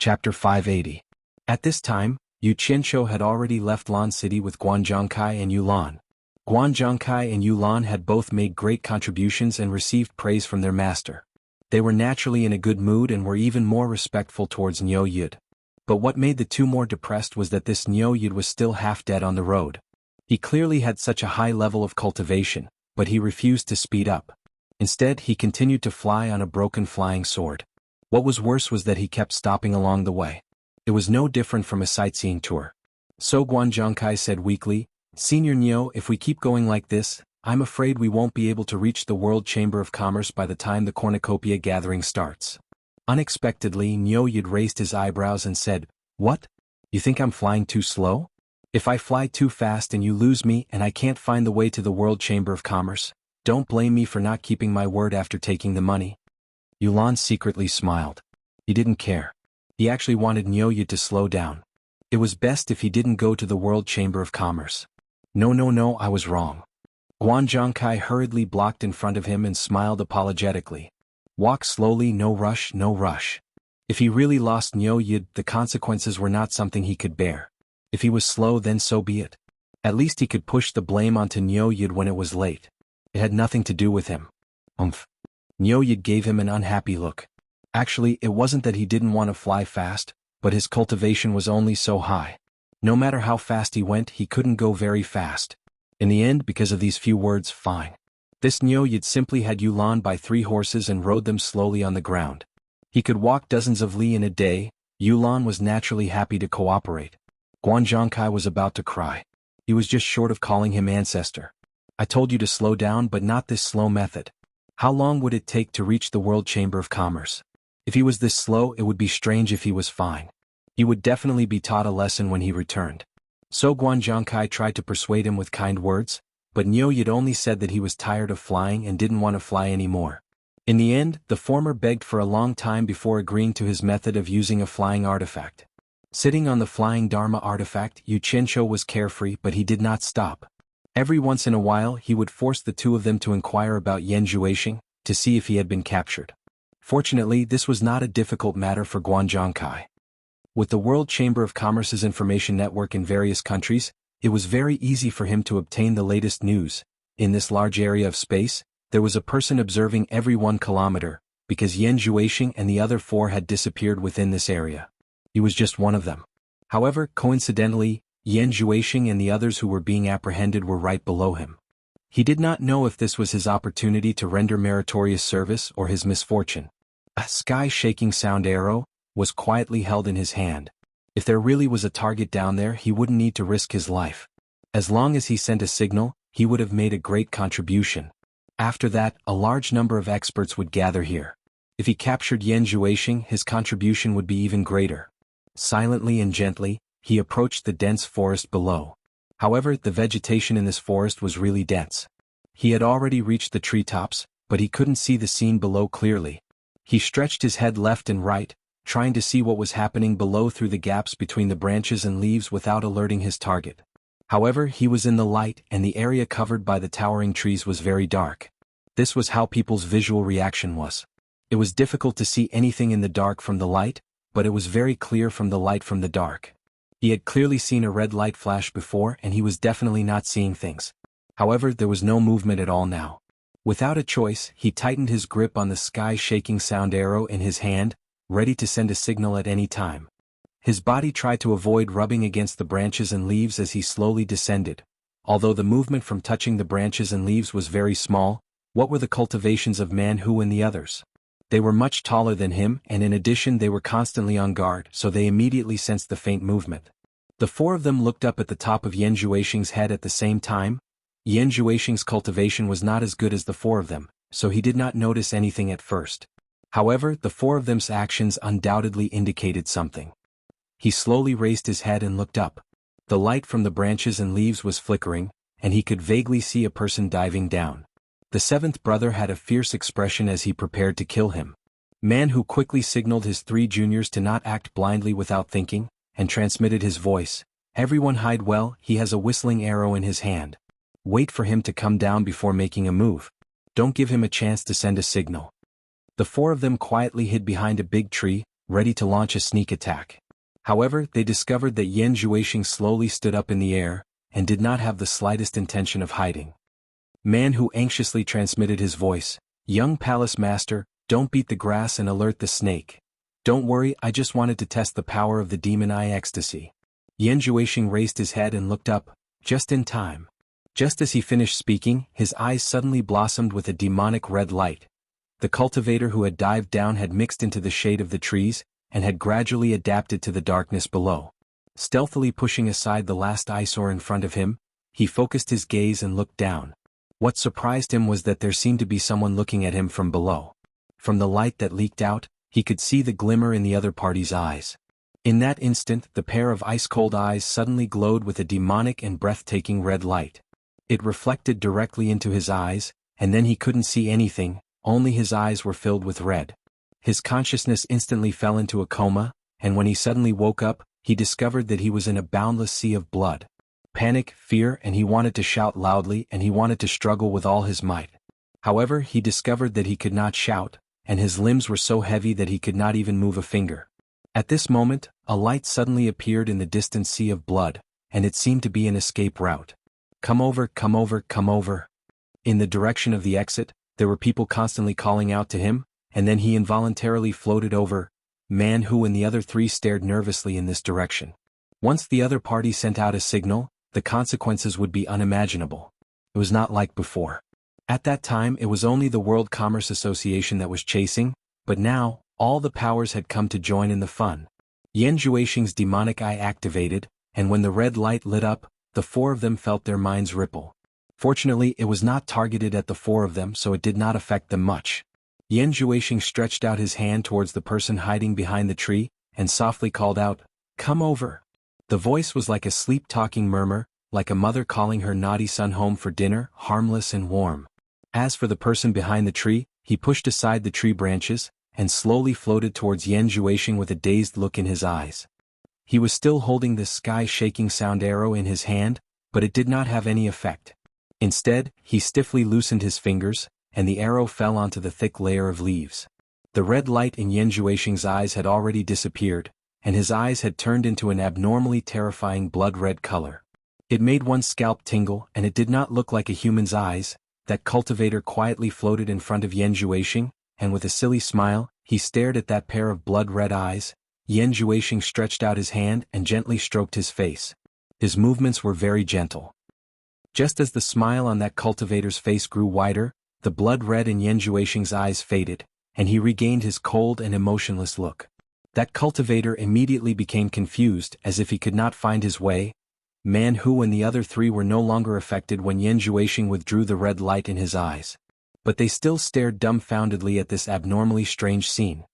Chapter 580. At this time, Yu Qianqiu had already left Lan City with Guan Zhongkai and Yu Lan. Guan Zhongkai and Yu Lan had both made great contributions and received praise from their master. They were naturally in a good mood and were even more respectful towards Niu Yud. But what made the two more depressed was that this Niu Yud was still half dead on the road. He clearly had such a high level of cultivation, but he refused to speed up. Instead, he continued to fly on a broken flying sword. What was worse was that he kept stopping along the way. It was no different from a sightseeing tour. So Guan Zhongkai said weakly, "Senior Niu, if we keep going like this, I'm afraid we won't be able to reach the World Chamber of Commerce by the time the cornucopia gathering starts." Unexpectedly, Niu Yud raised his eyebrows and said, "What? You think I'm flying too slow? If I fly too fast and you lose me and I can't find the way to the World Chamber of Commerce, don't blame me for not keeping my word after taking the money." Yu Lan secretly smiled. He didn't care. He actually wanted Niu Yud to slow down. It was best if he didn't go to the World Chamber of Commerce. No, I was wrong." Guan Zhongkai hurriedly blocked in front of him and smiled apologetically. "Walk slowly, no rush, no rush." If he really lost Niu Yud, the consequences were not something he could bear. If he was slow, then so be it. At least he could push the blame onto Niu Yud when it was late. It had nothing to do with him. Niu Yud gave him an unhappy look. Actually, it wasn't that he didn't want to fly fast, but his cultivation was only so high. No matter how fast he went, he couldn't go very fast. In the end, because of these few words, "Fine." This Niu Yud simply had Yu Lan by 3 horses and rode them slowly on the ground. He could walk dozens of li in a day. Yu Lan was naturally happy to cooperate. Guan Zhongkai was about to cry. He was just short of calling him ancestor. "I told you to slow down, but not this slow method. How long would it take to reach the World Chamber of Commerce? If he was this slow, it would be strange if he was fine. He would definitely be taught a lesson when he returned." So Guan Zhongkai tried to persuade him with kind words, but Niu Yud only said that he was tired of flying and didn't want to fly anymore. In the end, the former begged for a long time before agreeing to his method of using a flying artifact. Sitting on the flying Dharma artifact, Yu Qianqiu was carefree, but he did not stop. Every once in a while he would force the two of them to inquire about Yan Zhuixing, to see if he had been captured. Fortunately, this was not a difficult matter for Guan Zhongkai. With the World Chamber of Commerce's information network in various countries, it was very easy for him to obtain the latest news. In this large area of space, there was a person observing every 1 kilometer, because Yan Zhuixing and the other 4 had disappeared within this area. He was just one of them. However, coincidentally, Yan Zhuixing and the others who were being apprehended were right below him. He did not know if this was his opportunity to render meritorious service or his misfortune. A sky-shaking sound arrow was quietly held in his hand. If there really was a target down there, he wouldn't need to risk his life. As long as he sent a signal, he would have made a great contribution. After that, a large number of experts would gather here. If he captured Yan Zhuixing, his contribution would be even greater. Silently and gently, he approached the dense forest below. However, the vegetation in this forest was really dense. He had already reached the treetops, but he couldn't see the scene below clearly. He stretched his head left and right, trying to see what was happening below through the gaps between the branches and leaves without alerting his target. However, he was in the light and the area covered by the towering trees was very dark. This was how people's visual reaction was. It was difficult to see anything in the dark from the light, but it was very clear from the light from the dark. He had clearly seen a red light flash before and he was definitely not seeing things. However, there was no movement at all now. Without a choice, he tightened his grip on the sky-shaking sound arrow in his hand, ready to send a signal at any time. His body tried to avoid rubbing against the branches and leaves as he slowly descended. Although the movement from touching the branches and leaves was very small, what were the cultivations of Man Hu and the others? They were much taller than him, and in addition they were constantly on guard, so they immediately sensed the faint movement. The 4 of them looked up at the top of Yan Zhuixing's head at the same time. Yan Zhuixing's cultivation was not as good as the 4 of them, so he did not notice anything at first. However, the 4 of them's actions undoubtedly indicated something. He slowly raised his head and looked up. The light from the branches and leaves was flickering, and he could vaguely see a person diving down. The 7th brother had a fierce expression as he prepared to kill him. Man Hu quickly signaled his 3 juniors to not act blindly without thinking, and transmitted his voice. "Everyone hide well, he has a whistling arrow in his hand. Wait for him to come down before making a move. Don't give him a chance to send a signal." The 4 of them quietly hid behind a big tree, ready to launch a sneak attack. However, they discovered that Yan Zhuixing slowly stood up in the air, and did not have the slightest intention of hiding. Man Hu anxiously transmitted his voice, "Young Palace Master, don't beat the grass and alert the snake. Don't worry, I just wanted to test the power of the demon eye ecstasy." Yan Zhuixing raised his head and looked up, just in time. Just as he finished speaking, his eyes suddenly blossomed with a demonic red light. The cultivator who had dived down had mixed into the shade of the trees, and had gradually adapted to the darkness below. Stealthily pushing aside the last eyesore in front of him, he focused his gaze and looked down. What surprised him was that there seemed to be someone looking at him from below. From the light that leaked out, he could see the glimmer in the other party's eyes. In that instant, the pair of ice-cold eyes suddenly glowed with a demonic and breathtaking red light. It reflected directly into his eyes, and then he couldn't see anything, only his eyes were filled with red. His consciousness instantly fell into a coma, and when he suddenly woke up, he discovered that he was in a boundless sea of blood. Panic, fear, and he wanted to shout loudly, and he wanted to struggle with all his might. However, he discovered that he could not shout, and his limbs were so heavy that he could not even move a finger. At this moment, a light suddenly appeared in the distant sea of blood, and it seemed to be an escape route. "Come over, come over, come over." In the direction of the exit, there were people constantly calling out to him, and then he involuntarily floated over. Man Hu and the other three stared nervously in this direction. Once the other party sent out a signal, the consequences would be unimaginable. It was not like before. At that time it was only the World Commerce Association that was chasing, but now, all the powers had come to join in the fun. Yan Zhuixing's demonic eye activated, and when the red light lit up, the four of them felt their minds ripple. Fortunately, it was not targeted at the four of them, so it did not affect them much. Yan Zhuixing stretched out his hand towards the person hiding behind the tree, and softly called out, "Come over." The voice was like a sleep-talking murmur, like a mother calling her naughty son home for dinner, harmless and warm. As for the person behind the tree, he pushed aside the tree branches, and slowly floated towards Yan Zhuixing with a dazed look in his eyes. He was still holding the sky-shaking sound arrow in his hand, but it did not have any effect. Instead, he stiffly loosened his fingers, and the arrow fell onto the thick layer of leaves. The red light in Yan Zhuixing's eyes had already disappeared, and his eyes had turned into an abnormally terrifying blood-red color. It made one's scalp tingle, and it did not look like a human's eyes. That cultivator quietly floated in front of Yan Zhuixing, and with a silly smile, he stared at that pair of blood-red eyes. Yan Zhuixing stretched out his hand and gently stroked his face. His movements were very gentle. Just as the smile on that cultivator's face grew wider, the blood red in Yan Zhuixing's eyes faded, and he regained his cold and emotionless look. That cultivator immediately became confused, as if he could not find his way. Man Hu and the other three were no longer affected when Yan Zhuixing withdrew the red light in his eyes. But they still stared dumbfoundedly at this abnormally strange scene.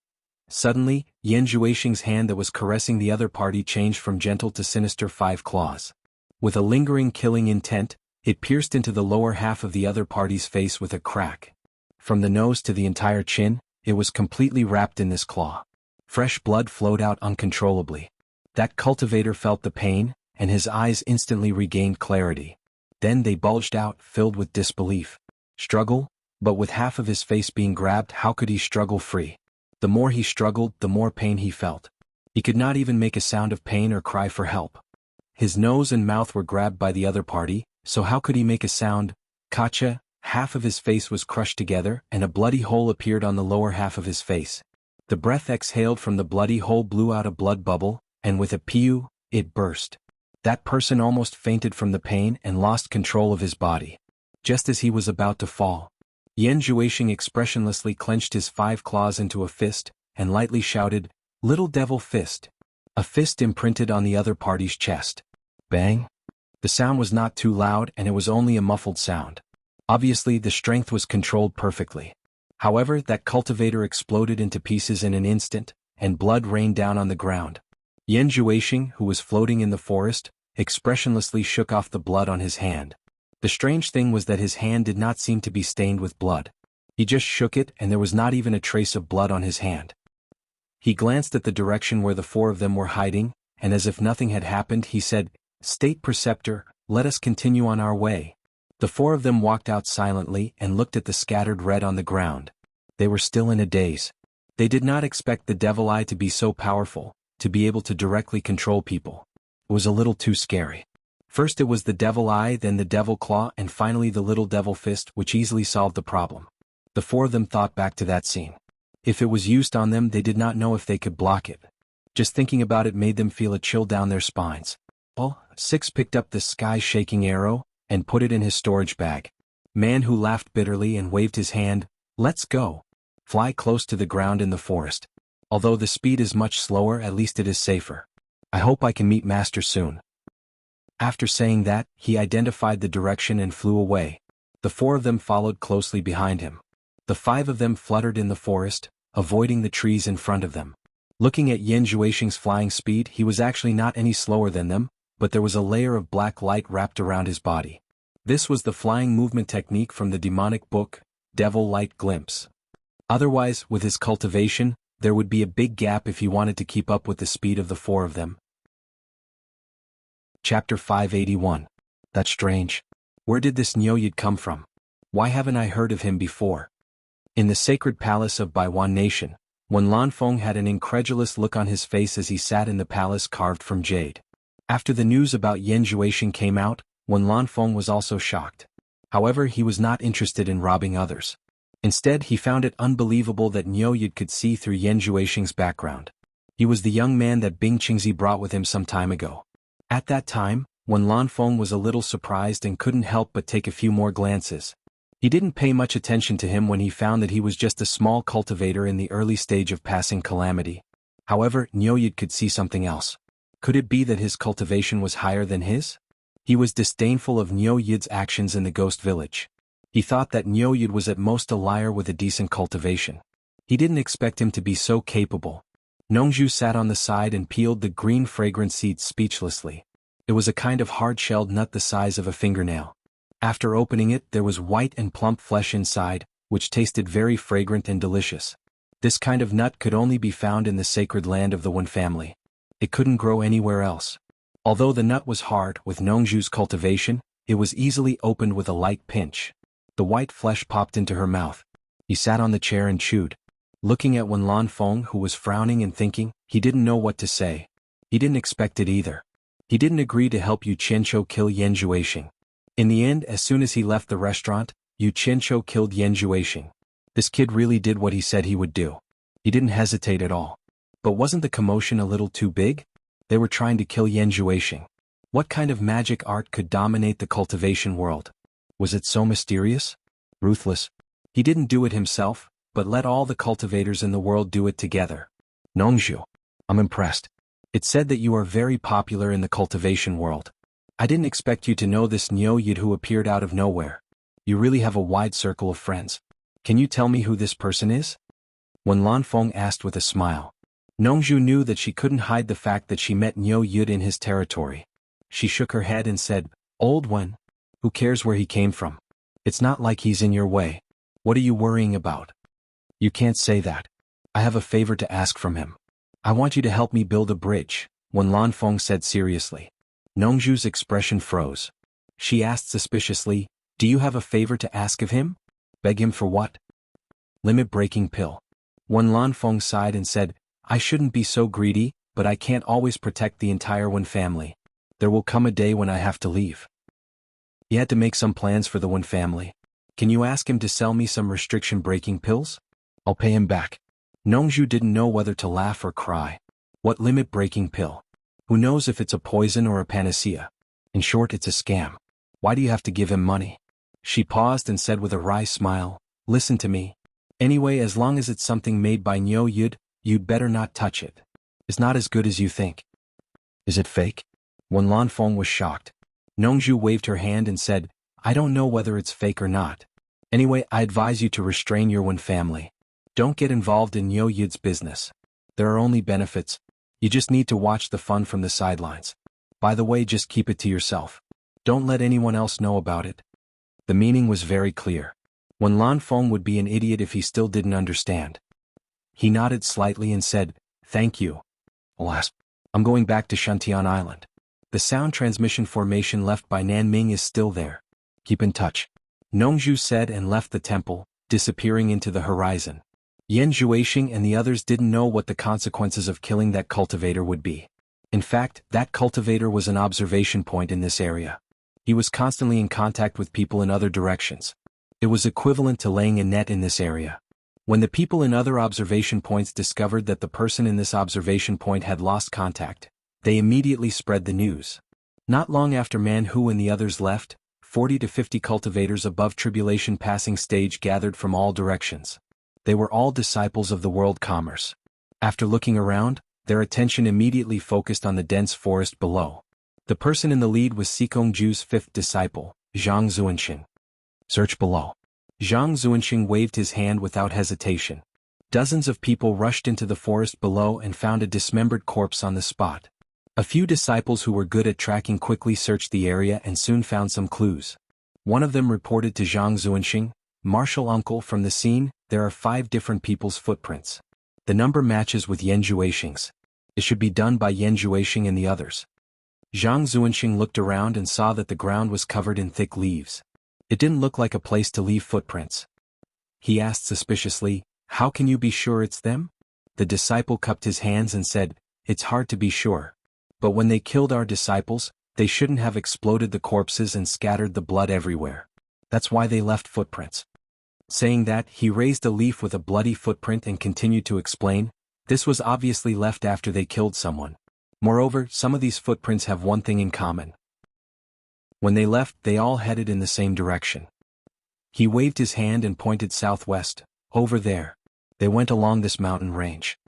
Suddenly, Yan Zhuixing's hand that was caressing the other party changed from gentle to sinister 5 claws. With a lingering killing intent, it pierced into the lower half of the other party's face with a crack. From the nose to the entire chin, it was completely wrapped in this claw. Fresh blood flowed out uncontrollably. That cultivator felt the pain, and his eyes instantly regained clarity. Then they bulged out, filled with disbelief. Struggle? But with half of his face being grabbed, how could he struggle free? The more he struggled, the more pain he felt. He could not even make a sound of pain or cry for help. His nose and mouth were grabbed by the other party, so how could he make a sound? Kacha, half of his face was crushed together, and a bloody hole appeared on the lower half of his face. The breath exhaled from the bloody hole blew out a blood bubble, and with a pew, it burst. That person almost fainted from the pain and lost control of his body. Just as he was about to fall, Yan Zhuixing expressionlessly clenched his 5 claws into a fist, and lightly shouted, "Little devil fist." A fist imprinted on the other party's chest. Bang! The sound was not too loud, and it was only a muffled sound. Obviously, the strength was controlled perfectly. However, that cultivator exploded into pieces in an instant, and blood rained down on the ground. Yan Zhuixing, who was floating in the forest, expressionlessly shook off the blood on his hand. The strange thing was that his hand did not seem to be stained with blood. He just shook it, and there was not even a trace of blood on his hand. He glanced at the direction where the 4 of them were hiding, and as if nothing had happened, he said, "State Preceptor, let us continue on our way." The 4 of them walked out silently and looked at the scattered red on the ground. They were still in a daze. They did not expect the devil eye to be so powerful, to be able to directly control people. It was a little too scary. First it was the devil eye, then the devil claw, and finally the little devil fist, which easily solved the problem. The four of them thought back to that scene. If it was used on them, they did not know if they could block it. Just thinking about it made them feel a chill down their spines. Well, Six picked up the sky-shaking arrow and put it in his storage bag. Man Who laughed bitterly and waved his hand. Let's go. Fly close to the ground in the forest. Although the speed is much slower, at least it is safer. I hope I can meet Master soon. After saying that, he identified the direction and flew away. The four of them followed closely behind him. The five of them fluttered in the forest, avoiding the trees in front of them. Looking at Yan Zhuixing's flying speed, he was actually not any slower than them, but there was a layer of black light wrapped around his body. This was the flying movement technique from the demonic book, Devil Light Glimpse. Otherwise, with his cultivation, there would be a big gap if he wanted to keep up with the speed of the four of them. Chapter 581. That's strange. Where did this Nyoyid come from? Why haven't I heard of him before? In the sacred palace of Baiwan Nation, Wen Lanfeng had an incredulous look on his face as he sat in the palace carved from jade. After the news about Yan Zhuixing came out, Wen Lanfeng was also shocked. However, he was not interested in robbing others. Instead, he found it unbelievable that Nyoyid could see through Yan Zhuixing's background. He was the young man that Bing Qingzi brought with him some time ago. At that time, Wen Lanfeng was a little surprised and couldn't help but take a few more glances. He didn't pay much attention to him when he found that he was just a small cultivator in the early stage of passing calamity. However, Nyoyid could see something else. Could it be that his cultivation was higher than his? He was disdainful of Nyoyid's actions in the ghost village. He thought that Nyoyid was at most a liar with a decent cultivation. He didn't expect him to be so capable. Nongzhu sat on the side and peeled the green fragrant seeds speechlessly. It was a kind of hard-shelled nut the size of a fingernail. After opening it, there was white and plump flesh inside, which tasted very fragrant and delicious. This kind of nut could only be found in the sacred land of the Wen family. It couldn't grow anywhere else. Although the nut was hard, with Nongzhu's cultivation, it was easily opened with a light pinch. The white flesh popped into her mouth. He sat on the chair and chewed. Looking at Wen Lanfeng, who was frowning and thinking, he didn't know what to say. He didn't expect it either. He didn't agree to help Yu Qianqiu kill Yan Zhuixing. In the end, as soon as he left the restaurant, Yu Qianqiu killed Yan Zhuixing. This kid really did what he said he would do. He didn't hesitate at all. But wasn't the commotion a little too big? They were trying to kill Yan Zhuixing. What kind of magic art could dominate the cultivation world? Was it so mysterious? Ruthless? He didn't do it himself, but let all the cultivators in the world do it together. Nongzhu, I'm impressed. It said that you are very popular in the cultivation world. I didn't expect you to know this Nyoyid who appeared out of nowhere. You really have a wide circle of friends. Can you tell me who this person is? Wen Lanfeng asked with a smile. Nongzhu knew that she couldn't hide the fact that she met Nyoyid in his territory. She shook her head and said, Old Wen, who cares where he came from? It's not like he's in your way. What are you worrying about? You can't say that. I have a favor to ask from him. I want you to help me build a bridge, Wen Lanfeng said seriously. Nongzhu's expression froze. She asked suspiciously, Do you have a favor to ask of him? Beg him for what? Limit-breaking pill. Wen Lanfeng sighed and said, I shouldn't be so greedy, but I can't always protect the entire Wen family. There will come a day when I have to leave. He had to make some plans for the Wen family. Can you ask him to sell me some restriction-breaking pills? I'll pay him back. Nongzhu didn't know whether to laugh or cry. What limit-breaking pill? Who knows if it's a poison or a panacea? In short, it's a scam. Why do you have to give him money? She paused and said with a wry smile, Listen to me. Anyway, as long as it's something made by Nyoyid, you'd better not touch it. It's not as good as you think. Is it fake? Wen Lanfeng was shocked. Nongzhu waved her hand and said, I don't know whether it's fake or not. Anyway, I advise you to restrain your Wen family. Don't get involved in Nyoyid's business. There are only benefits. You just need to watch the fun from the sidelines. By the way, just keep it to yourself. Don't let anyone else know about it. The meaning was very clear. Wen Lanfeng would be an idiot if he still didn't understand. He nodded slightly and said, Thank you. Alas, I'm going back to Shantian Island. The sound transmission formation left by Nanming is still there. Keep in touch. Nongzhu said and left the temple, disappearing into the horizon. Yan Zhuixing and the others didn't know what the consequences of killing that cultivator would be. In fact, that cultivator was an observation point in this area. He was constantly in contact with people in other directions. It was equivalent to laying a net in this area. When the people in other observation points discovered that the person in this observation point had lost contact, they immediately spread the news. Not long after Man Hu and the others left, 40 to 50 cultivators above tribulation passing stage gathered from all directions. They were all disciples of the world commerce. After looking around, their attention immediately focused on the dense forest below. The person in the lead was Sikong Ju's fifth disciple, Zhang Zuanxing. Search below. Zhang Zuanxing waved his hand without hesitation. Dozens of people rushed into the forest below and found a dismembered corpse on the spot. A few disciples who were good at tracking quickly searched the area and soon found some clues. One of them reported to Zhang Zuanxing, "Martial uncle, from the scene, there are 5 different people's footprints. The number matches with Yan Zhuixing's. It should be done by Yan Zhuixing and the others." Zhang Zuanxing looked around and saw that the ground was covered in thick leaves. It didn't look like a place to leave footprints. He asked suspiciously, "How can you be sure it's them?" The disciple cupped his hands and said, "It's hard to be sure. But when they killed our disciples, they shouldn't have exploded the corpses and scattered the blood everywhere. That's why they left footprints." Saying that, he raised a leaf with a bloody footprint and continued to explain, "This was obviously left after they killed someone. Moreover, some of these footprints have one thing in common. When they left, they all headed in the same direction." He waved his hand and pointed southwest, "Over there. They went along this mountain range."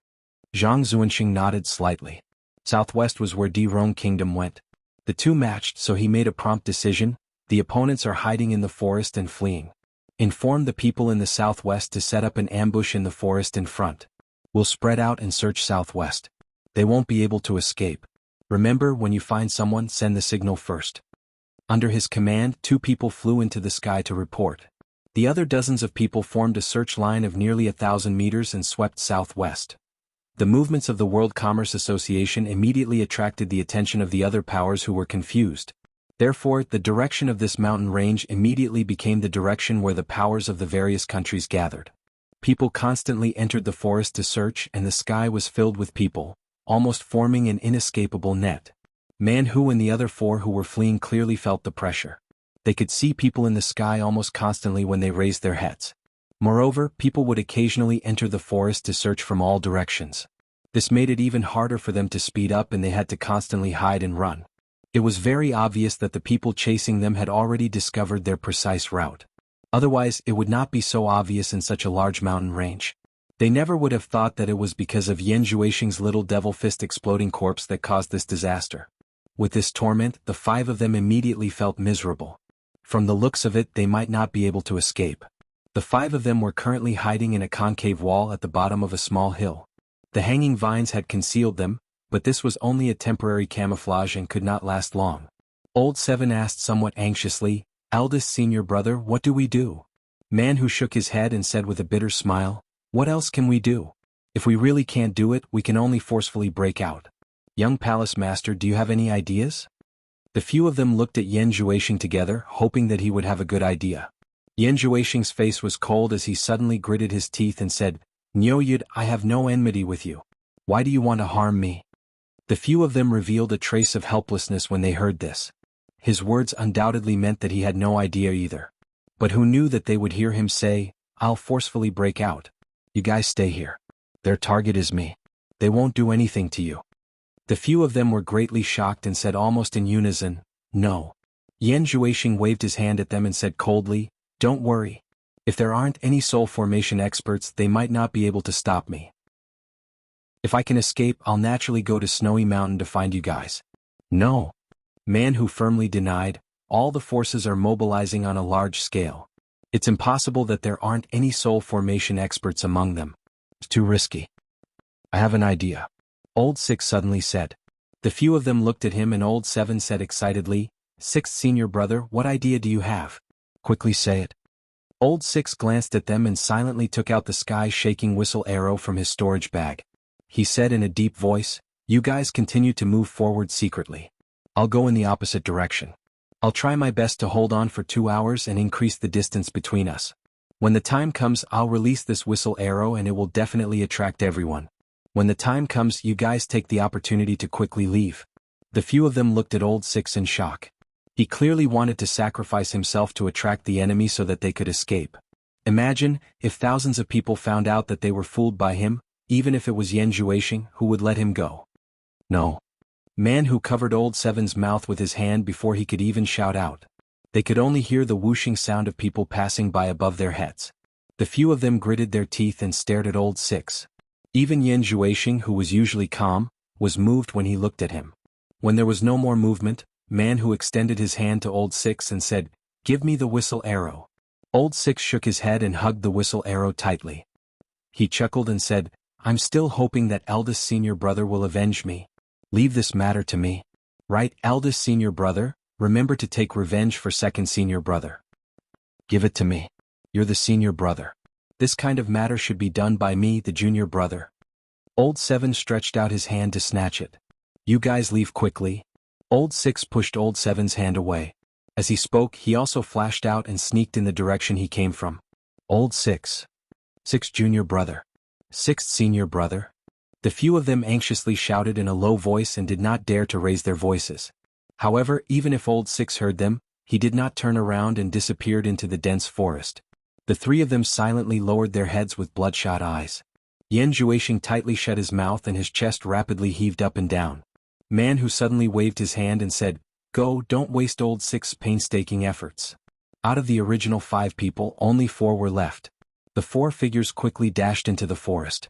Zhang Zuanxing nodded slightly. Southwest was where Dirong Kingdom went. The two matched, so he made a prompt decision: the opponents are hiding in the forest and fleeing. Inform the people in the southwest to set up an ambush in the forest in front. We'll spread out and search southwest. They won't be able to escape. Remember, when you find someone, send the signal first. Under his command, 2 people flew into the sky to report. The other dozens of people formed a search line of nearly 1,000 meters and swept southwest. The movements of the World Commerce Association immediately attracted the attention of the other powers who were confused. Therefore, the direction of this mountain range immediately became the direction where the powers of the various countries gathered. People constantly entered the forest to search, and the sky was filled with people, almost forming an inescapable net. Man Hu and the other 4 who were fleeing clearly felt the pressure. They could see people in the sky almost constantly when they raised their heads. Moreover, people would occasionally enter the forest to search from all directions. This made it even harder for them to speed up, and they had to constantly hide and run. It was very obvious that the people chasing them had already discovered their precise route. Otherwise, it would not be so obvious in such a large mountain range. They never would have thought that it was because of Yan Zhuixing's little devil fist exploding corpse that caused this disaster. With this torment, the 5 of them immediately felt miserable. From the looks of it, they might not be able to escape. The 5 of them were currently hiding in a concave wall at the bottom of a small hill. The hanging vines had concealed them, but this was only a temporary camouflage and could not last long. Old 7 asked somewhat anxiously, "Eldest senior brother, what do we do?" Man Hu shook his head and said with a bitter smile, "What else can we do? If we really can't do it, we can only forcefully break out. Young Palace Master, do you have any ideas?" The few of them looked at Yan Zhuixing together, hoping that he would have a good idea. Yan Zhuixing's face was cold as he suddenly gritted his teeth and said, "Niu Yud, I have no enmity with you. Why do you want to harm me?" The few of them revealed a trace of helplessness when they heard this. His words undoubtedly meant that he had no idea either. But who knew that they would hear him say, "I'll forcefully break out. You guys stay here. Their target is me. They won't do anything to you." The few of them were greatly shocked and said almost in unison, "No." Yan Zhuixing waved his hand at them and said coldly, "Don't worry. If there aren't any soul formation experts, they might not be able to stop me. If I can escape, I'll naturally go to Snowy Mountain to find you guys." "No." Man Hu firmly denied, "All the forces are mobilizing on a large scale. It's impossible that there aren't any soul formation experts among them. It's too risky." "I have an idea," Old 6 suddenly said. The few of them looked at him and Old 7 said excitedly, "Sixth senior brother, what idea do you have? Quickly say it." Old 6 glanced at them and silently took out the sky-shaking whistle arrow from his storage bag. He said in a deep voice, "You guys continue to move forward secretly. I'll go in the opposite direction. I'll try my best to hold on for 2 hours and increase the distance between us. When the time comes, I'll release this whistle arrow and it will definitely attract everyone. When the time comes, you guys take the opportunity to quickly leave. The few of them looked at Old Six in shock. He clearly wanted to sacrifice himself to attract the enemy so that they could escape. Imagine, if thousands of people found out that they were fooled by him, even if it was Yan Zhuoxing, who would let him go? No. Man who covered Old Seven's mouth with his hand before he could even shout out. They could only hear the whooshing sound of people passing by above their heads. The few of them gritted their teeth and stared at Old Six. Even Yan Zhuoxing, who was usually calm, was moved when he looked at him. When there was no more movement, Man who extended his hand to Old Six and said, "Give me the whistle arrow." Old Six shook his head and hugged the whistle arrow tightly. He chuckled and said, "I'm still hoping that eldest senior brother will avenge me. Leave this matter to me. Right, eldest senior brother, remember to take revenge for second senior brother. Give it to me. You're the senior brother. This kind of matter should be done by me, the junior brother." Old Seven stretched out his hand to snatch it. "You guys leave quickly." Old Six pushed Old Seven's hand away. As he spoke, he also flashed out and sneaked in the direction he came from. Old Six. Sixth junior brother. Sixth senior brother. The few of them anxiously shouted in a low voice and did not dare to raise their voices. However, even if Old Six heard them, he did not turn around and disappeared into the dense forest. The three of them silently lowered their heads with bloodshot eyes. Yan Zhuoxing tightly shut his mouth and his chest rapidly heaved up and down. Man who suddenly waved his hand and said, "Go, don't waste Old Six's painstaking efforts." Out of the original 5 people, only 4 were left. The 4 figures quickly dashed into the forest.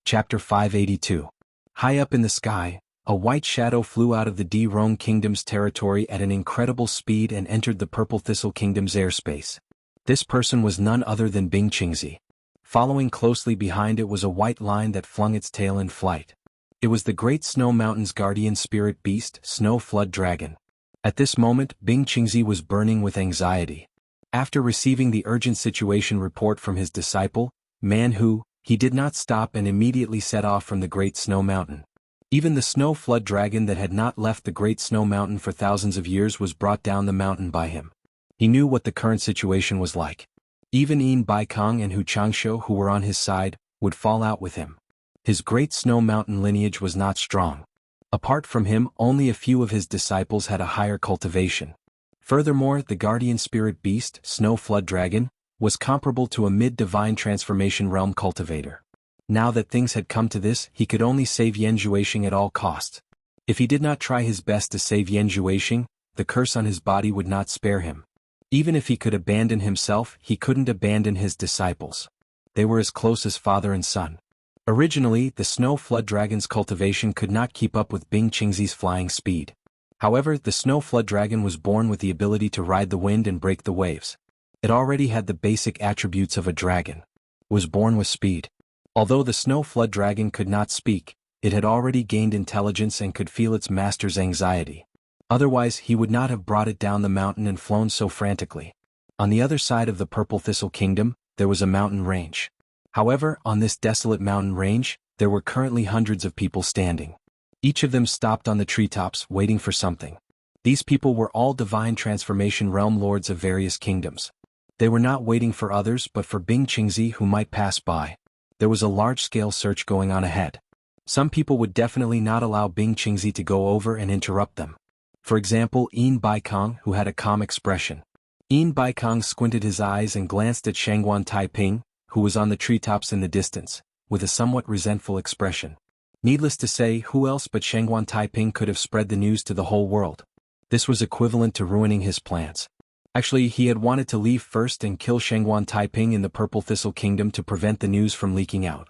Chapter 582. High up in the sky, a white shadow flew out of the D-Rong Kingdom's territory at an incredible speed and entered the Purple Thistle Kingdom's airspace. This person was none other than Bing Qingzi. Following closely behind it was a white line that flung its tail in flight. It was the Great Snow Mountain's guardian spirit beast, Snow Flood Dragon. At this moment, Bing Qingzi was burning with anxiety. After receiving the urgent situation report from his disciple, Man Hu, he did not stop and immediately set off from the Great Snow Mountain. Even the Snow Flood Dragon that had not left the Great Snow Mountain for thousands of years was brought down the mountain by him. He knew what the current situation was like. Even Yin Baikong and Hu Changshu, who were on his side, would fall out with him. His Great Snow Mountain lineage was not strong. Apart from him, only a few of his disciples had a higher cultivation. Furthermore, the guardian spirit beast, Snow Flood Dragon, was comparable to a mid-divine transformation realm cultivator. Now that things had come to this, he could only save Yan Zhuoxing at all costs. If he did not try his best to save Yan Zhuoxing, the curse on his body would not spare him. Even if he could abandon himself, he couldn't abandon his disciples. They were as close as father and son. Originally, the Snow Flood Dragon's cultivation could not keep up with Bing Qingzi's flying speed. However, the Snow Flood Dragon was born with the ability to ride the wind and break the waves. It already had the basic attributes of a dragon. It was born with speed. Although the Snow Flood Dragon could not speak, it had already gained intelligence and could feel its master's anxiety. Otherwise, he would not have brought it down the mountain and flown so frantically. On the other side of the Purple Thistle Kingdom, there was a mountain range. However, on this desolate mountain range, there were currently hundreds of people standing. Each of them stopped on the treetops, waiting for something. These people were all divine transformation realm lords of various kingdoms. They were not waiting for others but for Bing Qingzi who might pass by. There was a large-scale search going on ahead. Some people would definitely not allow Bing Qingzi to go over and interrupt them. For example, Yin Baikong, who had a calm expression. Yin Baikong squinted his eyes and glanced at Shangguan Taiping, who was on the treetops in the distance, with a somewhat resentful expression. Needless to say, who else but Shangguan Taiping could have spread the news to the whole world? This was equivalent to ruining his plans. Actually, he had wanted to leave first and kill Shangguan Taiping in the Purple Thistle Kingdom to prevent the news from leaking out.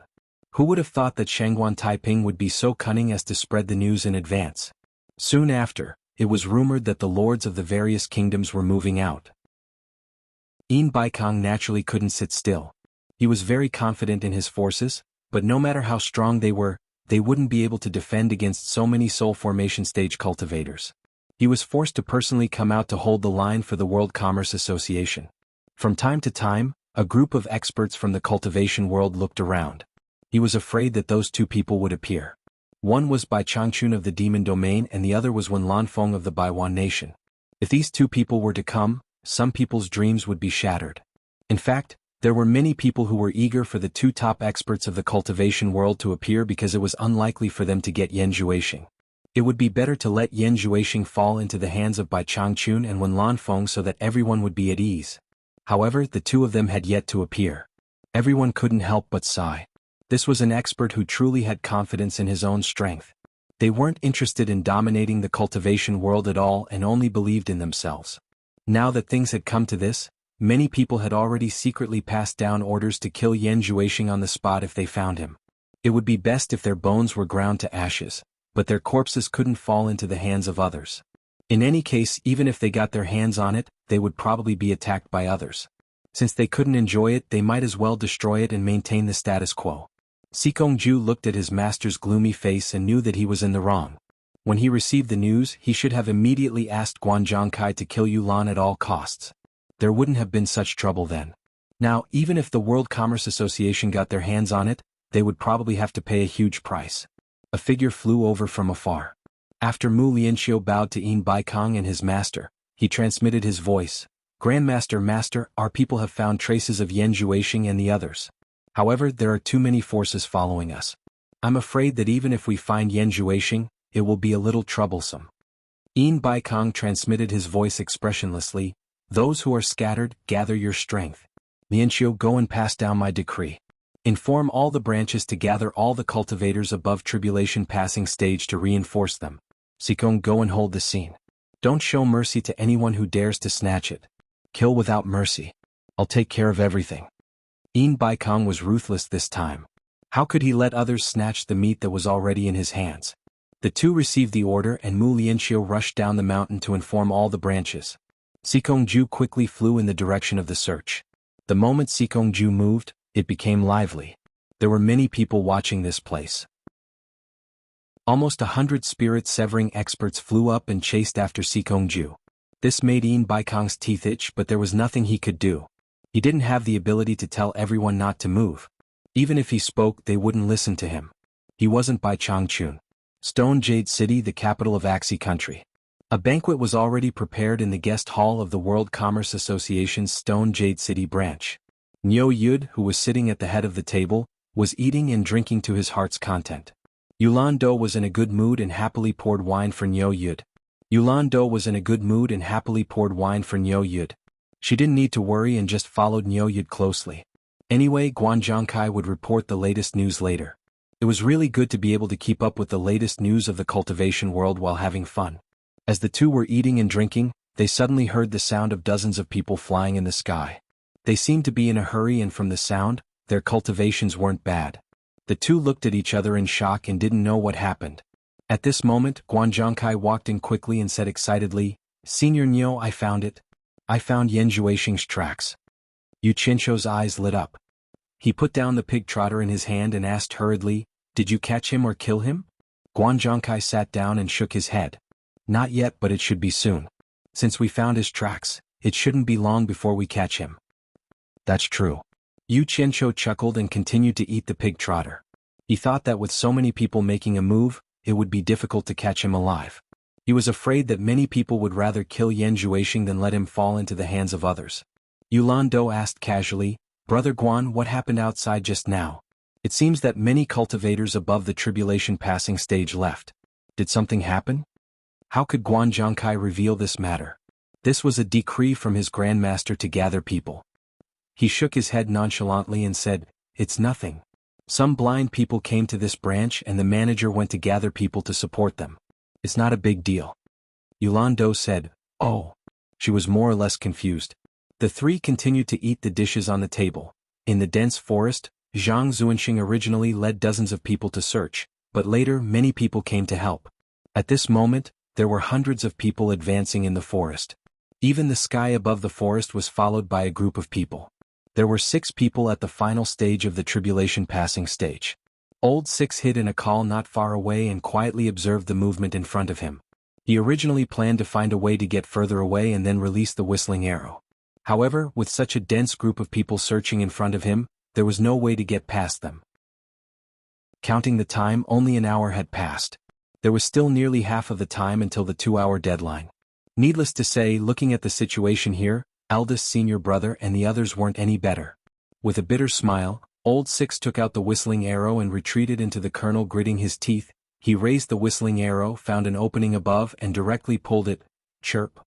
Who would have thought that Shangguan Taiping would be so cunning as to spread the news in advance? Soon after, it was rumored that the lords of the various kingdoms were moving out. Yin Baikong naturally couldn't sit still. He was very confident in his forces, but no matter how strong they were, they wouldn't be able to defend against so many soul formation stage cultivators. He was forced to personally come out to hold the line for the World Commerce Association. From time to time, a group of experts from the cultivation world looked around. He was afraid that those 2 people would appear. One was Bai Changchun of the Demon Domain and the other was Wen Lanfeng of the Baiwan Nation. If these 2 people were to come, some people's dreams would be shattered. In fact, there were many people who were eager for the two top experts of the cultivation world to appear because it was unlikely for them to get Yan Zhuixing. It would be better to let Yan Zhuixing fall into the hands of Bai Changchun and Wen Lanfeng so that everyone would be at ease. However, the two of them had yet to appear. Everyone couldn't help but sigh. This was an expert who truly had confidence in his own strength. They weren't interested in dominating the cultivation world at all and only believed in themselves. Now that things had come to this, many people had already secretly passed down orders to kill Yan Zhuixing on the spot if they found him. It would be best if their bones were ground to ashes, but their corpses couldn't fall into the hands of others. In any case, even if they got their hands on it, they would probably be attacked by others. Since they couldn't enjoy it, they might as well destroy it and maintain the status quo. Sikongju looked at his master's gloomy face and knew that he was in the wrong. When he received the news, he should have immediately asked Guanzhongkai to kill Yulan at all costs. There wouldn't have been such trouble then. Now, even if the World Commerce Association got their hands on it, they would probably have to pay a huge price. A figure flew over from afar. After Mu Lianxiu bowed to Yin Baikong and his master, he transmitted his voice. Grandmaster, Master, our people have found traces of Yan Zhuixing and the others. However, there are too many forces following us. I'm afraid that even if we find Yan Zhuixing, it will be a little troublesome. Yin Baikong transmitted his voice expressionlessly. Those who are scattered, gather your strength. Lianxiu, go and pass down my decree. Inform all the branches to gather all the cultivators above tribulation passing stage to reinforce them. Sikong, go and hold the scene. Don't show mercy to anyone who dares to snatch it. Kill without mercy. I'll take care of everything. Yin Baikong was ruthless this time. How could he let others snatch the meat that was already in his hands? The two received the order and Mu Lianxiu rushed down the mountain to inform all the branches. Sikongju quickly flew in the direction of the search. The moment Sikongju moved, it became lively. There were many people watching this place. Almost 100 spirit-severing experts flew up and chased after Sikongju. This made Yin Baikong's teeth itch, but there was nothing he could do. He didn't have the ability to tell everyone not to move. Even if he spoke, they wouldn't listen to him. He wasn't Bai Changchun. Stone Jade City, the capital of Axi country. A banquet was already prepared in the guest hall of the World Commerce Association's Stone Jade City branch. Niu Yud, who was sitting at the head of the table, was eating and drinking to his heart's content. Yulan Do was in a good mood and happily poured wine for Niu Yud. She didn't need to worry and just followed Niu Yud closely. Anyway, Guanzhongkai would report the latest news later. It was really good to be able to keep up with the latest news of the cultivation world while having fun. As the two were eating and drinking, they suddenly heard the sound of dozens of people flying in the sky. They seemed to be in a hurry, and from the sound, their cultivations weren't bad. The two looked at each other in shock and didn't know what happened. At this moment, Guanzhongkai walked in quickly and said excitedly, "Senior Niu, I found it. I found Yan Zhuixing's tracks." Yu Qianshou's eyes lit up. He put down the pig trotter in his hand and asked hurriedly, "Did you catch him or kill him?" Guanzhongkai sat down and shook his head. "Not yet, but it should be soon. Since we found his tracks, it shouldn't be long before we catch him." "That's true." Yu Qianshou chuckled and continued to eat the pig trotter. He thought that with so many people making a move, it would be difficult to catch him alive. He was afraid that many people would rather kill Yan Zhuixing than let him fall into the hands of others. Yulan Do asked casually, "Brother Guan, what happened outside just now? It seems that many cultivators above the tribulation passing stage left. Did something happen?" How could Guanzhongkai reveal this matter? This was a decree from his grandmaster to gather people. He shook his head nonchalantly and said, "It's nothing. Some blind people came to this branch and the manager went to gather people to support them. It's not a big deal." Yulan Do said, "Oh." She was more or less confused. The three continued to eat the dishes on the table. In the dense forest, Zhang Zuanxing originally led dozens of people to search, but later many people came to help. At this moment, there were hundreds of people advancing in the forest. Even the sky above the forest was followed by a group of people. There were 6 people at the final stage of the tribulation passing stage. Old Six hid in a call not far away and quietly observed the movement in front of him. He originally planned to find a way to get further away and then release the whistling arrow. However, with such a dense group of people searching in front of him, there was no way to get past them. Counting the time, only an hour had passed. There was still nearly half of the time until the 2-hour deadline. Needless to say, looking at the situation here, eldest senior brother, and the others weren't any better. With a bitter smile, Old Six took out the whistling arrow and retreated into the colonel, gritting his teeth. He raised the whistling arrow, found an opening above, and directly pulled it. Chirp.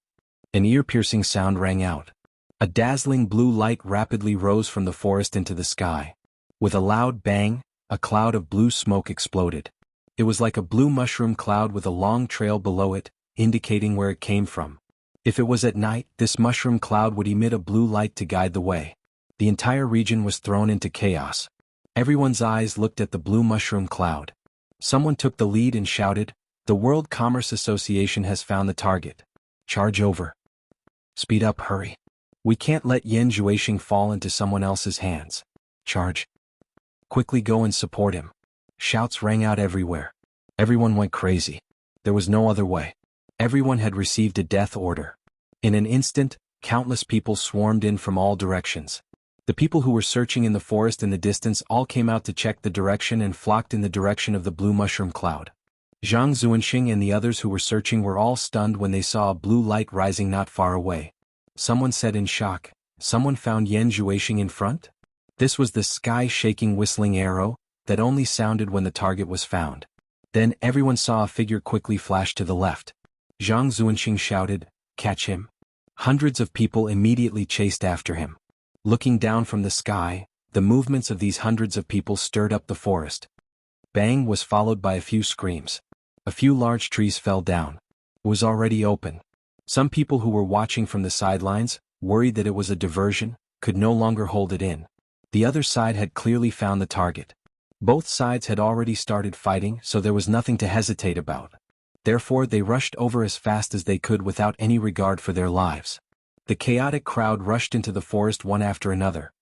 An ear-piercing sound rang out. A dazzling blue light rapidly rose from the forest into the sky. With a loud bang, a cloud of blue smoke exploded. It was like a blue mushroom cloud with a long trail below it, indicating where it came from. If it was at night, this mushroom cloud would emit a blue light to guide the way. The entire region was thrown into chaos. Everyone's eyes looked at the blue mushroom cloud. Someone took the lead and shouted, "The World Commerce Association has found the target. Charge over. Speed up, hurry. We can't let Yan Zhuixing fall into someone else's hands. Charge. Quickly go and support him." Shouts rang out everywhere. Everyone went crazy. There was no other way. Everyone had received a death order. In an instant, countless people swarmed in from all directions. The people who were searching in the forest in the distance all came out to check the direction and flocked in the direction of the blue mushroom cloud. Zhang Zuanxing and the others who were searching were all stunned when they saw a blue light rising not far away. Someone said in shock, "Someone found Yan Zhuixing in front?" This was the sky-shaking whistling arrow that only sounded when the target was found. Then everyone saw a figure quickly flash to the left. Zhang Zuanxing shouted, "Catch him." Hundreds of people immediately chased after him. Looking down from the sky, the movements of these hundreds of people stirred up the forest. Bang was followed by a few screams. A few large trees fell down. It was already open. Some people who were watching from the sidelines, worried that it was a diversion, could no longer hold it in. The other side had clearly found the target. Both sides had already started fighting, so there was nothing to hesitate about. Therefore they rushed over as fast as they could without any regard for their lives. The chaotic crowd rushed into the forest one after another.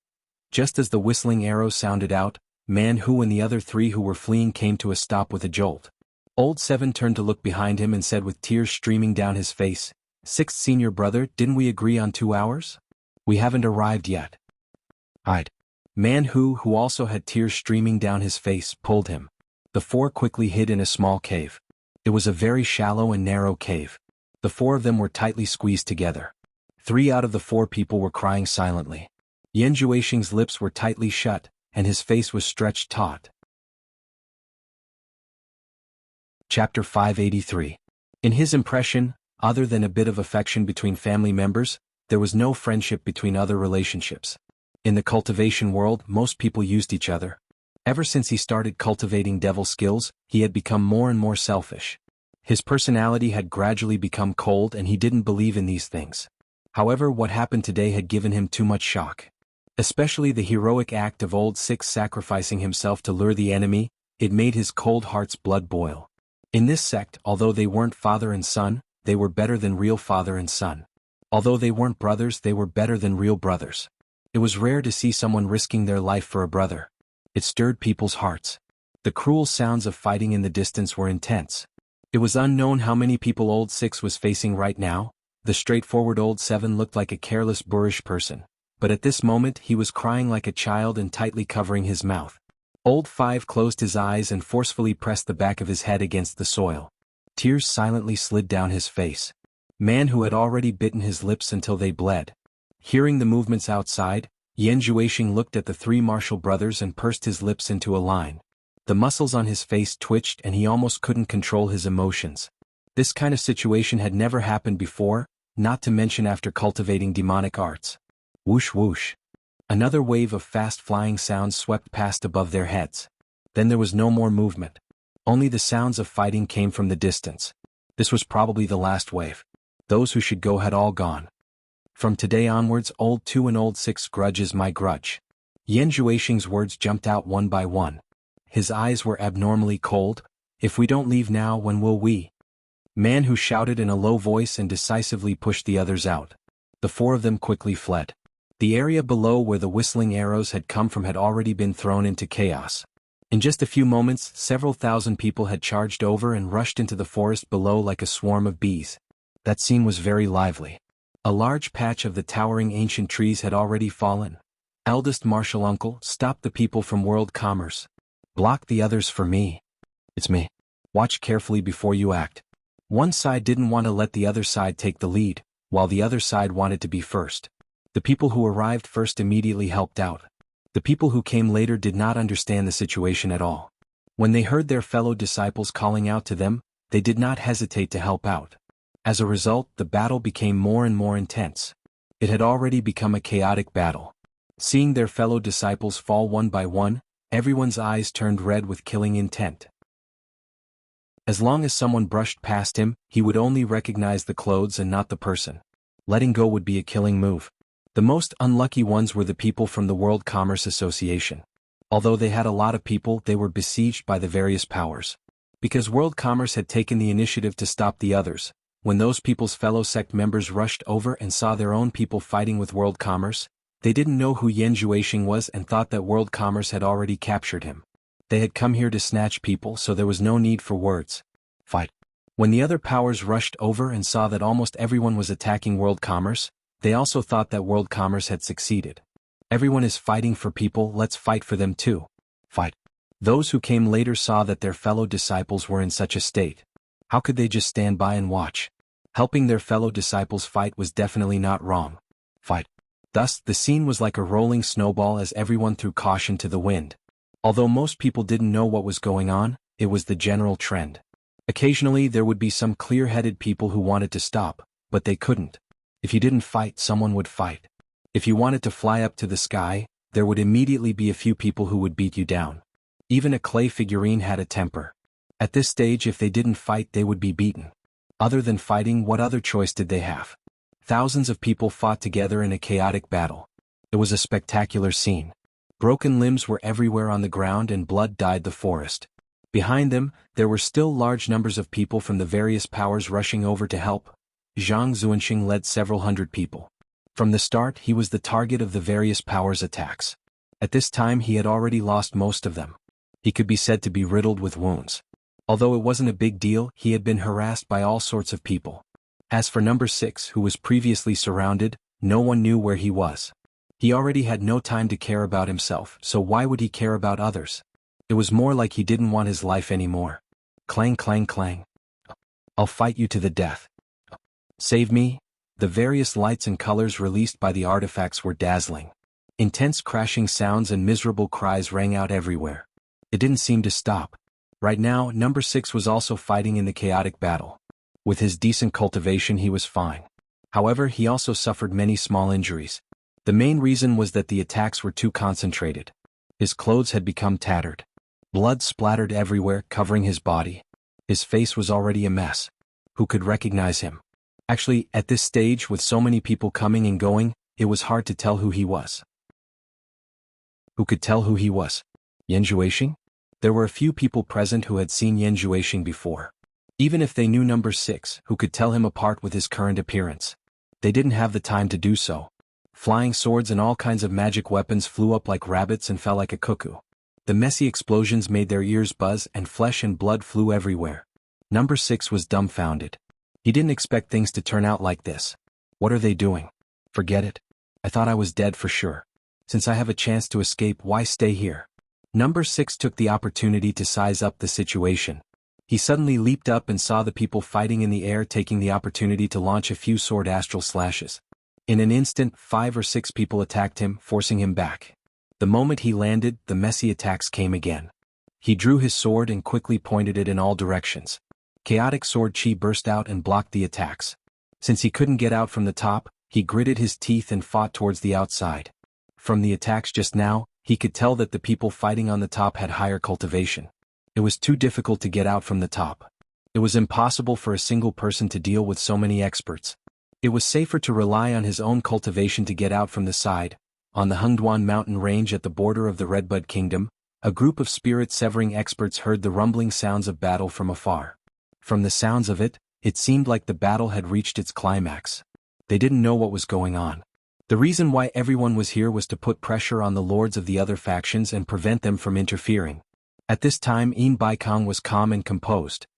Just as the whistling arrow sounded out, Man Hu and the other three who were fleeing came to a stop with a jolt. Old Seven turned to look behind him and said with tears streaming down his face, "Sixth senior brother, didn't we agree on 2 hours? We haven't arrived yet." Hide. Man Hu, who also had tears streaming down his face, pulled him. The four quickly hid in a small cave. It was a very shallow and narrow cave. The four of them were tightly squeezed together. 3 out of the 4 people were crying silently. Yan Zhuixing's lips were tightly shut, and his face was stretched taut. Chapter 583. In his impression, other than a bit of affection between family members, there was no friendship between other relationships. In the cultivation world, most people used each other. Ever since he started cultivating devil skills, he had become more and more selfish. His personality had gradually become cold and he didn't believe in these things. However, what happened today had given him too much shock. Especially the heroic act of Old Six sacrificing himself to lure the enemy, it made his cold heart's blood boil. In this sect, although they weren't father and son, they were better than real father and son. Although they weren't brothers, they were better than real brothers. It was rare to see someone risking their life for a brother. It stirred people's hearts. The cruel sounds of fighting in the distance were intense. It was unknown how many people Old Six was facing right now. The straightforward Old Seven looked like a careless, boorish person. But at this moment he was crying like a child and tightly covering his mouth. Old Five closed his eyes and forcefully pressed the back of his head against the soil. Tears silently slid down his face. Man Hu had already bitten his lips until they bled. Hearing the movements outside, Yan Zhuixing looked at the 3 martial brothers and pursed his lips into a line. The muscles on his face twitched and he almost couldn't control his emotions. This kind of situation had never happened before, not to mention after cultivating demonic arts. Whoosh whoosh. Another wave of fast-flying sounds swept past above their heads. Then there was no more movement. Only the sounds of fighting came from the distance. This was probably the last wave. Those who should go had all gone. From today onwards, Old Two and Old Six grudge is my grudge. Yan Zhuixing's words jumped out one by one. His eyes were abnormally cold. If we don't leave now, when will we? Man Hu shouted in a low voice and decisively pushed the others out. The 4 of them quickly fled. The area below where the whistling arrows had come from had already been thrown into chaos. In just a few moments, several thousand people had charged over and rushed into the forest below like a swarm of bees. That scene was very lively. A large patch of the towering ancient trees had already fallen. Eldest martial uncle, stop the people from world commerce. Block the others for me. It's me. Watch carefully before you act. One side didn't want to let the other side take the lead, while the other side wanted to be first. The people who arrived first immediately helped out. The people who came later did not understand the situation at all. When they heard their fellow disciples calling out to them, they did not hesitate to help out. As a result, the battle became more and more intense. It had already become a chaotic battle. Seeing their fellow disciples fall one by one, everyone's eyes turned red with killing intent. As long as someone brushed past him, he would only recognize the clothes and not the person. Letting go would be a killing move. The most unlucky ones were the people from the World Commerce Association. Although they had a lot of people, they were besieged by the various powers. Because World Commerce had taken the initiative to stop the others, when those people's fellow sect members rushed over and saw their own people fighting with World Commerce, they didn't know who Yan Juexing was and thought that World Commerce had already captured him. They had come here to snatch people, so there was no need for words. Fight. When the other powers rushed over and saw that almost everyone was attacking World Commerce, they also thought that World Commerce had succeeded. Everyone is fighting for people, let's fight for them too. Fight. Those who came later saw that their fellow disciples were in such a state. How could they just stand by and watch? Helping their fellow disciples fight was definitely not wrong. Fight. Thus, the scene was like a rolling snowball as everyone threw caution to the wind. Although most people didn't know what was going on, it was the general trend. Occasionally there would be some clear-headed people who wanted to stop, but they couldn't. If you didn't fight, someone would fight. If you wanted to fly up to the sky, there would immediately be a few people who would beat you down. Even a clay figurine had a temper. At this stage, if they didn't fight, they would be beaten. Other than fighting, what other choice did they have? Thousands of people fought together in a chaotic battle. It was a spectacular scene. Broken limbs were everywhere on the ground and blood dyed the forest. Behind them, there were still large numbers of people from the various powers rushing over to help. Zhang Zuanxing led several hundred people. From the start, he was the target of the various powers' attacks. At this time, he had already lost most of them. He could be said to be riddled with wounds. Although it wasn't a big deal, he had been harassed by all sorts of people. As for number 6, who was previously surrounded, no one knew where he was. He already had no time to care about himself, so why would he care about others? It was more like he didn't want his life anymore. Clang clang clang. I'll fight you to the death. Save me. The various lights and colors released by the artifacts were dazzling. Intense crashing sounds and miserable cries rang out everywhere. It didn't seem to stop. Right now, number 6 was also fighting in the chaotic battle. With his decent cultivation, he was fine. However, he also suffered many small injuries. The main reason was that the attacks were too concentrated. His clothes had become tattered. Blood splattered everywhere, covering his body. His face was already a mess. Who could recognize him? Actually, at this stage, with so many people coming and going, it was hard to tell who he was. Who could tell who he was? Yan Juexing? There were a few people present who had seen Yan Juexing before. Even if they knew number 6, who could tell him apart with his current appearance? They didn't have the time to do so. Flying swords and all kinds of magic weapons flew up like rabbits and fell like a cuckoo. The messy explosions made their ears buzz and flesh and blood flew everywhere. Number 6 was dumbfounded. He didn't expect things to turn out like this. What are they doing? Forget it. I thought I was dead for sure. Since I have a chance to escape, why stay here? Number 6 took the opportunity to size up the situation. He suddenly leaped up and saw the people fighting in the air, taking the opportunity to launch a few sword astral slashes. In an instant, 5 or 6 people attacked him, forcing him back. The moment he landed, the messy attacks came again. He drew his sword and quickly pointed it in all directions. Chaotic sword chi burst out and blocked the attacks. Since he couldn't get out from the top, he gritted his teeth and fought towards the outside. From the attacks just now, he could tell that the people fighting on the top had higher cultivation. It was too difficult to get out from the top. It was impossible for a single person to deal with so many experts. It was safer to rely on his own cultivation to get out from the side. On the Hengduan mountain range at the border of the Redbud Kingdom, a group of spirit-severing experts heard the rumbling sounds of battle from afar. From the sounds of it, it seemed like the battle had reached its climax. They didn't know what was going on. The reason why everyone was here was to put pressure on the lords of the other factions and prevent them from interfering. At this time, Yin Baikong was calm and composed.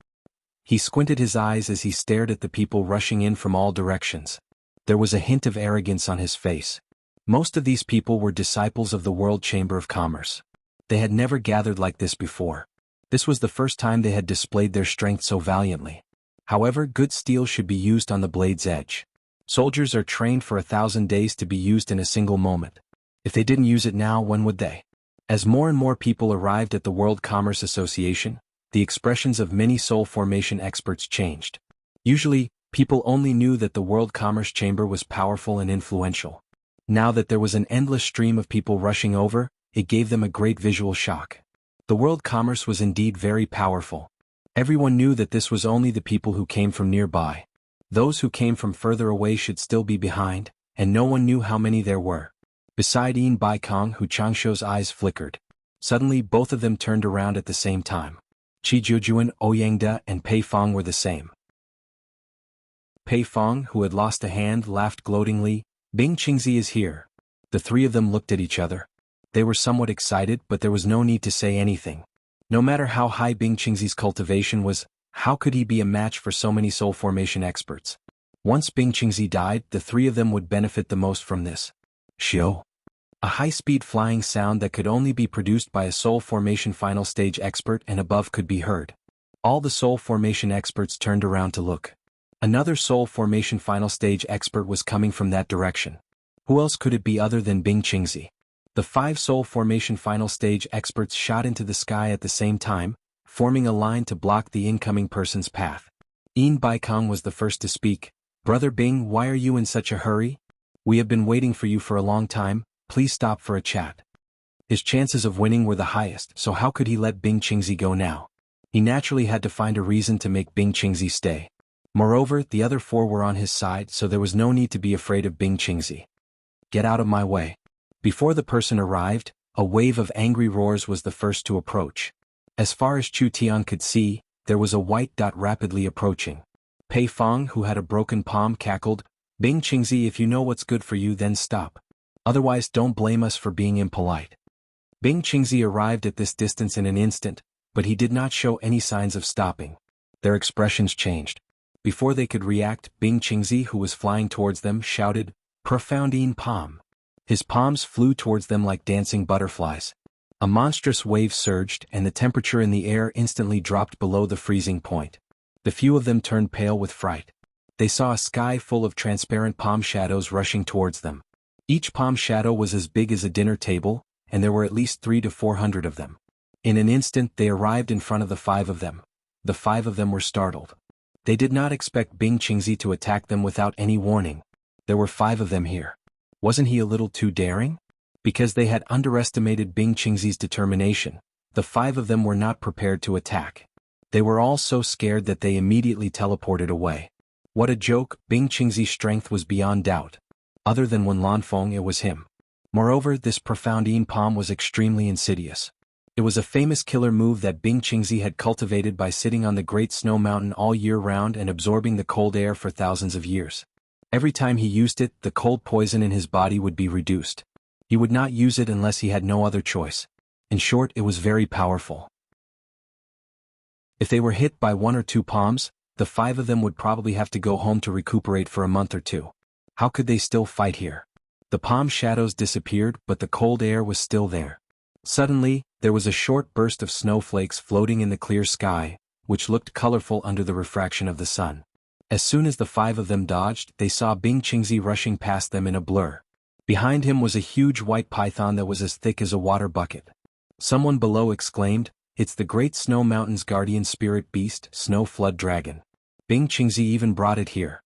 He squinted his eyes as he stared at the people rushing in from all directions. There was a hint of arrogance on his face. Most of these people were disciples of the World Chamber of Commerce. They had never gathered like this before. This was the first time they had displayed their strength so valiantly. However, good steel should be used on the blade's edge. Soldiers are trained for 1,000 days to be used in a single moment. If they didn't use it now, when would they? As more and more people arrived at the World Commerce Association, the expressions of many soul formation experts changed. Usually, people only knew that the World Commerce Chamber was powerful and influential. Now that there was an endless stream of people rushing over, it gave them a great visual shock. The World Commerce was indeed very powerful. Everyone knew that this was only the people who came from nearby. Those who came from further away should still be behind, and no one knew how many there were. Beside Yin Baikong, Hu Changshuo's eyes flickered. Suddenly both of them turned around at the same time. Qi Jiujuan, Ouyangda, and Pei Fong were the same. Pei Fong, who had lost a hand, laughed gloatingly. Bing Qingzi is here. The three of them looked at each other. They were somewhat excited, but there was no need to say anything. No matter how high Bing Qingzi's cultivation was, how could he be a match for so many soul formation experts? Once Bing Qingzi died, the three of them would benefit the most from this. Xiu. A high-speed flying sound that could only be produced by a soul formation final stage expert and above could be heard. All the soul formation experts turned around to look. Another soul formation final stage expert was coming from that direction. Who else could it be other than Bing Qingzi? The 5 soul formation final stage experts shot into the sky at the same time, forming a line to block the incoming person's path. Yin Baikong was the first to speak. Brother Bing, why are you in such a hurry? We have been waiting for you for a long time, please stop for a chat. His chances of winning were the highest, so how could he let Bing Qingzi go now? He naturally had to find a reason to make Bing Qingzi stay. Moreover, the other 4 were on his side, so there was no need to be afraid of Bing Qingzi. Get out of my way. Before the person arrived, a wave of angry roars was the first to approach. As far as Chu Tian could see, there was a white dot rapidly approaching. Pei Fong, who had a broken palm, cackled, Bing Qingzi, if you know what's good for you, then stop. Otherwise don't blame us for being impolite. Bing Qingzi arrived at this distance in an instant, but he did not show any signs of stopping. Their expressions changed. Before they could react, Bing Qingzi, who was flying towards them, shouted, Profound Yin Palm. His palms flew towards them like dancing butterflies. A monstrous wave surged, and the temperature in the air instantly dropped below the freezing point. The few of them turned pale with fright. They saw a sky full of transparent palm shadows rushing towards them. Each palm shadow was as big as a dinner table, and there were at least 300 to 400 of them. In an instant they arrived in front of the 5 of them. The 5 of them were startled. They did not expect Bing Qingzi to attack them without any warning. There were 5 of them here. Wasn't he a little too daring? Because they had underestimated Bing Qingzi's determination, the 5 of them were not prepared to attack. They were all so scared that they immediately teleported away. What a joke, Bing Qingzi's strength was beyond doubt. Other than Wen Lanfeng, it was him. Moreover, this profound Yin Palm was extremely insidious. It was a famous killer move that Bing Qingzi had cultivated by sitting on the Great Snow Mountain all year round and absorbing the cold air for thousands of years. Every time he used it, the cold poison in his body would be reduced. He would not use it unless he had no other choice. In short, it was very powerful. If they were hit by 1 or 2 palms, the 5 of them would probably have to go home to recuperate for a month or 2. How could they still fight here? The palm shadows disappeared, but the cold air was still there. Suddenly, there was a short burst of snowflakes floating in the clear sky, which looked colorful under the refraction of the sun. As soon as the 5 of them dodged, they saw Bing Qingzi rushing past them in a blur. Behind him was a huge white python that was as thick as a water bucket. Someone below exclaimed, It's the Great Snow Mountain's guardian spirit beast, Snow Flood Dragon. Bing Qingzi even brought it here.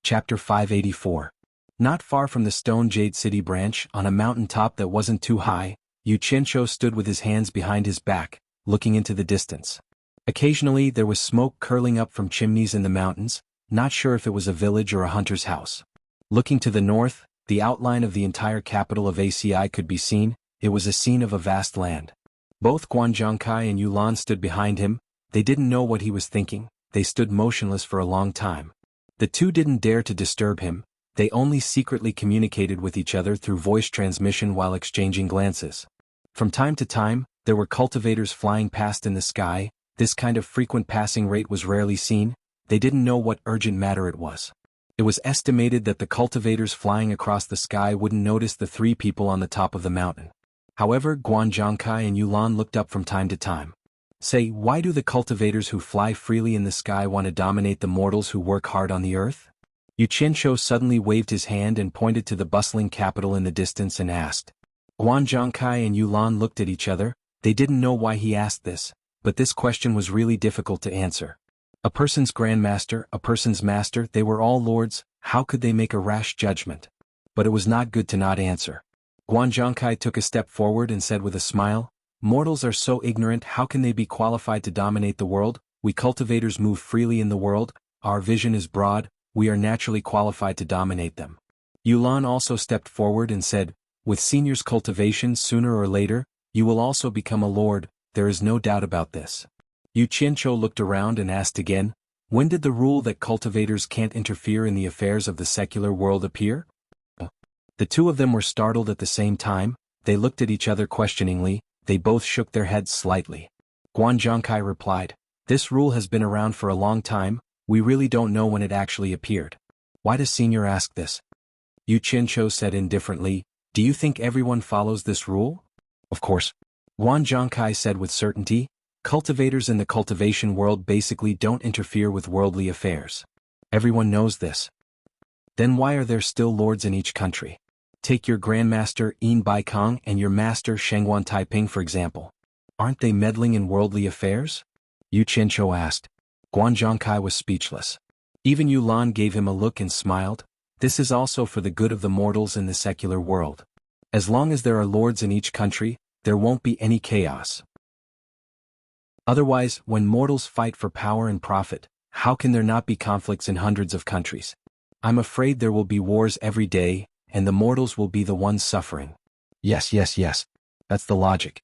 Chapter 584. Not far from the Stone Jade City branch, on a mountain top that wasn't too high, Yu Qianqiu stood with his hands behind his back, looking into the distance. Occasionally there was smoke curling up from chimneys in the mountains, not sure if it was a village or a hunter's house. Looking to the north, the outline of the entire capital of ACI could be seen. It was a scene of a vast land. Both Guanzhongcai and Yulan stood behind him. They didn't know what he was thinking. They stood motionless for a long time. The two didn't dare to disturb him. They only secretly communicated with each other through voice transmission while exchanging glances. From time to time, there were cultivators flying past in the sky. This kind of frequent passing rate was rarely seen. They didn't know what urgent matter it was. It was estimated that the cultivators flying across the sky wouldn't notice the 3 people on the top of the mountain. However, Guanzhongcai and Yulan looked up from time to time. Say, why do the cultivators who fly freely in the sky want to dominate the mortals who work hard on the earth? Yu Qianzhou suddenly waved his hand and pointed to the bustling capital in the distance and asked. Guan Zhongkai and Yulan looked at each other. They didn't know why he asked this, but this question was really difficult to answer. A person's grandmaster, a person's master, they were all lords. How could they make a rash judgment? But it was not good to not answer. Guan Zhongkai took a step forward and said with a smile, mortals are so ignorant, how can they be qualified to dominate the world? We cultivators move freely in the world, our vision is broad, we are naturally qualified to dominate them. Yulan also stepped forward and said, with seniors' cultivation sooner or later, you will also become a lord, there is no doubt about this. Yu Qianzhou looked around and asked again, when did the rule that cultivators can't interfere in the affairs of the secular world appear? The two of them were startled at the same time, they looked at each other questioningly, they both shook their heads slightly. Guan Zhongkai replied, this rule has been around for a long time, we really don't know when it actually appeared. Why does Senior ask this? Yu Qianzhou said indifferently, do you think everyone follows this rule? Of course. Guan Zhongkai said with certainty, cultivators in the cultivation world basically don't interfere with worldly affairs. Everyone knows this. Then why are there still lords in each country? Take your grandmaster Yin Baikong and your master Shengguan Taiping for example. Aren't they meddling in worldly affairs? Yu Qianzhou asked. Guan Zhongkai was speechless. Even Yulan gave him a look and smiled. This is also for the good of the mortals in the secular world. As long as there are lords in each country, there won't be any chaos. Otherwise, when mortals fight for power and profit, how can there not be conflicts in hundreds of countries? I'm afraid there will be wars every day, and the mortals will be the ones suffering. Yes. That's the logic.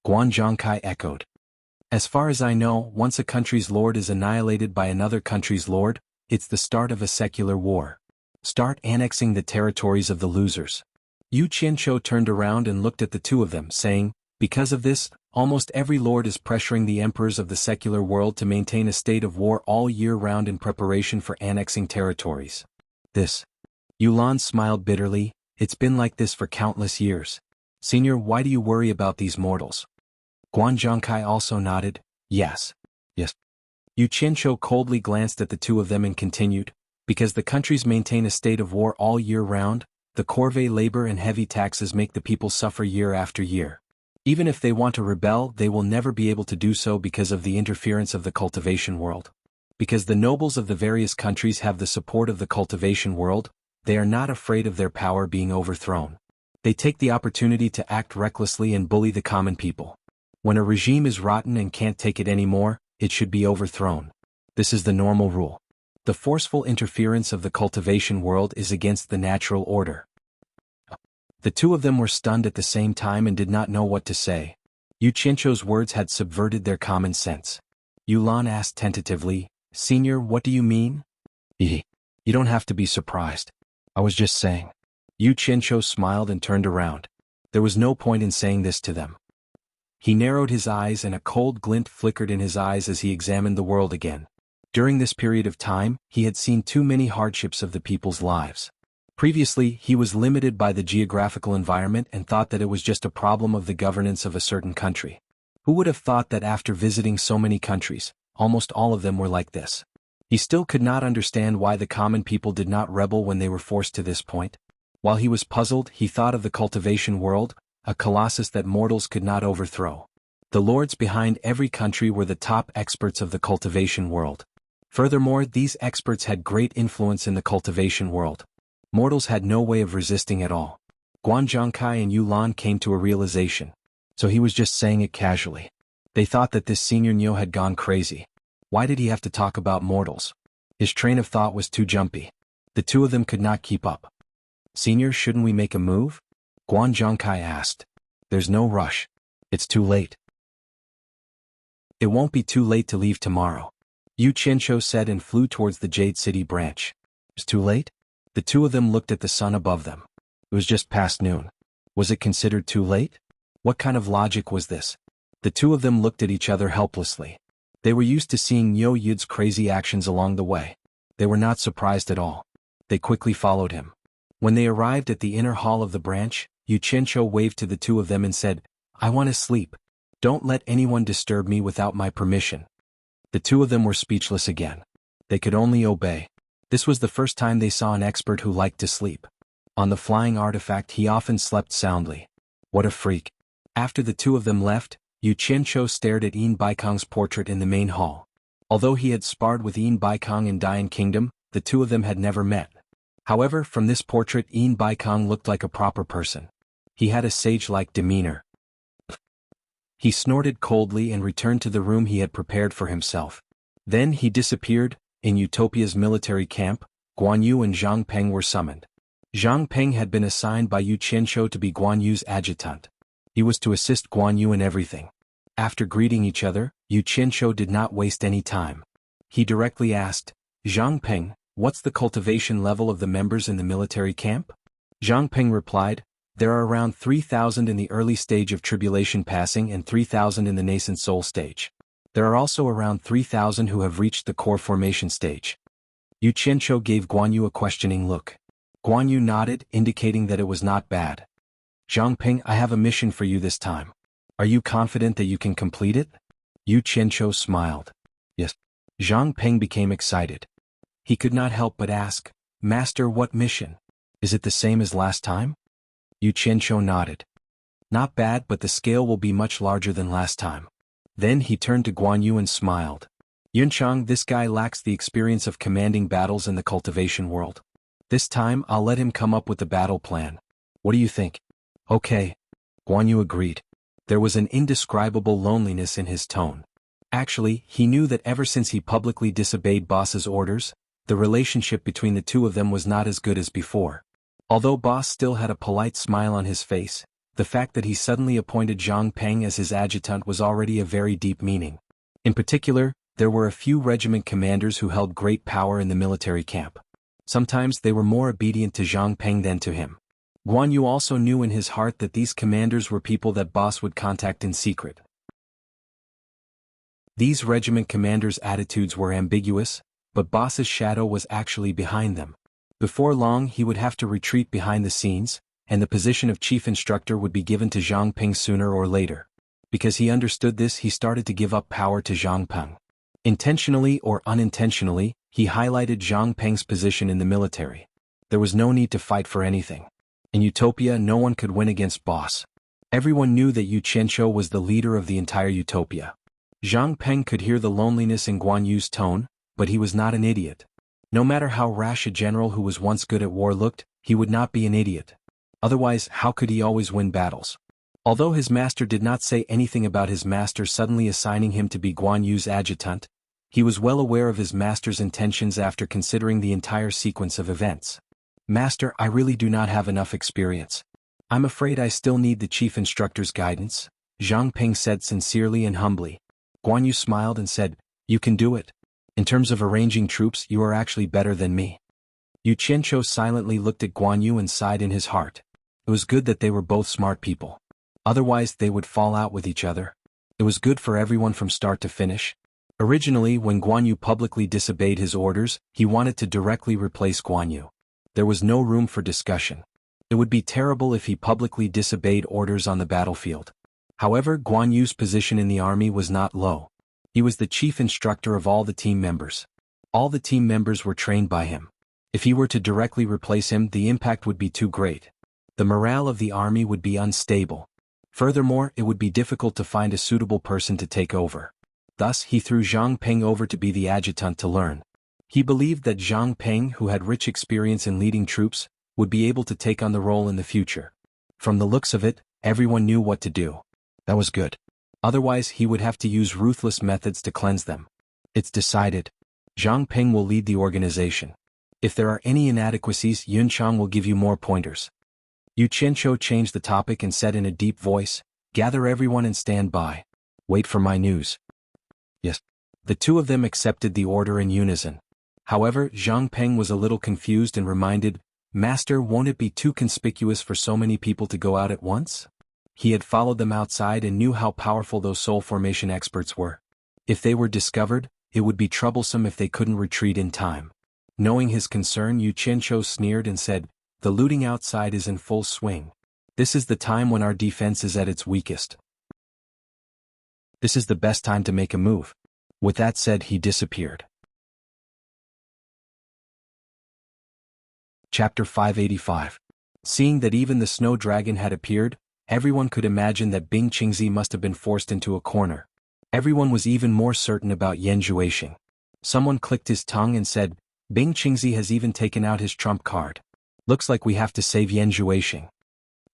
Guan Zhongkai echoed. As far as I know, once a country's lord is annihilated by another country's lord, it's the start of a secular war. Start annexing the territories of the losers. Yu Qianzhou turned around and looked at the two of them, saying, because of this, almost every lord is pressuring the emperors of the secular world to maintain a state of war all year round in preparation for annexing territories. This. Yulan smiled bitterly, it's been like this for countless years. Senior, why do you worry about these mortals? Guan Zhongkai also nodded, yes. Yu Qianzhou coldly glanced at the two of them and continued, because the countries maintain a state of war all year round, the corvée labor and heavy taxes make the people suffer year after year. Even if they want to rebel, they will never be able to do so because of the interference of the cultivation world. Because the nobles of the various countries have the support of the cultivation world, they are not afraid of their power being overthrown. They take the opportunity to act recklessly and bully the common people. When a regime is rotten and can't take it anymore, it should be overthrown. This is the normal rule. The forceful interference of the cultivation world is against the natural order. The two of them were stunned at the same time and did not know what to say. Yu Qianzhou's words had subverted their common sense. Yulan asked tentatively, Senior, what do you mean? You don't have to be surprised. I was just saying. Yu Qianzhou smiled and turned around. There was no point in saying this to them. He narrowed his eyes and a cold glint flickered in his eyes as he examined the world again. During this period of time, he had seen too many hardships of the people's lives. Previously, he was limited by the geographical environment and thought that it was just a problem of the governance of a certain country. Who would have thought that after visiting so many countries, almost all of them were like this? He still could not understand why the common people did not rebel when they were forced to this point. While he was puzzled, he thought of the cultivation world, a colossus that mortals could not overthrow. The lords behind every country were the top experts of the cultivation world. Furthermore, these experts had great influence in the cultivation world. Mortals had no way of resisting at all. Guan Zhongkai and Yulan came to a realization. So he was just saying it casually. They thought that this senior Nyo had gone crazy. Why did he have to talk about mortals? His train of thought was too jumpy. The two of them could not keep up. Senior, shouldn't we make a move? Guan Zhongkai asked. There's no rush. It's too late. It won't be too late to leave tomorrow. Yu Qianzhou said and flew towards the Jade City branch. It's too late? The two of them looked at the sun above them. It was just past noon. Was it considered too late? What kind of logic was this? The two of them looked at each other helplessly. They were used to seeing Nyo Yud's crazy actions along the way. They were not surprised at all. They quickly followed him. When they arrived at the inner hall of the branch, Yu Qianzhou waved to the two of them and said, I want to sleep. Don't let anyone disturb me without my permission. The two of them were speechless again. They could only obey. This was the first time they saw an expert who liked to sleep. On the flying artifact he often slept soundly. What a freak. After the two of them left, Yu Qianqiu stared at Yin Baikong's portrait in the main hall. Although he had sparred with Yin Baikong in Dian Kingdom, the two of them had never met. However, from this portrait Yin Baikong looked like a proper person. He had a sage-like demeanor. He snorted coldly and returned to the room he had prepared for himself. Then he disappeared. In Utopia's military camp, Guan Yu and Zhang Peng were summoned. Zhang Peng had been assigned by Yu Qianqiu to be Guan Yu's adjutant. He was to assist Guan Yu in everything. After greeting each other, Yu Qianqiu did not waste any time. He directly asked, Zhang Peng, what's the cultivation level of the members in the military camp? Zhang Peng replied, there are around 3,000 in the early stage of tribulation passing and 3,000 in the nascent soul stage. There are also around 3,000 who have reached the core formation stage. Yu Qianqiu gave Guan Yu a questioning look. Guan Yu nodded, indicating that it was not bad. Zhang Peng, I have a mission for you this time. Are you confident that you can complete it? Yu Qianqiu smiled. Yes. Zhang Peng became excited. He could not help but ask, Master, what mission? Is it the same as last time? Yu Qianqiu nodded. Not bad, but the scale will be much larger than last time. Then he turned to Guan Yu and smiled. Yunchang, this guy lacks the experience of commanding battles in the cultivation world. This time I'll let him come up with the battle plan. What do you think? Okay. Guan Yu agreed. There was an indescribable loneliness in his tone. Actually, he knew that ever since he publicly disobeyed Boss's orders, the relationship between the two of them was not as good as before. Although Boss still had a polite smile on his face, the fact that he suddenly appointed Zhang Peng as his adjutant was already a very deep meaning. In particular, there were a few regiment commanders who held great power in the military camp. Sometimes they were more obedient to Zhang Peng than to him. Guan Yu also knew in his heart that these commanders were people that Boss would contact in secret. These regiment commanders' attitudes were ambiguous, but Boss's shadow was actually behind them. Before long he would have to retreat behind the scenes, and the position of chief instructor would be given to Zhang Peng sooner or later. Because he understood this, he started to give up power to Zhang Peng. Intentionally or unintentionally, he highlighted Zhang Peng's position in the military. There was no need to fight for anything. In Utopia, no one could win against Boss. Everyone knew that Yu Qianqiu was the leader of the entire Utopia. Zhang Peng could hear the loneliness in Guan Yu's tone, but he was not an idiot. No matter how rash a general who was once good at war looked, he would not be an idiot. Otherwise, how could he always win battles? Although his master did not say anything about his master suddenly assigning him to be Guan Yu's adjutant, he was well aware of his master's intentions after considering the entire sequence of events. Master, I really do not have enough experience. I'm afraid I still need the chief instructor's guidance, Zhang Peng said sincerely and humbly. Guan Yu smiled and said, you can do it. In terms of arranging troops, you are actually better than me. Yu Qianqiu silently looked at Guan Yu and sighed in his heart. It was good that they were both smart people. Otherwise they would fall out with each other. It was good for everyone from start to finish. Originally, when Guan Yu publicly disobeyed his orders, he wanted to directly replace Guan Yu. There was no room for discussion. It would be terrible if he publicly disobeyed orders on the battlefield. However, Guan Yu's position in the army was not low. He was the chief instructor of all the team members. All the team members were trained by him. If he were to directly replace him, the impact would be too great. The morale of the army would be unstable. Furthermore, it would be difficult to find a suitable person to take over. Thus, he threw Zhang Peng over to be the adjutant to learn. He believed that Zhang Peng, who had rich experience in leading troops, would be able to take on the role in the future. From the looks of it, everyone knew what to do. That was good. Otherwise, he would have to use ruthless methods to cleanse them. It's decided. Zhang Peng will lead the organization. If there are any inadequacies, Yunchang will give you more pointers. Yu Qianqiu changed the topic and said in a deep voice, gather everyone and stand by. Wait for my news. Yes. The two of them accepted the order in unison. However, Zhang Peng was a little confused and reminded, Master, won't it be too conspicuous for so many people to go out at once? He had followed them outside and knew how powerful those soul formation experts were. If they were discovered, it would be troublesome if they couldn't retreat in time. Knowing his concern, Yu Qianqiu sneered and said, the looting outside is in full swing. This is the time when our defense is at its weakest. This is the best time to make a move. With that said, he disappeared. Chapter 585. Seeing that even the snow dragon had appeared, everyone could imagine that Bing Qingzi must have been forced into a corner. Everyone was even more certain about Yan Zhuixing. Someone clicked his tongue and said, Bing Qingzi has even taken out his trump card. Looks like we have to save Yan Zhuixing.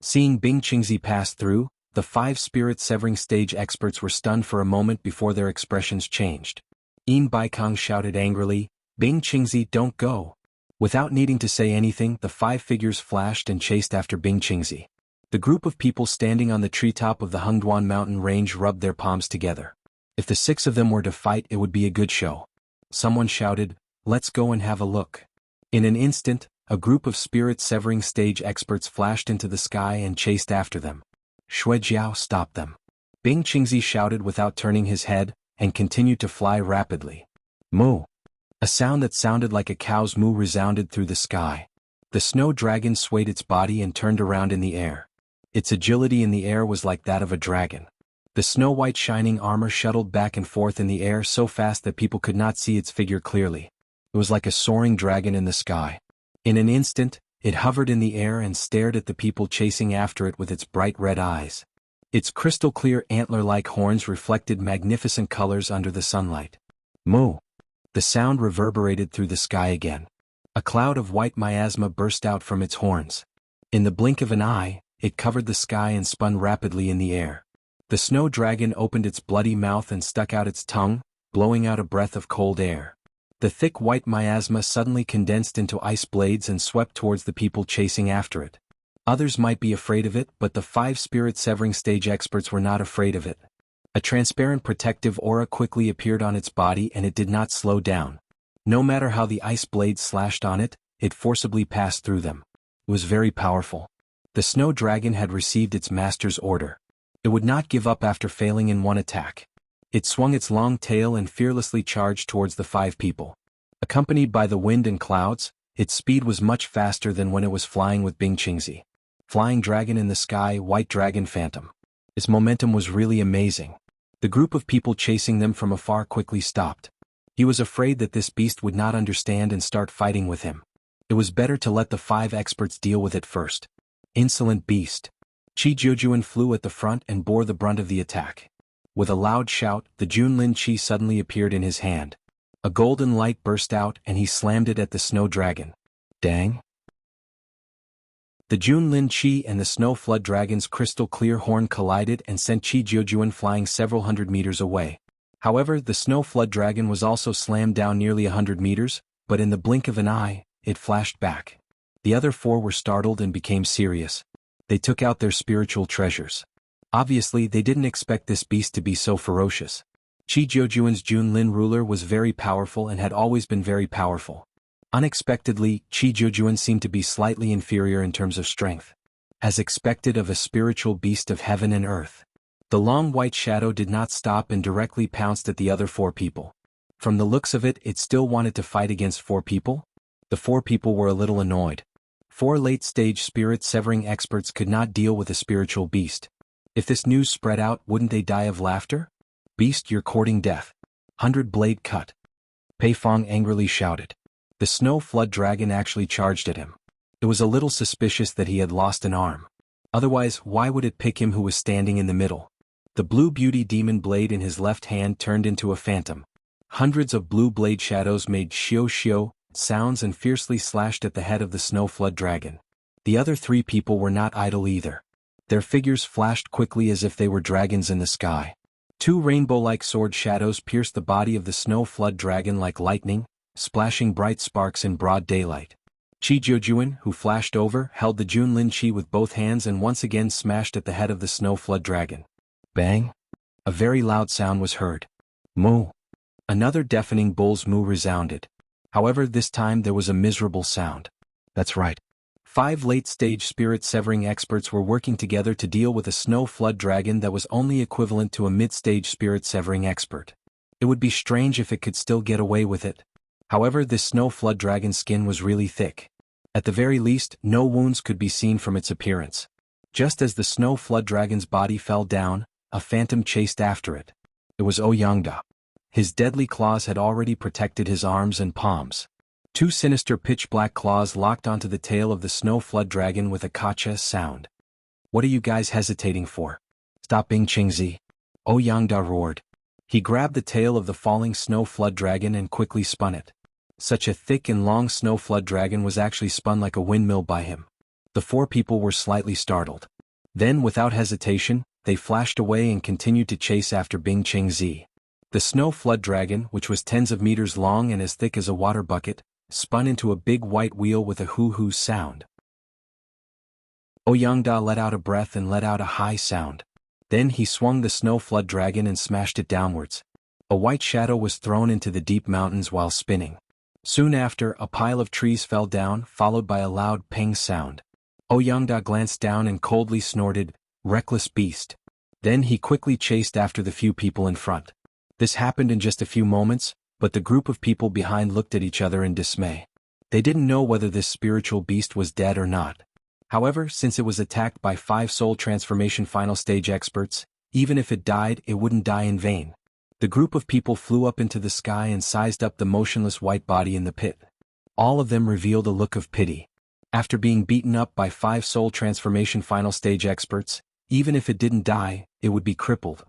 Seeing Bing Qingzi pass through, the 5 spirit-severing stage experts were stunned for a moment before their expressions changed. Yin Baikang shouted angrily, Bing Qingzi, don't go. Without needing to say anything, the 5 figures flashed and chased after Bing Qingzi. The group of people standing on the treetop of the Hengduan mountain range rubbed their palms together. If the 6 of them were to fight, it would be a good show. Someone shouted, let's go and have a look. In an instant, a group of spirit-severing stage experts flashed into the sky and chased after them. Shui Jiao stopped them. Bing Qingzi shouted without turning his head, and continued to fly rapidly. Moo! A sound that sounded like a cow's moo resounded through the sky. The snow dragon swayed its body and turned around in the air. Its agility in the air was like that of a dragon. The snow-white shining armor shuttled back and forth in the air so fast that people could not see its figure clearly. It was like a soaring dragon in the sky. In an instant, it hovered in the air and stared at the people chasing after it with its bright red eyes. Its crystal-clear antler-like horns reflected magnificent colors under the sunlight. Moo! The sound reverberated through the sky again. A cloud of white miasma burst out from its horns. In the blink of an eye, it covered the sky and spun rapidly in the air. The snow dragon opened its bloody mouth and stuck out its tongue, blowing out a breath of cold air. The thick white miasma suddenly condensed into ice blades and swept towards the people chasing after it. Others might be afraid of it, but the 5 spirit-severing stage experts were not afraid of it. A transparent protective aura quickly appeared on its body and it did not slow down. No matter how the ice blades slashed on it, it forcibly passed through them. It was very powerful. The snow dragon had received its master's order. It would not give up after failing in one attack. It swung its long tail and fearlessly charged towards the 5 people. Accompanied by the wind and clouds, its speed was much faster than when it was flying with Bing Qingzi. Flying dragon in the sky, white dragon phantom. Its momentum was really amazing. The group of people chasing them from afar quickly stopped. He was afraid that this beast would not understand and start fighting with him. It was better to let the 5 experts deal with it first. Insolent beast. Qi Jiujuan flew at the front and bore the brunt of the attack. With a loud shout, the Junlin Qi suddenly appeared in his hand. A golden light burst out and he slammed it at the snow dragon. Dang! The Junlin Qi and the snow flood dragon's crystal-clear horn collided and sent Qi Jiujuan flying several hundred meters away. However, the snow flood dragon was also slammed down nearly 100 meters, but in the blink of an eye, it flashed back. The other 4 were startled and became serious. They took out their spiritual treasures. Obviously, they didn't expect this beast to be so ferocious. Qi Jiujuan's Junlin ruler was very powerful and had always been very powerful. Unexpectedly, Qi Jiujuan seemed to be slightly inferior in terms of strength. As expected of a spiritual beast of heaven and earth. The long white shadow did not stop and directly pounced at the other 4 people. From the looks of it, it still wanted to fight against 4 people. The 4 people were a little annoyed. 4 late-stage spirit-severing experts could not deal with a spiritual beast. If this news spread out, wouldn't they die of laughter? Beast, you're courting death. 100 blade cut. Pei Fong angrily shouted. The snow flood dragon actually charged at him. It was a little suspicious that he had lost an arm. Otherwise, why would it pick him who was standing in the middle? The blue beauty demon blade in his left hand turned into a phantom. Hundreds of blue blade shadows made shio sounds and fiercely slashed at the head of the snow flood dragon. The other 3 people were not idle either. Their figures flashed quickly as if they were dragons in the sky. 2 rainbow-like sword shadows pierced the body of the snow flood dragon like lightning, splashing bright sparks in broad daylight. Qi Jiujuan, who flashed over, held the Junlin Qi with both hands and once again smashed at the head of the snow flood dragon. Bang! A very loud sound was heard. Moo! Another deafening bull's moo resounded. However, this time there was a miserable sound. That's right. 5 late-stage spirit-severing experts were working together to deal with a snow flood dragon that was only equivalent to a mid-stage spirit-severing expert. It would be strange if it could still get away with it. However, this snow flood dragon's skin was really thick. At the very least, no wounds could be seen from its appearance. Just as the snow flood dragon's body fell down, a phantom chased after it. It was Ouyangda. His deadly claws had already protected his arms and palms. Two sinister pitch-black claws locked onto the tail of the snow flood dragon with a kacha sound. "What are you guys hesitating for? Stop being Qingzi!" Ouyangda roared. He grabbed the tail of the falling snow flood dragon and quickly spun it. Such a thick and long snow flood dragon was actually spun like a windmill by him. The four people were slightly startled. Then, without hesitation, they flashed away and continued to chase after Bing Qingzi. The snow flood dragon, which was tens of meters long and as thick as a water bucket, spun into a big white wheel with a hoo-hoo sound. Ouyangda let out a breath and let out a high sound. Then he swung the snow flood dragon and smashed it downwards. A white shadow was thrown into the deep mountains while spinning. Soon after, a pile of trees fell down, followed by a loud ping sound. Ouyangda glanced down and coldly snorted, "Reckless beast." Then he quickly chased after the few people in front. This happened in just a few moments, but the group of people behind looked at each other in dismay. They didn't know whether this spiritual beast was dead or not. However, since it was attacked by 5 soul transformation final stage experts, even if it died, it wouldn't die in vain. The group of people flew up into the sky and sized up the motionless white body in the pit. All of them revealed a look of pity. After being beaten up by 5 soul transformation final stage experts, even if it didn't die, it would be crippled.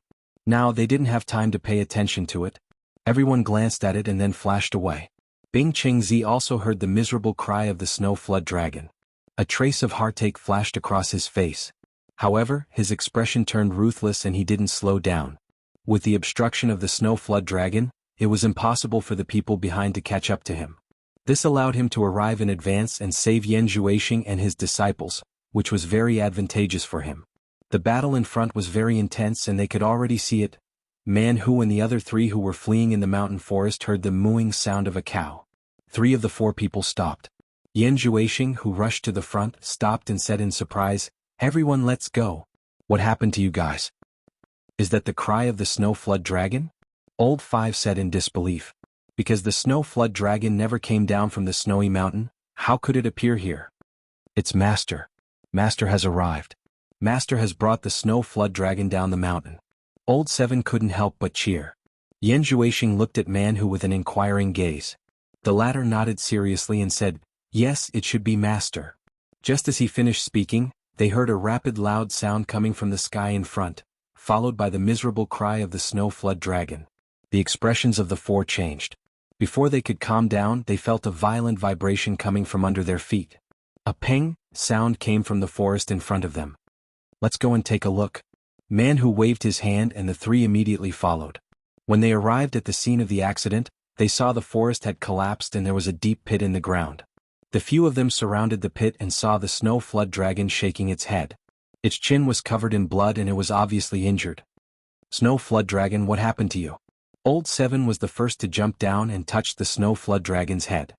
Now they didn't have time to pay attention to it. Everyone glanced at it and then flashed away. Bing Qingzi also heard the miserable cry of the snow flood dragon. A trace of heartache flashed across his face. However, his expression turned ruthless and he didn't slow down. With the obstruction of the snow flood dragon, it was impossible for the people behind to catch up to him. This allowed him to arrive in advance and save Yan Zhuixing and his disciples, which was very advantageous for him. The battle in front was very intense and they could already see it. Man Hu and the other 3 who were fleeing in the mountain forest heard the mooing sound of a cow. 3 of the 4 people stopped. Yan Zhuixing, who rushed to the front, stopped and said in surprise, "Everyone, let's go. What happened to you guys? Is that the cry of the snow flood dragon?" Old 5 said in disbelief. "Because the snow flood dragon never came down from the snowy mountain, how could it appear here?" "It's Master. Master has arrived. Master has brought the snow flood dragon down the mountain." Old 7 couldn't help but cheer. Yan Zhuixing looked at Man Hu with an inquiring gaze. The latter nodded seriously and said, "Yes, it should be Master." Just as he finished speaking, they heard a rapid loud sound coming from the sky in front, followed by the miserable cry of the snow flood dragon. The expressions of the 4 changed. Before they could calm down, they felt a violent vibration coming from under their feet. A ping sound came from the forest in front of them. "Let's go and take a look." Man Hu waved his hand and the 3 immediately followed. When they arrived at the scene of the accident, they saw the forest had collapsed and there was a deep pit in the ground. The few of them surrounded the pit and saw the snow flood dragon shaking its head. Its chin was covered in blood and it was obviously injured. "Snow flood dragon, what happened to you?" Old 7 was the first to jump down and touched the snow flood dragon's head.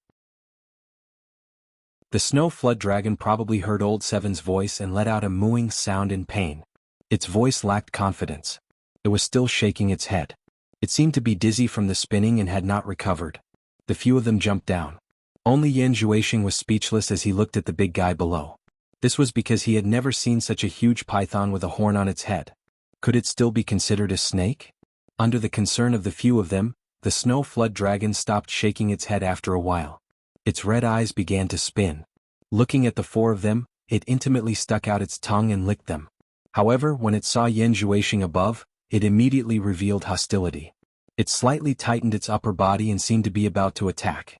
The snow flood dragon probably heard Old 7's voice and let out a mooing sound in pain. Its voice lacked confidence. It was still shaking its head. It seemed to be dizzy from the spinning and had not recovered. The few of them jumped down. Only Yan Zhuixing was speechless as he looked at the big guy below. This was because he had never seen such a huge python with a horn on its head. Could it still be considered a snake? Under the concern of the few of them, the snow flood dragon stopped shaking its head after a while. Its red eyes began to spin. Looking at the 4 of them, it intimately stuck out its tongue and licked them. However, when it saw Yan Zhuixing above, it immediately revealed hostility. It slightly tightened its upper body and seemed to be about to attack.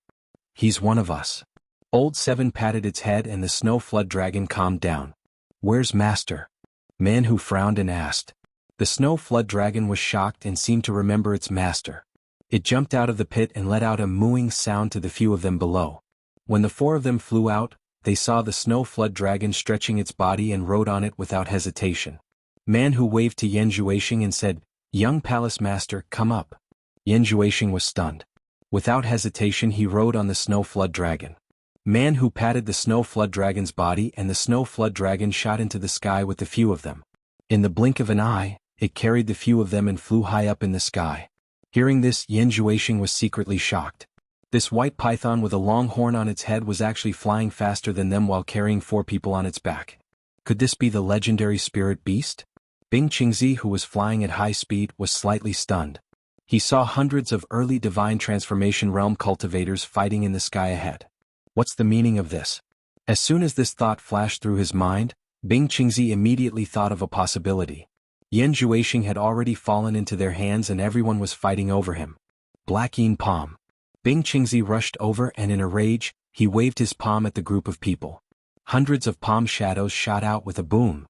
"He's one of us." Old 7 patted its head and the snow flood dragon calmed down. "Where's Master?" Man Hu frowned and asked. The snow flood dragon was shocked and seemed to remember its master. It jumped out of the pit and let out a mooing sound to the few of them below. When the 4 of them flew out, they saw the snow flood dragon stretching its body and rode on it without hesitation. Man Hu waved to Yan Zhuixing and said, "Young Palace Master, come up." Yan Zhuixing was stunned. Without hesitation he rode on the snow flood dragon. Man Hu patted the snow flood dragon's body and the snow flood dragon shot into the sky with the few of them. In the blink of an eye, it carried the few of them and flew high up in the sky. Hearing this, Yan Zhuixing was secretly shocked. This white python with a long horn on its head was actually flying faster than them while carrying 4 people on its back. Could this be the legendary spirit beast? Bing Qingzi, who was flying at high speed, was slightly stunned. He saw hundreds of early divine transformation realm cultivators fighting in the sky ahead. What's the meaning of this? As soon as this thought flashed through his mind, Bing Qingzi immediately thought of a possibility. Yan Zhuoxing had already fallen into their hands and everyone was fighting over him. Black Yin Palm. Bing Qingzi rushed over and in a rage, he waved his palm at the group of people. Hundreds of palm shadows shot out with a boom.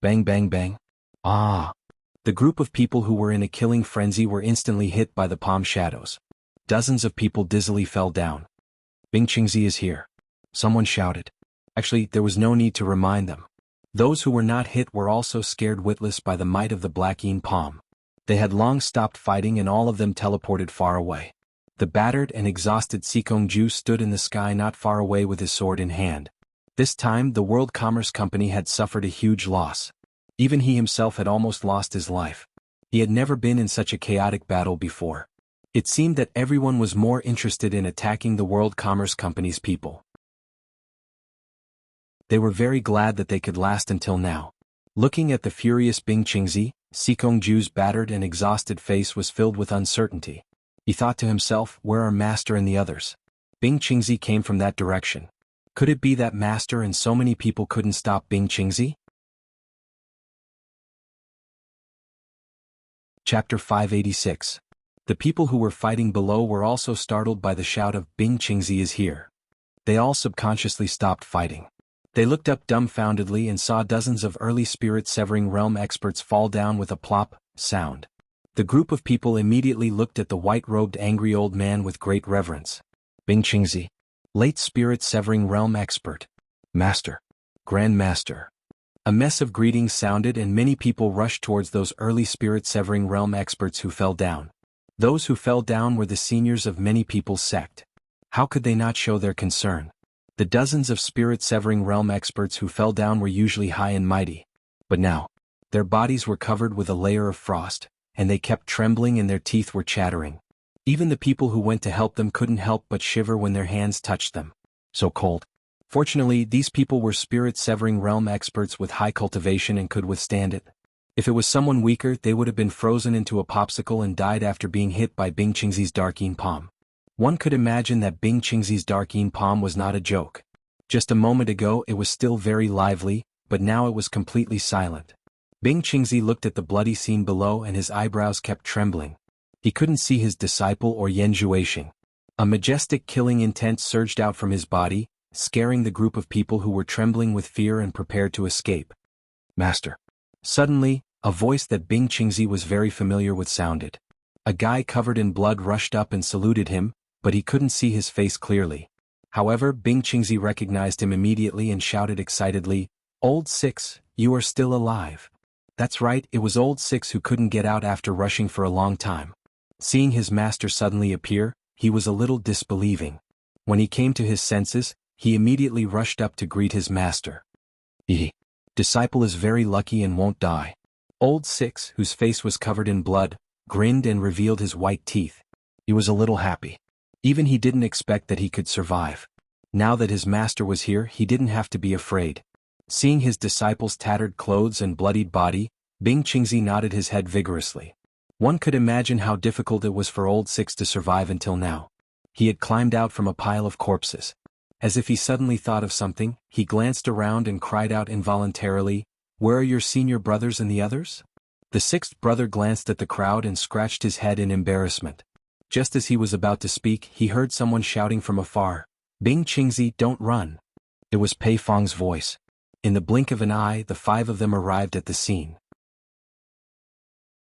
Bang bang bang. Ah! The group of people who were in a killing frenzy were instantly hit by the palm shadows. Dozens of people dizzily fell down. Bing Qingzi is here. Someone shouted. Actually, there was no need to remind them. Those who were not hit were also scared witless by the might of the Black Yin Palm. They had long stopped fighting and all of them teleported far away. The battered and exhausted Sikongju stood in the sky not far away with his sword in hand. This time the World Commerce Company had suffered a huge loss. Even he himself had almost lost his life. He had never been in such a chaotic battle before. It seemed that everyone was more interested in attacking the World Commerce Company's people. They were very glad that they could last until now. Looking at the furious Bing Qingzi, Sikongju's battered and exhausted face was filled with uncertainty. He thought to himself, where are Master and the others? Bing Qingzi came from that direction. Could it be that Master and so many people couldn't stop Bing Qingzi? Chapter 586. The people who were fighting below were also startled by the shout of Bing Qingzi is here. They all subconsciously stopped fighting. They looked up dumbfoundedly and saw dozens of early spirit-severing realm experts fall down with a plop sound. The group of people immediately looked at the white-robed angry old man with great reverence. Bing Qingzi. Late spirit-severing realm expert. Master. Grand Master. A mess of greetings sounded and many people rushed towards those early spirit-severing realm experts who fell down. Those who fell down were the seniors of many people's sect. How could they not show their concern? The dozens of spirit-severing realm experts who fell down were usually high and mighty. But now, their bodies were covered with a layer of frost, and they kept trembling and their teeth were chattering. Even the people who went to help them couldn't help but shiver when their hands touched them. So cold. Fortunately, these people were spirit-severing realm experts with high cultivation and could withstand it. If it was someone weaker, they would have been frozen into a popsicle and died after being hit by Bing Qingzi's Dark Yin Palm. One could imagine that Bing Qingzi's Dark Yin Palm was not a joke. Just a moment ago it was still very lively, but now it was completely silent. Bing Qingzi looked at the bloody scene below and his eyebrows kept trembling. He couldn't see his disciple or Yan Zhuoxing. A majestic killing intent surged out from his body, scaring the group of people who were trembling with fear and prepared to escape. Master. Suddenly, a voice that Bing Qingzi was very familiar with sounded. A guy covered in blood rushed up and saluted him, but he couldn't see his face clearly. However, Bing Qingzi recognized him immediately and shouted excitedly, Old Six, you are still alive. That's right, it was Old Six who couldn't get out after rushing for a long time. Seeing his master suddenly appear, he was a little disbelieving. When he came to his senses, he immediately rushed up to greet his master. Disciple is very lucky and won't die. Old Six, whose face was covered in blood, grinned and revealed his white teeth. He was a little happy. Even he didn't expect that he could survive. Now that his master was here, he didn't have to be afraid. Seeing his disciple's tattered clothes and bloodied body, Bing Qingzi nodded his head vigorously. One could imagine how difficult it was for Old Six to survive until now. He had climbed out from a pile of corpses. As if he suddenly thought of something, he glanced around and cried out involuntarily, Where are your senior brothers and the others? The sixth brother glanced at the crowd and scratched his head in embarrassment. Just as he was about to speak, he heard someone shouting from afar, Bing Qingzi, don't run. It was Pei Fong's voice. In the blink of an eye, the five of them arrived at the scene.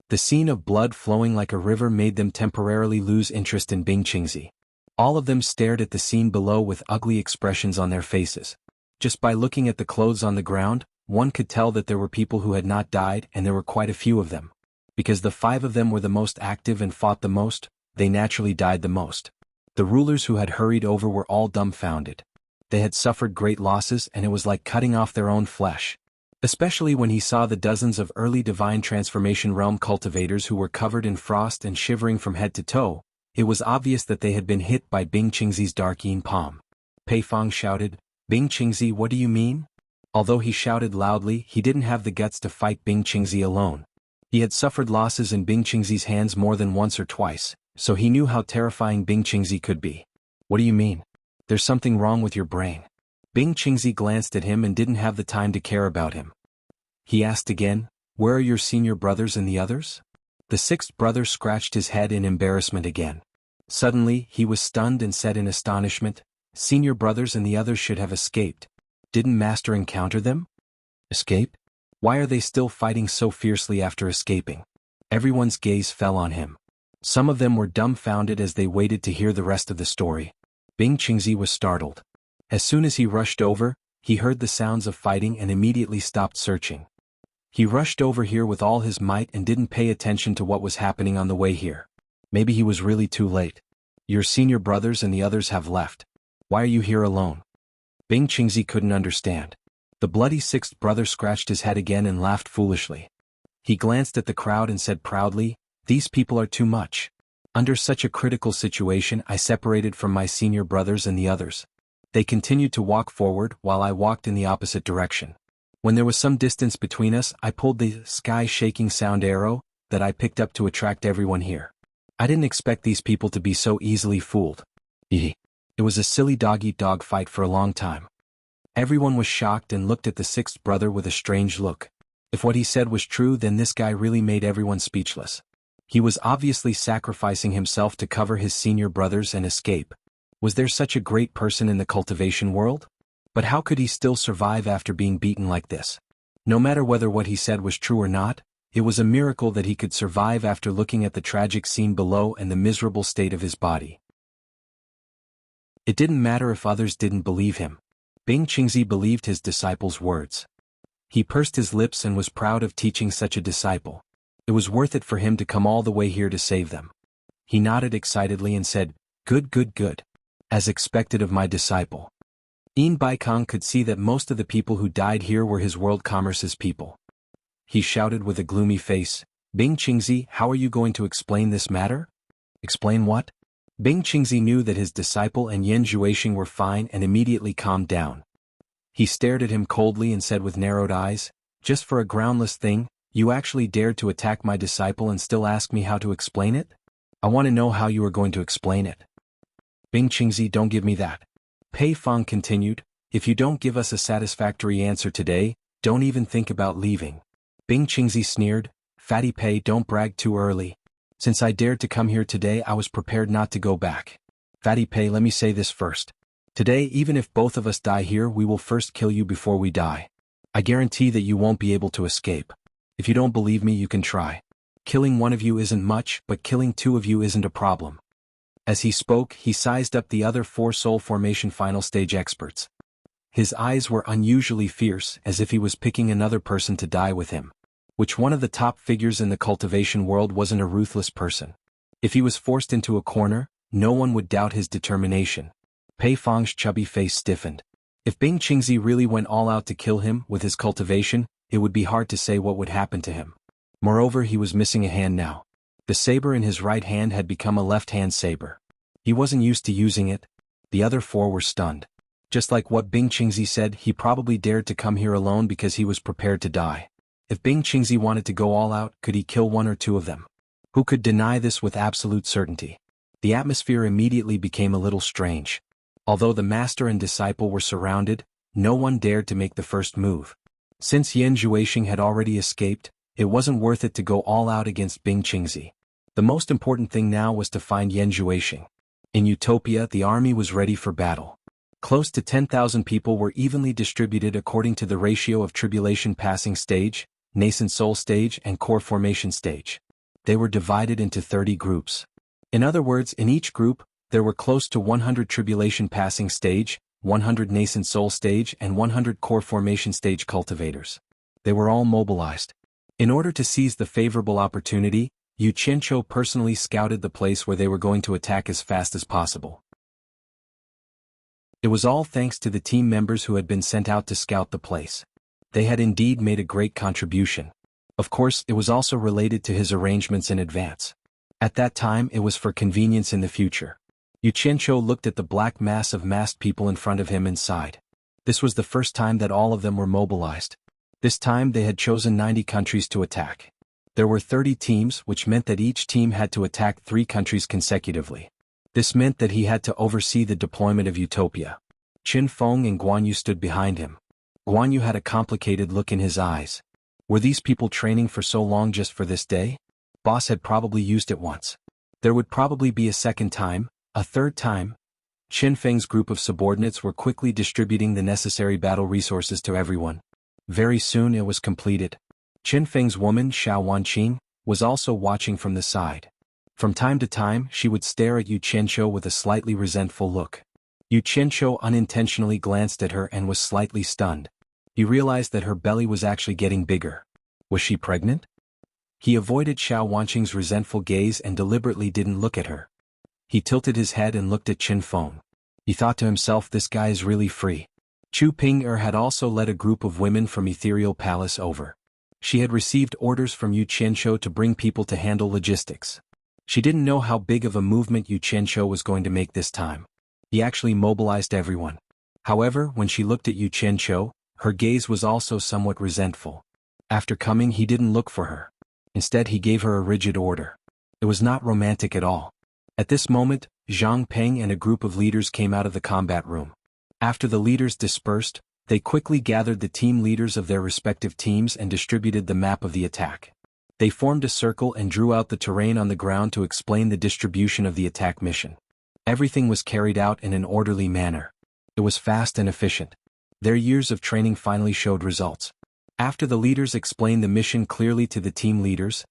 The scene of blood flowing like a river made them temporarily lose interest in Bing Qingzi. All of them stared at the scene below with ugly expressions on their faces. Just by looking at the clothes on the ground, one could tell that there were people who had not died and there were quite a few of them. Because the five of them were the most active and fought the most, they naturally died the most. The rulers who had hurried over were all dumbfounded. They had suffered great losses and it was like cutting off their own flesh. Especially when he saw the dozens of early divine transformation realm cultivators who were covered in frost and shivering from head to toe, it was obvious that they had been hit by Bing Qingzi's Dark Yin Palm. Pei Fong shouted, Bing Qingzi, what do you mean? Although he shouted loudly, he didn't have the guts to fight Bing Qingzi alone. He had suffered losses in Bing Qingzi's hands more than once or twice, so he knew how terrifying Bing Qingzi could be. What do you mean? There's something wrong with your brain. Bing Qingzi glanced at him and didn't have the time to care about him. He asked again, where are your senior brothers and the others? The sixth brother scratched his head in embarrassment again. Suddenly, he was stunned and said in astonishment, senior brothers and the others should have escaped. Didn't Master encounter them? Escape? Why are they still fighting so fiercely after escaping? Everyone's gaze fell on him. Some of them were dumbfounded as they waited to hear the rest of the story. Bing Qingzi was startled. As soon as he rushed over, he heard the sounds of fighting and immediately stopped searching. He rushed over here with all his might and didn't pay attention to what was happening on the way here. Maybe he was really too late. Your senior brothers and the others have left. Why are you here alone? Bing Qingzi couldn't understand. The bloody sixth brother scratched his head again and laughed foolishly. He glanced at the crowd and said proudly, these people are too much. Under such a critical situation, I separated from my senior brothers and the others. They continued to walk forward while I walked in the opposite direction. When there was some distance between us, I pulled the sky-shaking sound arrow that I picked up to attract everyone here. I didn't expect these people to be so easily fooled. It was a silly dog-eat-dog fight for a long time. Everyone was shocked and looked at the sixth brother with a strange look. If what he said was true, then this guy really made everyone speechless. He was obviously sacrificing himself to cover his senior brothers and escape. Was there such a great person in the cultivation world? But how could he still survive after being beaten like this? No matter whether what he said was true or not, it was a miracle that he could survive after looking at the tragic scene below and the miserable state of his body. It didn't matter if others didn't believe him. Bing Qingzi believed his disciple's words. He pursed his lips and was proud of teaching such a disciple. It was worth it for him to come all the way here to save them. He nodded excitedly and said, good, good, good. As expected of my disciple. Yin Baikong could see that most of the people who died here were his world commerce's people. He shouted with a gloomy face, Bing Qingzi, how are you going to explain this matter? Explain what? Bing Qingzi knew that his disciple and Yan Zhuixing were fine and immediately calmed down. He stared at him coldly and said with narrowed eyes, just for a groundless thing, you actually dared to attack my disciple and still ask me how to explain it? I want to know how you are going to explain it. Bing Qingzi, don't give me that. Pei Fong continued, if you don't give us a satisfactory answer today, don't even think about leaving. Bing Qingzi sneered, Fatty Pei, don't brag too early. Since I dared to come here today, I was prepared not to go back. Fatty Pei, let me say this first. Today, even if both of us die here, we will first kill you before we die. I guarantee that you won't be able to escape. If you don't believe me, you can try. Killing one of you isn't much, but killing two of you isn't a problem. As he spoke, he sized up the other 4 soul formation final stage experts. His eyes were unusually fierce, as if he was picking another person to die with him. Which one of the top figures in the cultivation world wasn't a ruthless person? If he was forced into a corner, no one would doubt his determination. Pei Fong's chubby face stiffened. If Bing Qingzi really went all out to kill him with his cultivation, it would be hard to say what would happen to him. Moreover, he was missing a hand now. The saber in his right hand had become a left-hand saber. He wasn't used to using it. The other 4 were stunned. Just like what Bing Qingzi said, he probably dared to come here alone because he was prepared to die. If Bing Qingzi wanted to go all out, could he kill 1 or 2 of them? Who could deny this with absolute certainty? The atmosphere immediately became a little strange. Although the master and disciple were surrounded, no one dared to make the first move. Since Yan Zhuixing had already escaped, it wasn't worth it to go all out against Bing Qingzi. The most important thing now was to find Yan Zhuixing. In Utopia, the army was ready for battle. Close to 10,000 people were evenly distributed according to the ratio of tribulation passing stage, nascent soul stage, and core formation stage. They were divided into 30 groups. In other words, in each group, there were close to 100 tribulation passing stage, 100 nascent soul stage, and 100 core formation stage cultivators. They were all mobilized. In order to seize the favorable opportunity, Yu Qianqiu personally scouted the place where they were going to attack as fast as possible. It was all thanks to the team members who had been sent out to scout the place. They had indeed made a great contribution. Of course, it was also related to his arrangements in advance. At that time, it was for convenience in the future. Yu Qianqiu looked at the black mass of masked people in front of him and sighed. This was the first time that all of them were mobilized. This time they had chosen 90 countries to attack. There were 30 teams, which meant that each team had to attack 3 countries consecutively. This meant that he had to oversee the deployment of Utopia. Qin Feng and Guan Yu stood behind him. Guan Yu had a complicated look in his eyes. Were these people training for so long just for this day? Boss had probably used it once. There would probably be a second time, a third time. Qin Feng's group of subordinates were quickly distributing the necessary battle resources to everyone. Very soon it was completed. Qin Feng's woman, Xiao Wanqing, was also watching from the side. From time to time she would stare at Yu Qianqiu with a slightly resentful look. Yu Qianqiu unintentionally glanced at her and was slightly stunned. He realized that her belly was actually getting bigger. Was she pregnant? He avoided Xiao Wanqing's resentful gaze and deliberately didn't look at her. He tilted his head and looked at Qin Feng. He thought to himself, this guy is really free. Chu Ping-er had also led a group of women from Ethereal Palace over. She had received orders from Yu Qianqiu to bring people to handle logistics. She didn't know how big of a movement Yu Qianqiu was going to make this time. He actually mobilized everyone. However, when she looked at Yu Qianqiu, her gaze was also somewhat resentful. After coming, he didn't look for her. Instead, he gave her a rigid order. It was not romantic at all. At this moment, Zhang Peng and a group of leaders came out of the combat room. After the leaders dispersed, they quickly gathered the team leaders of their respective teams and distributed the map of the attack. They formed a circle and drew out the terrain on the ground to explain the distribution of the attack mission. Everything was carried out in an orderly manner. It was fast and efficient. Their years of training finally showed results. After the leaders explained the mission clearly to the team leaders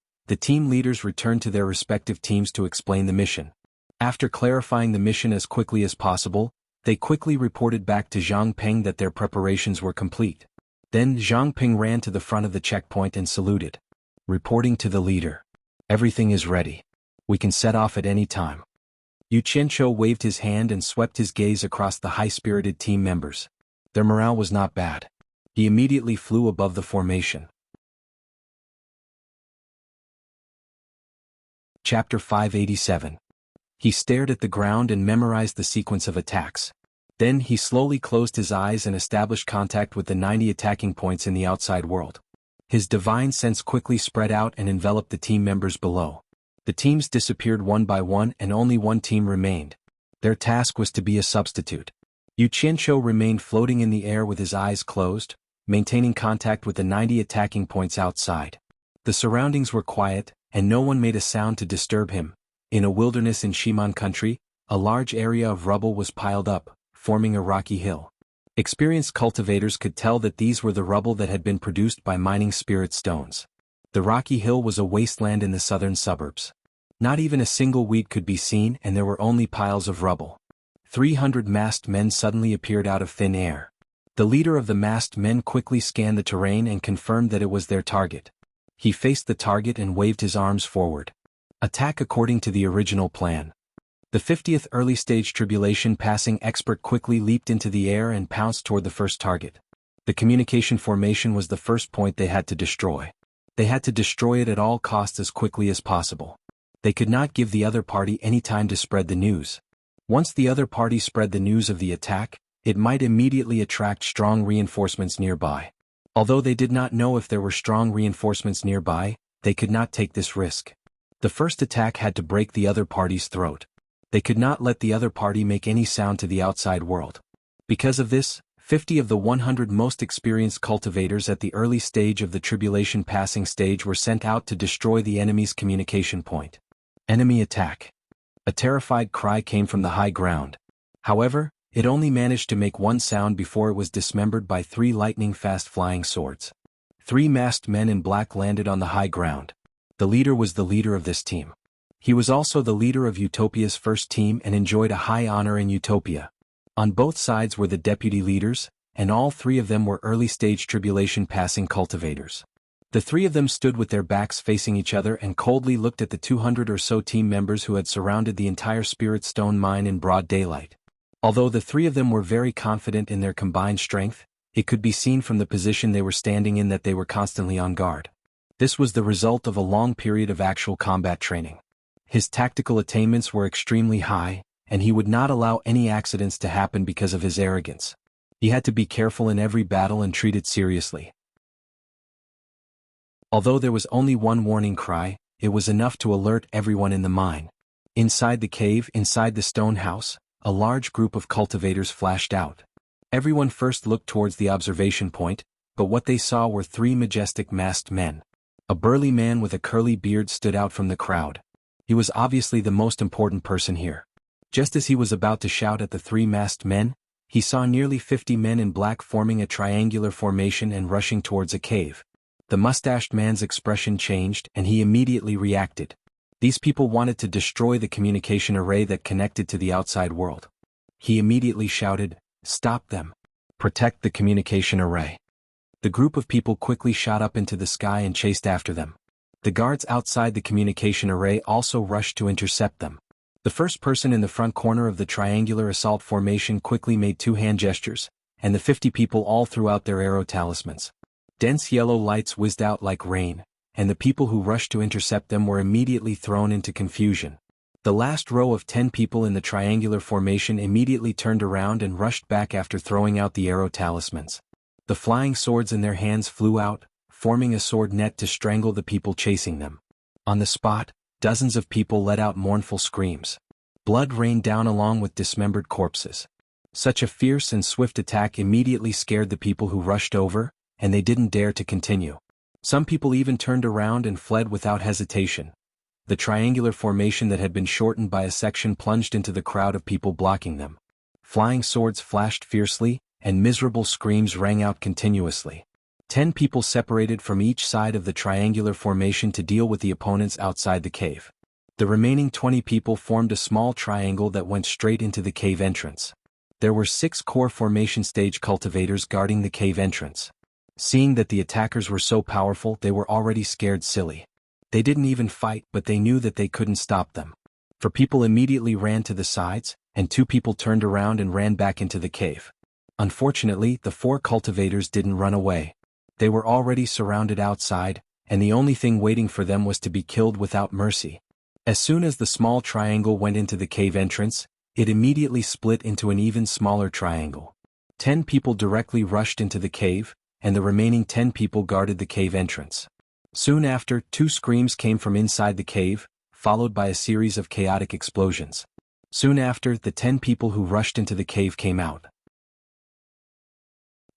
returned to their respective teams to explain the mission. After clarifying the mission as quickly as possible, they quickly reported back to Zhang Peng that their preparations were complete. Then Zhang Peng ran to the front of the checkpoint and saluted. Reporting to the leader. Everything is ready. We can set off at any time. Yu Qianqiu waved his hand and swept his gaze across the high-spirited team members. Their morale was not bad. He immediately flew above the formation. Chapter 587. He stared at the ground and memorized the sequence of attacks. Then he slowly closed his eyes and established contact with the 90 attacking points in the outside world. His divine sense quickly spread out and enveloped the team members below. The teams disappeared one by one and only one team remained. Their task was to be a substitute. Yu Qianqiu remained floating in the air with his eyes closed, maintaining contact with the 90 attacking points outside. The surroundings were quiet, and no one made a sound to disturb him. In a wilderness in Shiman country, a large area of rubble was piled up, forming a rocky hill. Experienced cultivators could tell that these were the rubble that had been produced by mining spirit stones. The rocky hill was a wasteland in the southern suburbs. Not even a single weed could be seen, and there were only piles of rubble. 300 masked men suddenly appeared out of thin air. The leader of the masked men quickly scanned the terrain and confirmed that it was their target. He faced the target and waved his arms forward. Attack according to the original plan. The 50th early-stage tribulation passing expert quickly leaped into the air and pounced toward the first target. The communication formation was the first point they had to destroy. They had to destroy it at all costs as quickly as possible. They could not give the other party any time to spread the news. Once the other party spread the news of the attack, it might immediately attract strong reinforcements nearby. Although they did not know if there were strong reinforcements nearby, they could not take this risk. The first attack had to break the other party's throat. They could not let the other party make any sound to the outside world. Because of this, 50 of the 100 most experienced cultivators at the early stage of the tribulation passing stage were sent out to destroy the enemy's communication point. Enemy attack. A terrified cry came from the high ground. However, it only managed to make one sound before it was dismembered by 3 lightning-fast flying swords. 3 masked men in black landed on the high ground. The leader was the leader of this team. He was also the leader of Utopia's first team and enjoyed a high honor in Utopia. On both sides were the deputy leaders, and all 3 of them were early-stage tribulation-passing cultivators. The 3 of them stood with their backs facing each other and coldly looked at the 200 or so team members who had surrounded the entire Spirit Stone mine in broad daylight. Although the 3 of them were very confident in their combined strength, it could be seen from the position they were standing in that they were constantly on guard. This was the result of a long period of actual combat training. His tactical attainments were extremely high, and he would not allow any accidents to happen because of his arrogance. He had to be careful in every battle and treat it seriously. Although there was only one warning cry, it was enough to alert everyone in the mine. Inside the cave, inside the stone house, a large group of cultivators flashed out. Everyone first looked towards the observation point, but what they saw were three majestic masked men. A burly man with a curly beard stood out from the crowd. He was obviously the most important person here. Just as he was about to shout at the three masked men, he saw nearly 50 men in black forming a triangular formation and rushing towards a cave. The mustached man's expression changed and he immediately reacted. These people wanted to destroy the communication array that connected to the outside world. He immediately shouted, "Stop them! Protect the communication array!" The group of people quickly shot up into the sky and chased after them. The guards outside the communication array also rushed to intercept them. The first person in the front corner of the triangular assault formation quickly made two hand gestures, and the 50 people all threw out their arrow talismans. Dense yellow lights whizzed out like rain, and the people who rushed to intercept them were immediately thrown into confusion. The last row of 10 people in the triangular formation immediately turned around and rushed back after throwing out the arrow talismans. The flying swords in their hands flew out, forming a sword net to strangle the people chasing them. On the spot, dozens of people let out mournful screams. Blood rained down along with dismembered corpses. Such a fierce and swift attack immediately scared the people who rushed over, and they didn't dare to continue. Some people even turned around and fled without hesitation. The triangular formation that had been shortened by a section plunged into the crowd of people blocking them. Flying swords flashed fiercely, and miserable screams rang out continuously. 10 people separated from each side of the triangular formation to deal with the opponents outside the cave. The remaining 20 people formed a small triangle that went straight into the cave entrance. There were 6 core formation stage cultivators guarding the cave entrance. Seeing that the attackers were so powerful, they were already scared silly. They didn't even fight, but they knew that they couldn't stop them. 4 people immediately ran to the sides, and 2 people turned around and ran back into the cave. Unfortunately, the 4 cultivators didn't run away. They were already surrounded outside, and the only thing waiting for them was to be killed without mercy. As soon as the small triangle went into the cave entrance, it immediately split into an even smaller triangle. 10 people directly rushed into the cave, and the remaining 10 people guarded the cave entrance. Soon after, 2 screams came from inside the cave, followed by a series of chaotic explosions. Soon after, the 10 people who rushed into the cave came out.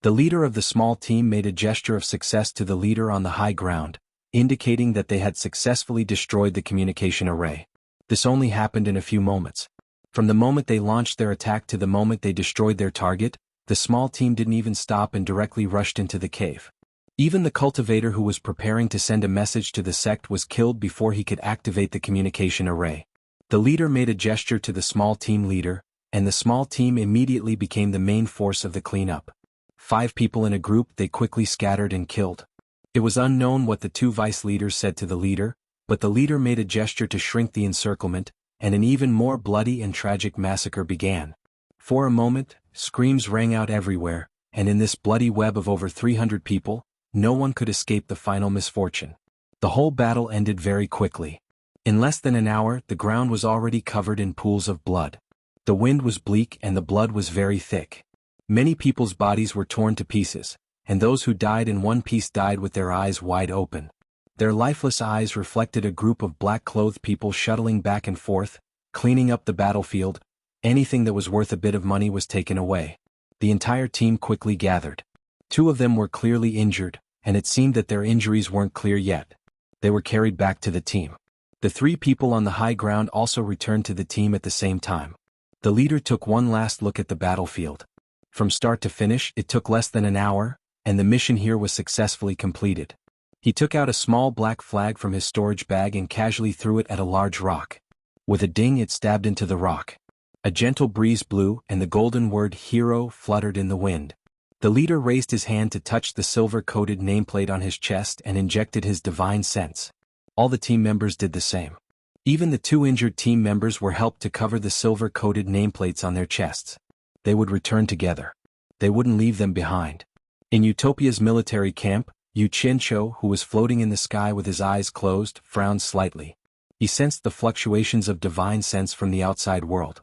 The leader of the small team made a gesture of success to the leader on the high ground, indicating that they had successfully destroyed the communication array. This only happened in a few moments. From the moment they launched their attack to the moment they destroyed their target, the small team didn't even stop and directly rushed into the cave. Even the cultivator who was preparing to send a message to the sect was killed before he could activate the communication array. The leader made a gesture to the small team leader, and the small team immediately became the main force of the cleanup. 5 people in a group they quickly scattered and killed. It was unknown what the 2 vice leaders said to the leader, but the leader made a gesture to shrink the encirclement, and an even more bloody and tragic massacre began. For a moment, screams rang out everywhere, and in this bloody web of over 300 people, no one could escape the final misfortune. The whole battle ended very quickly. In less than an hour, the ground was already covered in pools of blood. The wind was bleak and the blood was very thick. Many people's bodies were torn to pieces, and those who died in one piece died with their eyes wide open. Their lifeless eyes reflected a group of black-clothed people shuttling back and forth, cleaning up the battlefield. Anything that was worth a bit of money was taken away. The entire team quickly gathered. 2 of them were clearly injured, and it seemed that their injuries weren't clear yet. They were carried back to the team. The 3 people on the high ground also returned to the team at the same time. The leader took one last look at the battlefield. From start to finish, it took less than an hour, and the mission here was successfully completed. He took out a small black flag from his storage bag and casually threw it at a large rock. With a ding, it stabbed into the rock. A gentle breeze blew, and the golden word "Hero" fluttered in the wind. The leader raised his hand to touch the silver-coated nameplate on his chest and injected his divine sense. All the team members did the same. Even the 2 injured team members were helped to cover the silver-coated nameplates on their chests. They would return together. They wouldn't leave them behind. In Utopia's military camp, Yu Qianqiu, who was floating in the sky with his eyes closed, frowned slightly. He sensed the fluctuations of divine sense from the outside world.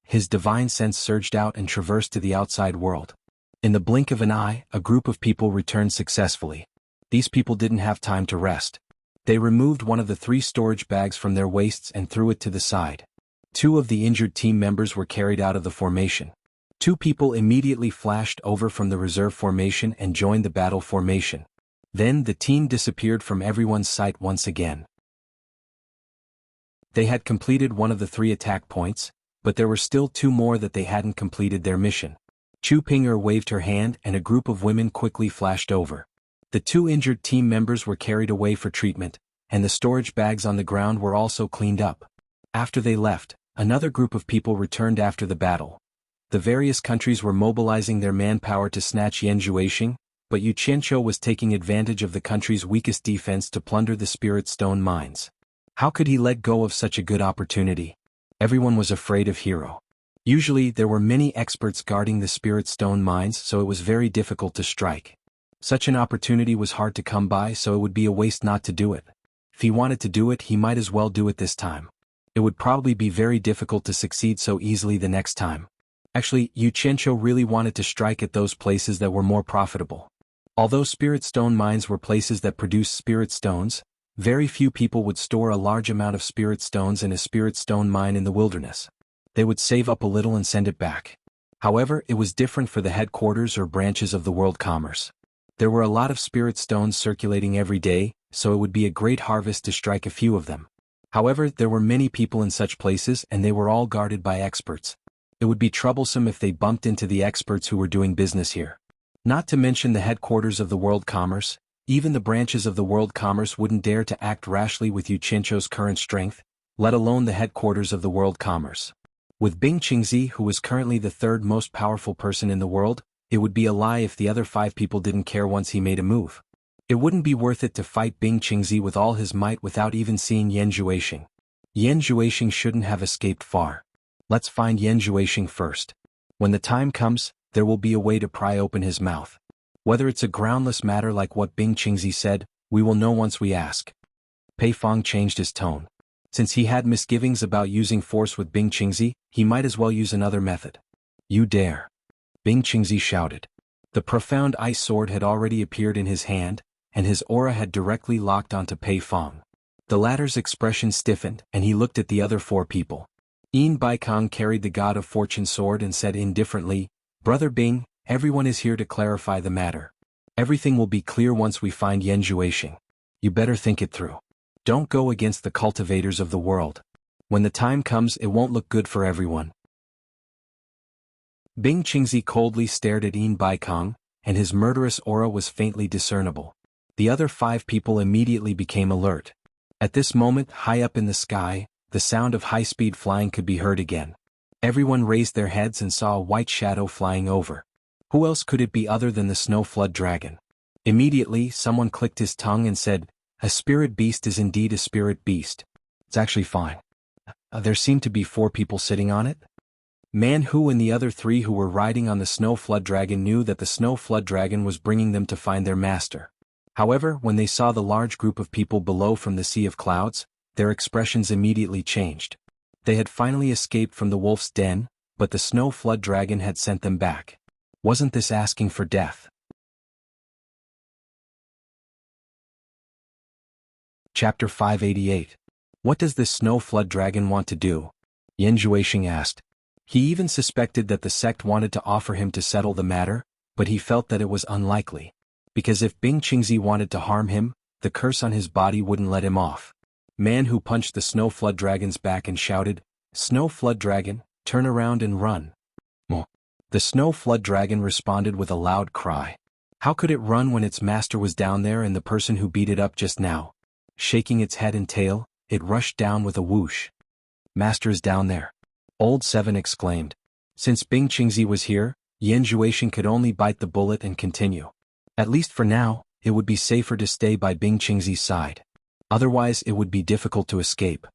His divine sense surged out and traversed to the outside world. In the blink of an eye, a group of people returned successfully. These people didn't have time to rest. They removed one of the 3 storage bags from their waists and threw it to the side. 2 of the injured team members were carried out of the formation. 2 people immediately flashed over from the reserve formation and joined the battle formation. Then the team disappeared from everyone's sight once again. They had completed one of the 3 attack points, but there were still 2 more that they hadn't completed their mission. Chu Pinger waved her hand and a group of women quickly flashed over. The 2 injured team members were carried away for treatment, and the storage bags on the ground were also cleaned up. After they left, another group of people returned after the battle. The various countries were mobilizing their manpower to snatch Yanjuashing, but Yu Qianqiu was taking advantage of the country's weakest defense to plunder the Spirit Stone mines. How could he let go of such a good opportunity? Everyone was afraid of Hero. Usually there were many experts guarding the Spirit Stone mines, so it was very difficult to strike. Such an opportunity was hard to come by, so it would be a waste not to do it. If he wanted to do it, he might as well do it this time. It would probably be very difficult to succeed so easily the next time. Actually, Yu Qianqiu really wanted to strike at those places that were more profitable. Although Spirit Stone mines were places that produced Spirit Stones, very few people would store a large amount of Spirit Stones in a Spirit Stone mine in the wilderness. They would save up a little and send it back. However, it was different for the headquarters or branches of the world commerce. There were a lot of Spirit Stones circulating every day, so it would be a great harvest to strike a few of them. However, there were many people in such places and they were all guarded by experts. It would be troublesome if they bumped into the experts who were doing business here. Not to mention the headquarters of the world commerce, even the branches of the world commerce wouldn't dare to act rashly with Yu Qianqiu's current strength, let alone the headquarters of the world commerce. With Bing Qingzi, who was currently the 3rd most powerful person in the world, it would be a lie if the other 5 people didn't care once he made a move. It wouldn't be worth it to fight Bing Qingzi with all his might without even seeing Yanjuashing. Yanjuashing shouldn't have escaped far. Let's find Yanjuashing first. When the time comes, there will be a way to pry open his mouth. Whether it's a groundless matter like what Bing Qingzi said, we will know once we ask. Pei Fong changed his tone. Since he had misgivings about using force with Bing Qingzi, he might as well use another method. You dare. Bing Qingzi shouted. The profound ice sword had already appeared in his hand, and his aura had directly locked onto Pei Fong. The latter's expression stiffened, and he looked at the other 4 people. Yin Baikong carried the God of Fortune sword and said indifferently, Brother Bing, everyone is here to clarify the matter. Everything will be clear once we find Yanjuashing. You better think it through. Don't go against the cultivators of the world. When the time comes, it won't look good for everyone. Bing Qingzi coldly stared at Yin Baikong, and his murderous aura was faintly discernible. The other 5 people immediately became alert. At this moment, high up in the sky, the sound of high-speed flying could be heard again. Everyone raised their heads and saw a white shadow flying over. Who else could it be other than the Snow Flood Dragon? Immediately, someone clicked his tongue and said, A spirit beast is indeed a spirit beast. It's actually fine. There seemed to be 4 people sitting on it. Man Hu and the other 3 who were riding on the Snow Flood Dragon knew that the Snow Flood Dragon was bringing them to find their master. However, when they saw the large group of people below from the Sea of Clouds, their expressions immediately changed. They had finally escaped from the wolf's den, but the Snow Flood Dragon had sent them back. Wasn't this asking for death? Chapter 588. What does this Snow Flood Dragon want to do? Yanjuashing asked. He even suspected that the sect wanted to offer him to settle the matter, but he felt that it was unlikely. Because if Bing Qingzi wanted to harm him, the curse on his body wouldn't let him off. Man Hu punched the Snow Flood Dragon's back and shouted, Snow Flood Dragon, turn around and run. The Snow Flood Dragon responded with a loud cry. How could it run when its master was down there and the person who beat it up just now? Shaking its head and tail, it rushed down with a whoosh. Master is down there. Old Seven exclaimed. Since Bing Qingzi was here, Yanjuashing could only bite the bullet and continue. At least for now, it would be safer to stay by Bing Qingzi's side. Otherwise it would be difficult to escape.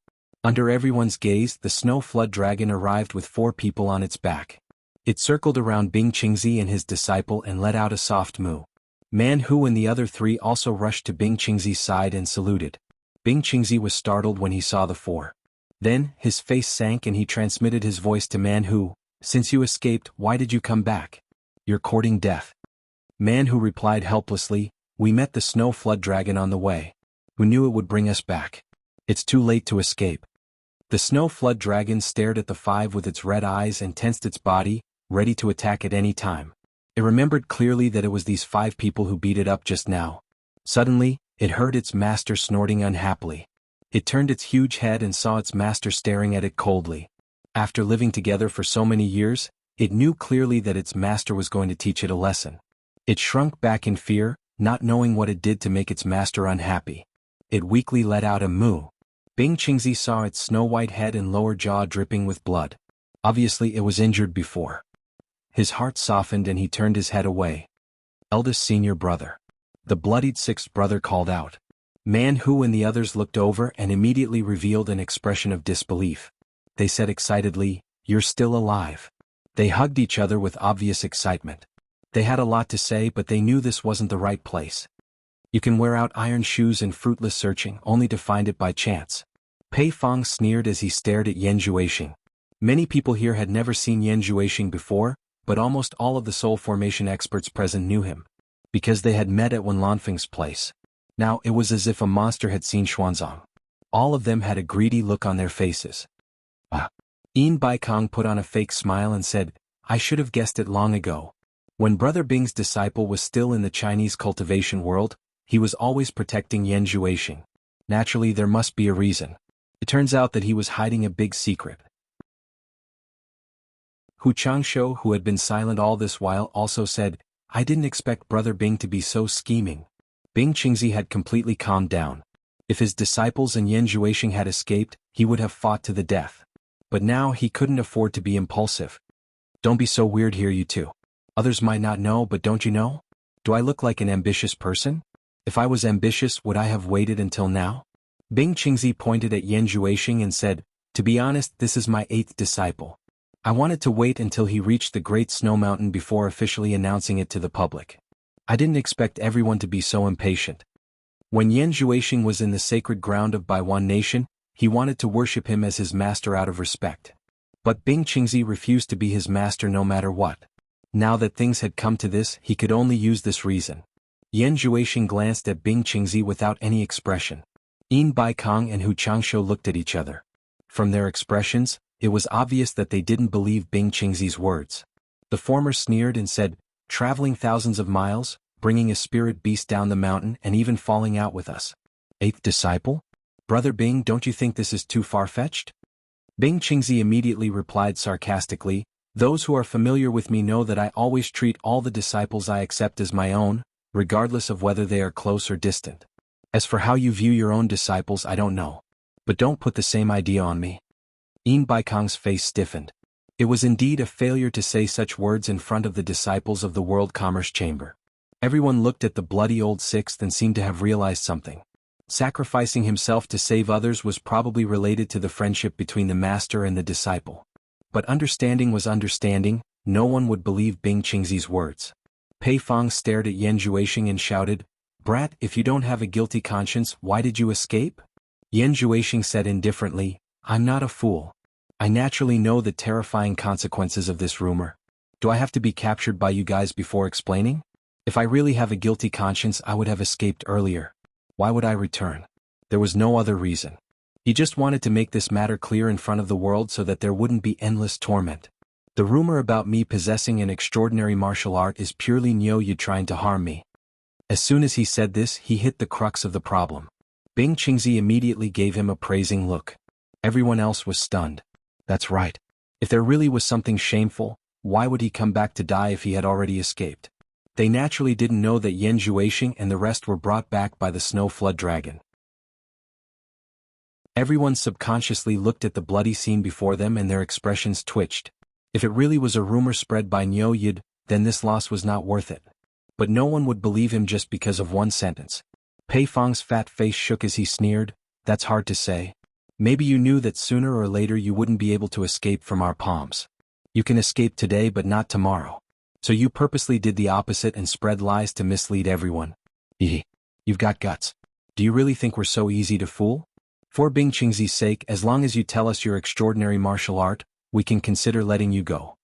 Under everyone's gaze, the Snow Flood Dragon arrived with 4 people on its back. It circled around Bing Qingzi and his disciple and let out a soft moo. Man Hu and the other 3 also rushed to Bing Qingzi's side and saluted. Bing Qingzi was startled when he saw the 4. Then, his face sank and he transmitted his voice to Man Hu. Since you escaped, why did you come back? You're courting death. Man Hu replied helplessly, we met the snow flood dragon on the way. Who knew it would bring us back? It's too late to escape. The snow flood dragon stared at the five with its red eyes and tensed its body, ready to attack at any time. It remembered clearly that it was these five people who beat it up just now. Suddenly, it heard its master snorting unhappily. It turned its huge head and saw its master staring at it coldly. After living together for so many years, it knew clearly that its master was going to teach it a lesson. It shrunk back in fear, not knowing what it did to make its master unhappy. It weakly let out a moo. Bing Qingzi saw its snow-white head and lower jaw dripping with blood. Obviously it was injured before. His heart softened and he turned his head away. Eldest senior brother. The bloodied sixth brother called out. Man Hu and the others looked over and immediately revealed an expression of disbelief. They said excitedly, "You're still alive." They hugged each other with obvious excitement. They had a lot to say, but they knew this wasn't the right place. You can wear out iron shoes in fruitless searching only to find it by chance. Pei Fong sneered as he stared at Yan Juexing. Many people here had never seen Yan Juexing before, but almost all of the soul formation experts present knew him, because they had met at Wen Lanfeng's place. Now it was as if a monster had seen Xuanzang. All of them had a greedy look on their faces. Yin Baikong put on a fake smile and said, I should have guessed it long ago. When Brother Bing's disciple was still in the Chinese cultivation world, he was always protecting Yan Juexing. Naturally there must be a reason. It turns out that he was hiding a big secret. Hu Changsho, who had been silent all this while, also said, I didn't expect Brother Bing to be so scheming. Bing Qingzi had completely calmed down. If his disciples and Yan Juexing had escaped, he would have fought to the death. But now he couldn't afford to be impulsive. Don't be so weird here, you two. Others might not know, but don't you know? Do I look like an ambitious person? If I was ambitious, would I have waited until now? Bing Qingzi pointed at Yan Juexing and said, to be honest, this is my 8th disciple. I wanted to wait until he reached the Great Snow Mountain before officially announcing it to the public. I didn't expect everyone to be so impatient. When Yan Juexing was in the sacred ground of Baiwan Nation, he wanted to worship him as his master out of respect. But Bing Qingzi refused to be his master no matter what. Now that things had come to this, he could only use this reason. Yan Juexing glanced at Bing Qingzi without any expression. Yin Baikong and Hu Changsho looked at each other. From their expressions, it was obvious that they didn't believe Bing Qingzi's words. The former sneered and said, traveling thousands of miles, bringing a spirit beast down the mountain and even falling out with us. 8th disciple? Brother Bing, don't you think this is too far-fetched? Bing Qingzi immediately replied sarcastically, those who are familiar with me know that I always treat all the disciples I accept as my own, regardless of whether they are close or distant. As for how you view your own disciples, I don't know. But don't put the same idea on me. Yin Baikong's face stiffened. It was indeed a failure to say such words in front of the disciples of the World Commerce Chamber. Everyone looked at the bloody old sixth and seemed to have realized something. Sacrificing himself to save others was probably related to the friendship between the master and the disciple. But understanding was understanding, no one would believe Bing Qingzi's words. Pei Fong stared at Yan Juexing and shouted, Brat, if you don't have a guilty conscience, why did you escape? Yan Juexing said indifferently, I'm not a fool. I naturally know the terrifying consequences of this rumor. Do I have to be captured by you guys before explaining? If I really have a guilty conscience, I would have escaped earlier. Why would I return? There was no other reason. He just wanted to make this matter clear in front of the world so that there wouldn't be endless torment. The rumor about me possessing an extraordinary martial art is purely Niu Yi trying to harm me. As soon as he said this, he hit the crux of the problem. Bing Qingzi immediately gave him a praising look. Everyone else was stunned. That's right. If there really was something shameful, why would he come back to die if he had already escaped? They naturally didn't know that Yan Juexing and the rest were brought back by the snow flood dragon. Everyone subconsciously looked at the bloody scene before them and their expressions twitched. If it really was a rumor spread by Niu Yi, then this loss was not worth it. But no one would believe him just because of one sentence. Pei Fong's fat face shook as he sneered, that's hard to say. Maybe you knew that sooner or later you wouldn't be able to escape from our palms. You can escape today but not tomorrow. So you purposely did the opposite and spread lies to mislead everyone. You've got guts. Do you really think we're so easy to fool? For Bing Qingzi's sake, as long as you tell us your extraordinary martial art, we can consider letting you go.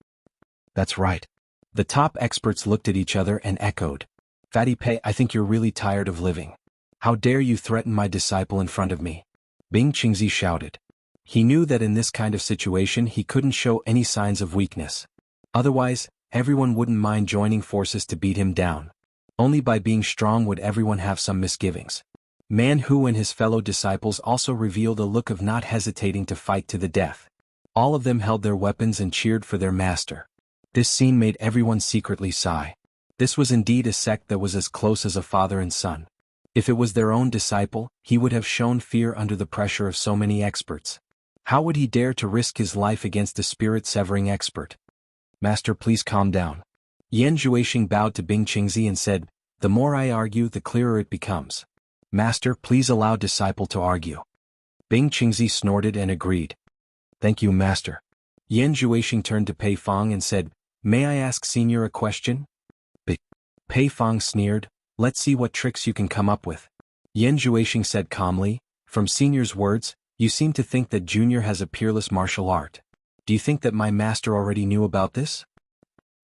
That's right. The top experts looked at each other and echoed. Fatty Pei, I think you're really tired of living. How dare you threaten my disciple in front of me? Bing Qingzi shouted. He knew that in this kind of situation he couldn't show any signs of weakness. Otherwise, everyone wouldn't mind joining forces to beat him down. Only by being strong would everyone have some misgivings. Man Hu and his fellow disciples also revealed a look of not hesitating to fight to the death. All of them held their weapons and cheered for their master. This scene made everyone secretly sigh. This was indeed a sect that was as close as a father and son. If it was their own disciple, he would have shown fear under the pressure of so many experts. How would he dare to risk his life against a spirit-severing expert? Master, please calm down. Yan Zhuixing bowed to Bing Qingzi and said, the more I argue, the clearer it becomes. Master, please allow disciple to argue. Bing Qingzi snorted and agreed. Thank you, Master. Yan Zhuixing turned to Pei Fong and said, may I ask Senior a question? Pei Fong sneered, let's see what tricks you can come up with. Yan Zhuixing said calmly, from Senior's words, you seem to think that Junior has a peerless martial art. Do you think that my master already knew about this?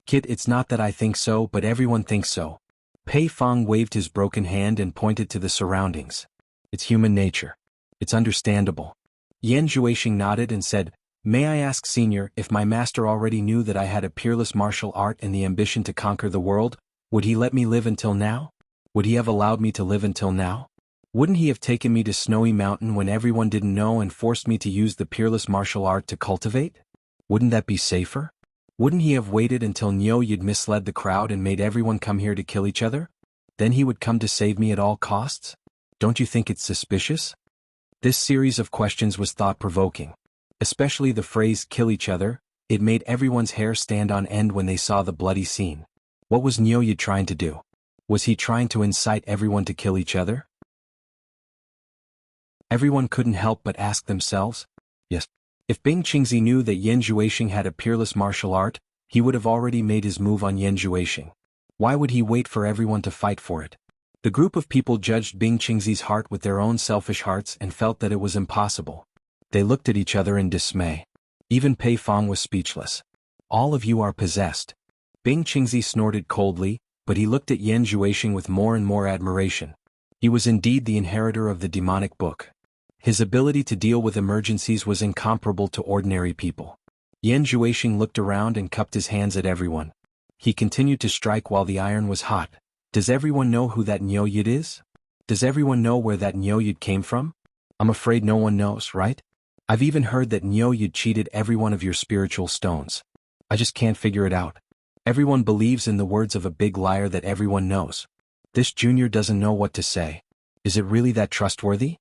Kid, it's not that I think so, but everyone thinks so. Pei Fong waved his broken hand and pointed to the surroundings. It's human nature. It's understandable. Yan Zhuixing nodded and said, may I ask Senior, if my master already knew that I had a peerless martial art and the ambition to conquer the world, would he let me live until now? Would he have allowed me to live until now? Wouldn't he have taken me to Snowy Mountain when everyone didn't know and forced me to use the peerless martial art to cultivate? Wouldn't that be safer? Wouldn't he have waited until Niu Yud misled the crowd and made everyone come here to kill each other? Then he would come to save me at all costs? Don't you think it's suspicious? This series of questions was thought-provoking. Especially the phrase, kill each other, it made everyone's hair stand on end when they saw the bloody scene. What was Niu Yud trying to do? Was he trying to incite everyone to kill each other? Everyone couldn't help but ask themselves. Yes. If Bing Qingzi knew that Yan Zhuixing had a peerless martial art, he would have already made his move on Yan Zhuixing. Why would he wait for everyone to fight for it? The group of people judged Bing Qingzi's heart with their own selfish hearts and felt that it was impossible. They looked at each other in dismay. Even Pei Fong was speechless. All of you are possessed. Bing Qingzi snorted coldly, but he looked at Yan Zhuixing with more and more admiration. He was indeed the inheritor of the demonic book. His ability to deal with emergencies was incomparable to ordinary people. Yan Zhuixing looked around and cupped his hands at everyone. He continued to strike while the iron was hot. Does everyone know who that Niu Yud is? Does everyone know where that Niu Yud came from? I'm afraid no one knows, right? I've even heard that Niu Yud cheated every one of your spiritual stones. I just can't figure it out. Everyone believes in the words of a big liar that everyone knows. This junior doesn't know what to say. Is it really that trustworthy?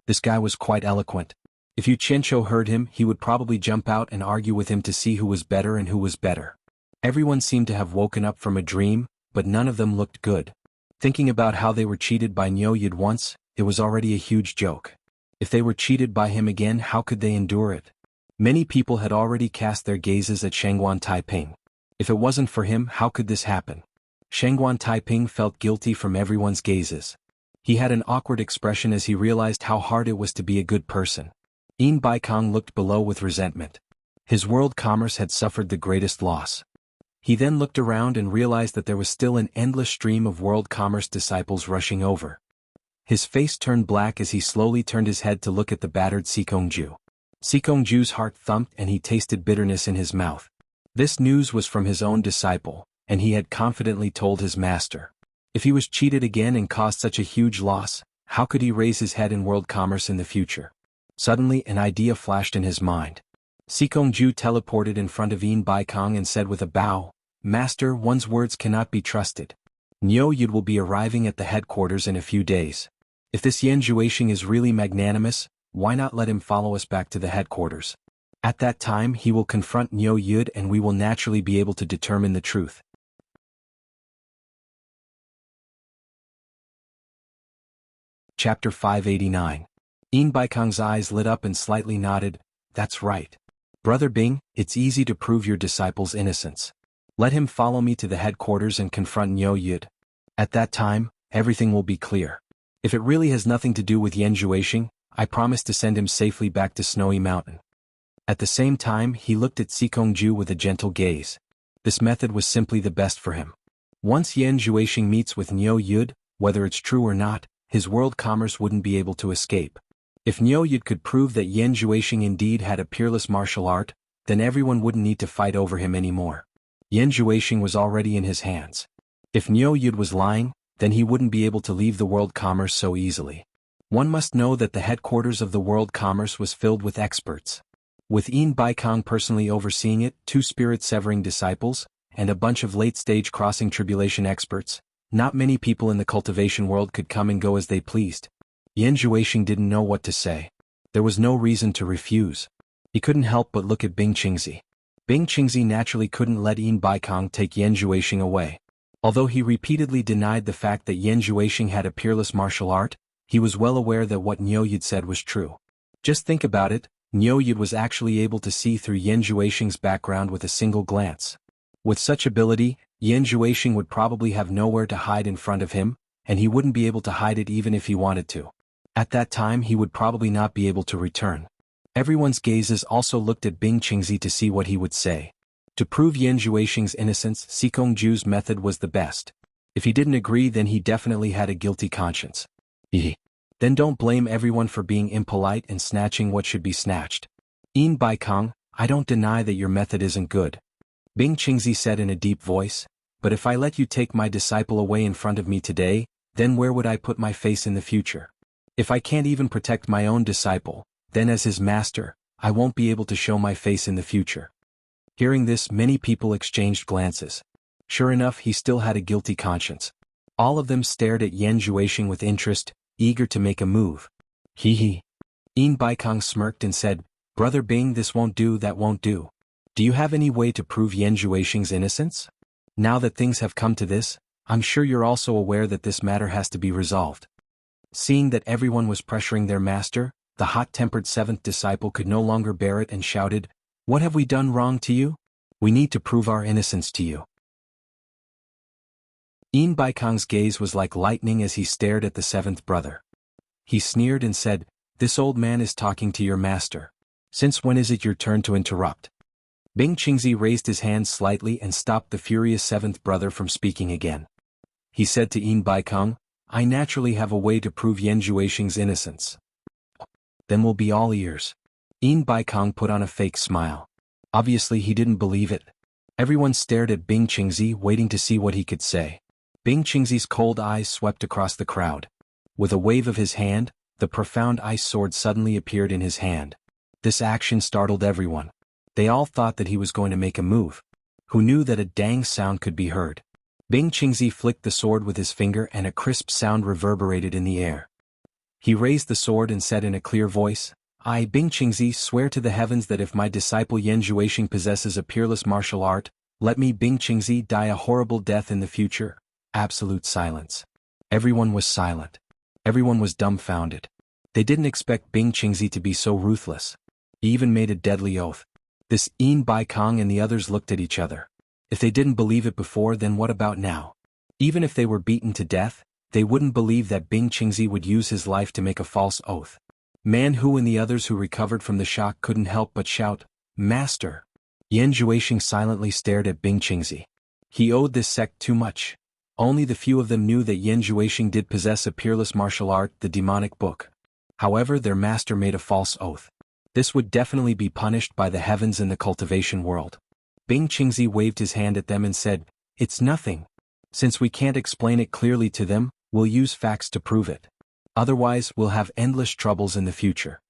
This guy was quite eloquent. If Yu Qianqiu heard him, he would probably jump out and argue with him to see who was better and who was better. Everyone seemed to have woken up from a dream, but none of them looked good. Thinking about how they were cheated by Niu Yud once, it was already a huge joke. If they were cheated by him again, how could they endure it? Many people had already cast their gazes at Shangguan Taiping. If it wasn't for him, how could this happen? Shangguan Taiping felt guilty from everyone's gazes. He had an awkward expression as he realized how hard it was to be a good person. Yin Baikong looked below with resentment. His world commerce had suffered the greatest loss. He then looked around and realized that there was still an endless stream of world commerce disciples rushing over. His face turned black as he slowly turned his head to look at the battered Sikongju. Sikongju's heart thumped and he tasted bitterness in his mouth. This news was from his own disciple, and he had confidently told his master. If he was cheated again and caused such a huge loss, how could he raise his head in world commerce in the future? Suddenly an idea flashed in his mind. Sikongju teleported in front of Yin Baikong and said with a bow, Master, one's words cannot be trusted. Niu Yud will be arriving at the headquarters in a few days. If this Yan Zhuixing is really magnanimous, why not let him follow us back to the headquarters? At that time he will confront Niu Yud and we will naturally be able to determine the truth. Chapter 589. Yin Baikong's eyes lit up and slightly nodded. That's right. Brother Bing, it's easy to prove your disciple's innocence. Let him follow me to the headquarters and confront Niu Yud. At that time, everything will be clear. If it really has nothing to do with Yan Zhuixing, I promise to send him safely back to Snowy Mountain. At the same time, he looked at Sikongju with a gentle gaze. This method was simply the best for him. Once Yan Zhuixing meets with Niu Yud, whether it's true or not, his world commerce wouldn't be able to escape. If Niu Yud could prove that Yan Zhuixing indeed had a peerless martial art, then everyone wouldn't need to fight over him anymore. Yan Zhuixing was already in his hands. If Niu Yud was lying, then he wouldn't be able to leave the world commerce so easily. One must know that the headquarters of the world commerce was filled with experts. With Yin Baikong personally overseeing it, 2 spirit-severing disciples, and a bunch of late-stage crossing tribulation experts, not many people in the cultivation world could come and go as they pleased. Yan Zhuixing didn't know what to say. There was no reason to refuse. He couldn't help but look at Bing Qingzi. Bing Qingzi naturally couldn't let Yin Baikong take Yan Zhuixing away. Although he repeatedly denied the fact that Yan Zhuixing had a peerless martial art, he was well aware that what Niu Yud said was true. Just think about it, Niu Yud was actually able to see through Yan Zhuixing's background with a single glance. With such ability, Yan Zhuixing would probably have nowhere to hide in front of him, and he wouldn't be able to hide it even if he wanted to. At that time he would probably not be able to return. Everyone's gazes also looked at Bing Qingzi to see what he would say. To prove Yan Zhuixing's innocence, Sikong Ju's method was the best. If he didn't agree, then he definitely had a guilty conscience. Then don't blame everyone for being impolite and snatching what should be snatched. Yin Baikong, I don't deny that your method isn't good. Bing Qingzi said in a deep voice, but if I let you take my disciple away in front of me today, then where would I put my face in the future? If I can't even protect my own disciple, then as his master, I won't be able to show my face in the future. Hearing this, many people exchanged glances. Sure enough, he still had a guilty conscience. All of them stared at Yan Zhuixing with interest, eager to make a move. Yin Baikong smirked and said, Brother Bing, this won't do, that won't do. Do you have any way to prove Yan Zhuixing's innocence? Now that things have come to this, I'm sure you're also aware that this matter has to be resolved. Seeing that everyone was pressuring their master, the hot-tempered 7th disciple could no longer bear it and shouted, What have we done wrong to you? We need to prove our innocence to you. Yin Baikong's gaze was like lightning as he stared at the 7th brother. He sneered and said, This old man is talking to your master. Since when is it your turn to interrupt? Bing Qingzi raised his hand slightly and stopped the furious 7th brother from speaking again. He said to Yin Baikong, I naturally have a way to prove Yan Zhuixing's innocence. Then we'll be all ears. Yin Baikong put on a fake smile. Obviously he didn't believe it. Everyone stared at Bing Qingzi, waiting to see what he could say. Bing Qingzi's cold eyes swept across the crowd. With a wave of his hand, the profound ice sword suddenly appeared in his hand. This action startled everyone. They all thought that he was going to make a move. Who knew that a dang sound could be heard? Bing Qingzi flicked the sword with his finger and a crisp sound reverberated in the air. He raised the sword and said in a clear voice, I, Bing Qingzi, swear to the heavens that if my disciple Yan Zhuixing possesses a peerless martial art, let me, Bing Qingzi, die a horrible death in the future. Absolute silence. Everyone was silent. Everyone was dumbfounded. They didn't expect Bing Qingzi to be so ruthless. He even made a deadly oath. This Yin Baikong and the others looked at each other. If they didn't believe it before, then what about now? Even if they were beaten to death, they wouldn't believe that Bing Qingzi would use his life to make a false oath. Man Hu and the others who recovered from the shock couldn't help but shout, Master! Yan Zhuixing silently stared at Bing Qingzi. He owed this sect too much. Only the few of them knew that Yan Zhuixing did possess a peerless martial art, the demonic book. However, their master made a false oath. This would definitely be punished by the heavens in the cultivation world. Bing Qingzi waved his hand at them and said, It's nothing. Since we can't explain it clearly to them, we'll use facts to prove it. Otherwise, we'll have endless troubles in the future.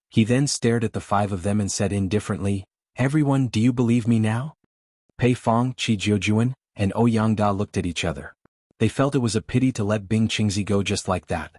He then stared at the 5 of them and said indifferently, Everyone, do you believe me now? Pei Fong, Qi Jiujuan, and Ouyang Da looked at each other. They felt it was a pity to let Bing Qingzi go just like that.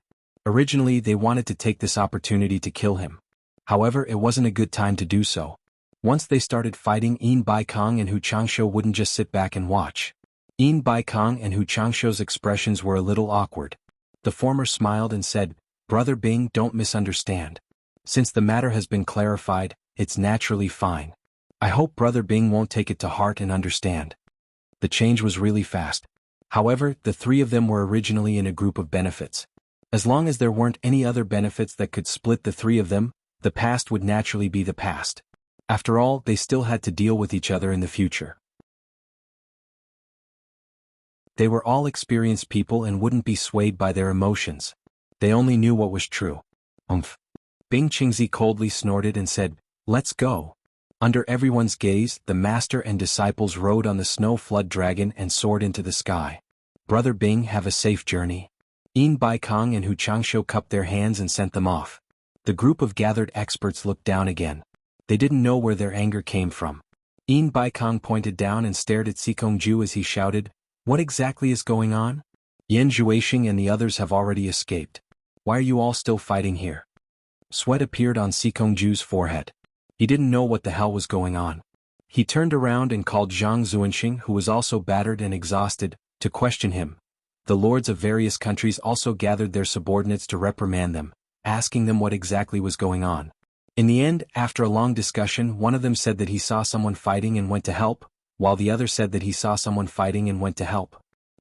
Originally, they wanted to take this opportunity to kill him. However, it wasn't a good time to do so. Once they started fighting, Yin Baikong and Hu Changshu wouldn't just sit back and watch. Yin Baikong and Hu Changshu's expressions were a little awkward. The former smiled and said, Brother Bing, don't misunderstand. Since the matter has been clarified, it's naturally fine. I hope Brother Bing won't take it to heart and understand. The change was really fast. However, the 3 of them were originally in a group of benefits. As long as there weren't any other benefits that could split the 3 of them, the past would naturally be the past. After all, they still had to deal with each other in the future. They were all experienced people and wouldn't be swayed by their emotions. They only knew what was true. Umph. Bing Qingzi coldly snorted and said, "Let's go." Under everyone's gaze, the master and disciples rode on the snow flood dragon and soared into the sky. "Brother Bing, have a safe journey." Yin Baikong and Hu Changshu cupped their hands and sent them off. The group of gathered experts looked down again. They didn't know where their anger came from. Yin Baikong pointed down and stared at Sikongju as he shouted, "What exactly is going on? Yan Zhuixing and the others have already escaped. Why are you all still fighting here?" Sweat appeared on Sikongju's forehead. He didn't know what the hell was going on. He turned around and called Zhang Zuanxing, who was also battered and exhausted, to question him. The lords of various countries also gathered their subordinates to reprimand them, asking them what exactly was going on. In the end, after a long discussion, one of them said that he saw someone fighting and went to help, while the other said that he saw someone fighting and went to help.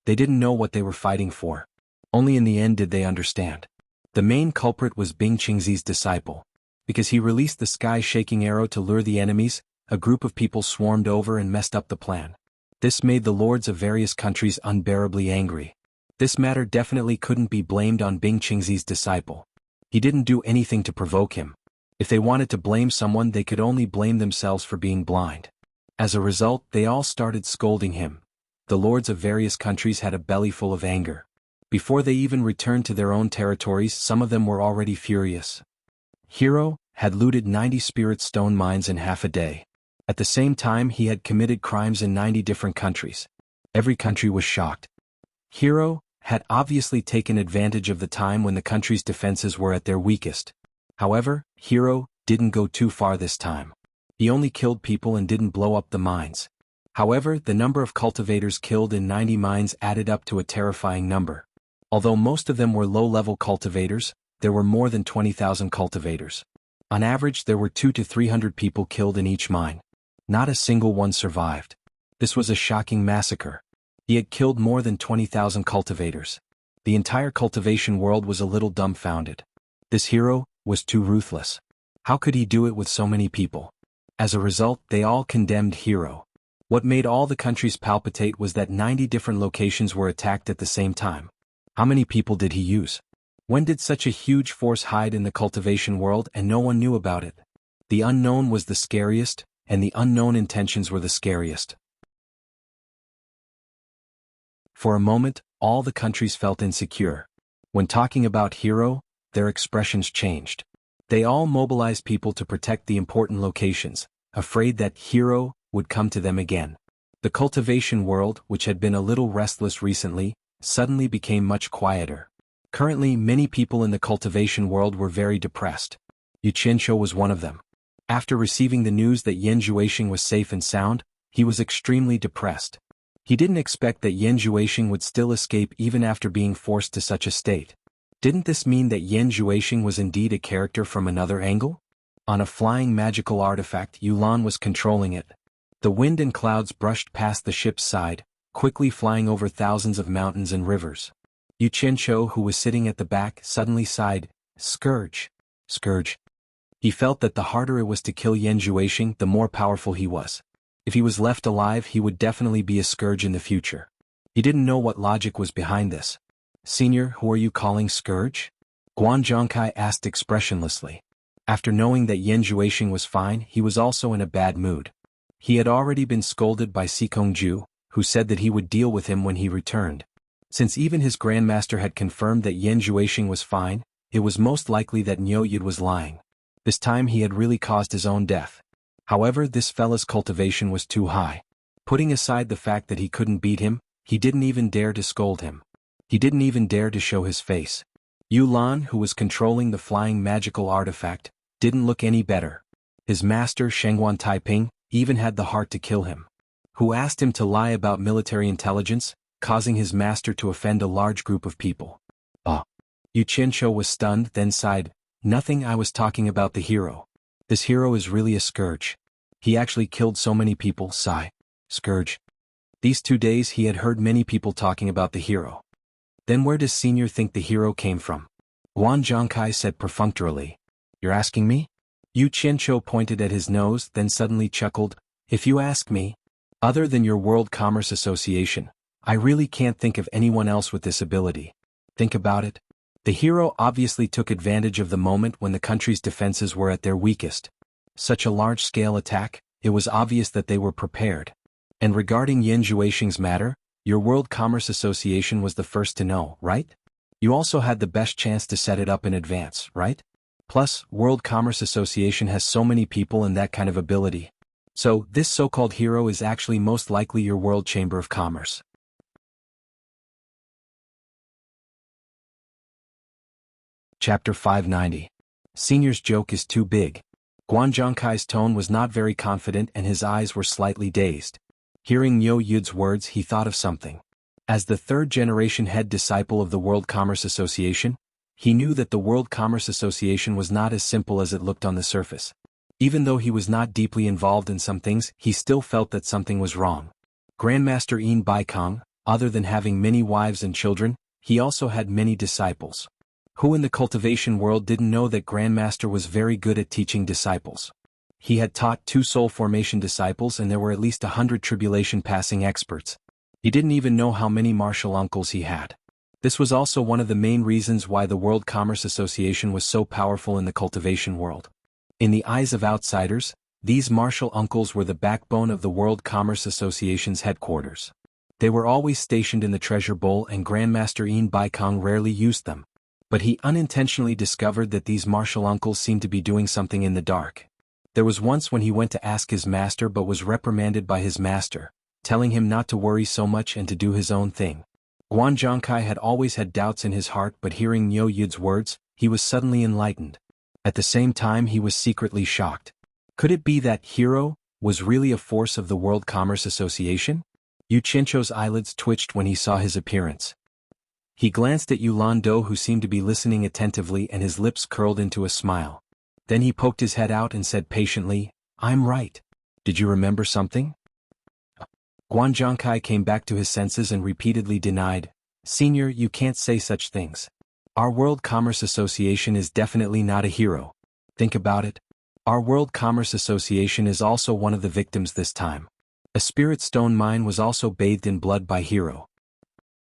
They didn't know what they were fighting for. Only in the end did they understand. The main culprit was Bing Qingzi's disciple. Because he released the sky-shaking arrow to lure the enemies, a group of people swarmed over and messed up the plan. This made the lords of various countries unbearably angry. This matter definitely couldn't be blamed on Bing Qingzi's disciple. He didn't do anything to provoke him. If they wanted to blame someone, they could only blame themselves for being blind. As a result, they all started scolding him. The lords of various countries had a belly full of anger. Before they even returned to their own territories, some of them were already furious. Hero had looted 90 spirit stone mines in half a day. At the same time, he had committed crimes in 90 different countries. Every country was shocked. Hero had obviously taken advantage of the time when the country's defenses were at their weakest. However, Hero didn't go too far this time. He only killed people and didn't blow up the mines. However, the number of cultivators killed in 90 mines added up to a terrifying number. Although most of them were low-level cultivators, there were more than 20,000 cultivators. On average, there were 200 to 300 people killed in each mine. Not a single one survived. This was a shocking massacre. He had killed more than 20,000 cultivators. The entire cultivation world was a little dumbfounded. This hero was too ruthless. How could he do it with so many people? As a result, they all condemned Hero. What made all the countries palpitate was that 90 different locations were attacked at the same time. How many people did he use? When did such a huge force hide in the cultivation world and no one knew about it? The unknown was the scariest, and the unknown intentions were the scariest. For a moment, all the countries felt insecure. When talking about Hero, their expressions changed. They all mobilized people to protect the important locations, afraid that Hero would come to them again. The cultivation world, which had been a little restless recently, suddenly became much quieter. Currently, many people in the cultivation world were very depressed. Yu Qianqiu was one of them. After receiving the news that Yan Zhuixing was safe and sound, he was extremely depressed. He didn't expect that Yan Zhuixing would still escape even after being forced to such a state. Didn't this mean that Yan Zhuixing was indeed a character from another angle? On a flying magical artifact, Yulan was controlling it. The wind and clouds brushed past the ship's side, quickly flying over thousands of mountains and rivers. Yu Qianqiu, who was sitting at the back, suddenly sighed, "Scourge. Scourge." He felt that the harder it was to kill Yan Zhuixing, the more powerful he was. If he was left alive, he would definitely be a scourge in the future. He didn't know what logic was behind this. "Senior, who are you calling Scourge?" Guan Zhongkai asked expressionlessly. After knowing that Yan Zhuixing was fine, he was also in a bad mood. He had already been scolded by Sikongju, who said that he would deal with him when he returned. Since even his grandmaster had confirmed that Yan Zhuixing was fine, it was most likely that Niu Yid was lying. This time he had really caused his own death. However, this fella's cultivation was too high. Putting aside the fact that he couldn't beat him, he didn't even dare to scold him. He didn't even dare to show his face. Yulan, who was controlling the flying magical artifact, didn't look any better. His master Shengguan Taiping even had the heart to kill him. Who asked him to lie about military intelligence, causing his master to offend a large group of people. Yu Qianqiu was stunned, then sighed, "Nothing, I was talking about the hero. This hero is really a scourge. He actually killed so many people." Sigh. Scourge. These 2 days he had heard many people talking about the hero. Then where does Senior think the hero came from? Guan Zhongkai said perfunctorily. "You're asking me?" Yu Qianqiu pointed at his nose, then suddenly chuckled, "If you ask me, other than your World Commerce Association, I really can't think of anyone else with this ability. Think about it. The hero obviously took advantage of the moment when the country's defenses were at their weakest. Such a large-scale attack, it was obvious that they were prepared. And regarding Yin Zhuixing's matter, your World Commerce Association was the first to know, right? You also had the best chance to set it up in advance, right? Plus, World Commerce Association has so many people and that kind of ability. So, this so-called hero is actually most likely your World Chamber of Commerce. Chapter 590. Senior's joke is too big. Guan Zhongkai's tone was not very confident and his eyes were slightly dazed. Hearing Niu Yud's words, he thought of something. As the third-generation head disciple of the World Commerce Association, he knew that the World Commerce Association was not as simple as it looked on the surface. Even though he was not deeply involved in some things, he still felt that something was wrong. Grandmaster Yin Baikong, other than having many wives and children, he also had many disciples. Who in the cultivation world didn't know that Grandmaster was very good at teaching disciples? He had taught 2 soul formation disciples and there were at least 100 tribulation passing experts. He didn't even know how many martial uncles he had. This was also one of the main reasons why the World Commerce Association was so powerful in the cultivation world. In the eyes of outsiders, these martial uncles were the backbone of the World Commerce Association's headquarters. They were always stationed in the treasure bowl and Grandmaster Yin Baikong rarely used them. But he unintentionally discovered that these martial uncles seemed to be doing something in the dark. There was once when he went to ask his master but was reprimanded by his master, telling him not to worry so much and to do his own thing. Guan Zhongkai had always had doubts in his heart, but hearing Niu Yud's words, he was suddenly enlightened. At the same time he was secretly shocked. Could it be that hero was really a force of the World Commerce Association? Yu Qianqiu's eyelids twitched when he saw his appearance. He glanced at Yulan Do, who seemed to be listening attentively, and his lips curled into a smile. Then he poked his head out and said patiently, "I'm right. Did you remember something?" Guan Zhongkai came back to his senses and repeatedly denied, "Senior, you can't say such things. Our World Commerce Association is definitely not a hero. Think about it. Our World Commerce Association is also one of the victims this time. A spirit stone mine was also bathed in blood by hero.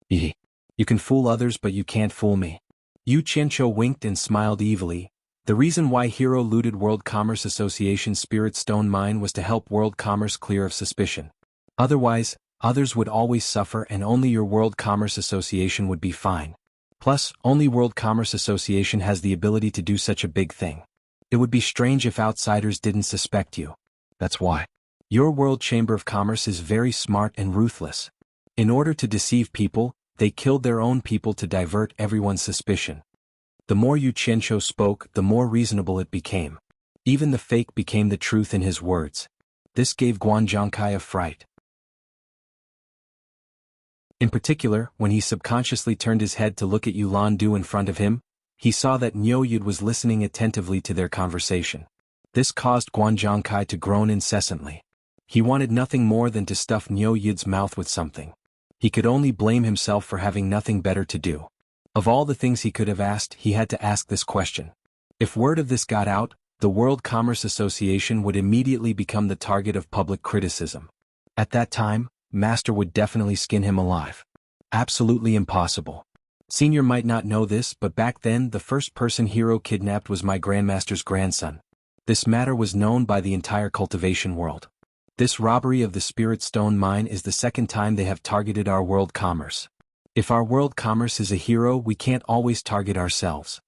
You can fool others but you can't fool me." Yu Qianqiu winked and smiled evilly. The reason why hero looted World Commerce Association Spirit Stone Mine was to help World Commerce clear of suspicion. Otherwise, others would always suffer and only your World Commerce Association would be fine. Plus, only World Commerce Association has the ability to do such a big thing. It would be strange if outsiders didn't suspect you. That's why. Your World Chamber of Commerce is very smart and ruthless. In order to deceive people, they killed their own people to divert everyone's suspicion. The more Yu Qianqiu spoke, the more reasonable it became. Even the fake became the truth in his words. This gave Guan Zhongkai a fright. In particular, when he subconsciously turned his head to look at Yulan Du in front of him, he saw that Niu Yud was listening attentively to their conversation. This caused Guan Zhongkai to groan incessantly. He wanted nothing more than to stuff Niu Yud's mouth with something. He could only blame himself for having nothing better to do. Of all the things he could have asked, he had to ask this question. If word of this got out, the World Commerce Association would immediately become the target of public criticism. At that time, Master would definitely skin him alive. Absolutely impossible. Senior might not know this, but back then the first person hero kidnapped was my Grandmaster's grandson. This matter was known by the entire cultivation world. This robbery of the Spirit Stone Mine is the second time they have targeted our World Commerce. If our World Commerce is a hero, we can't always target ourselves.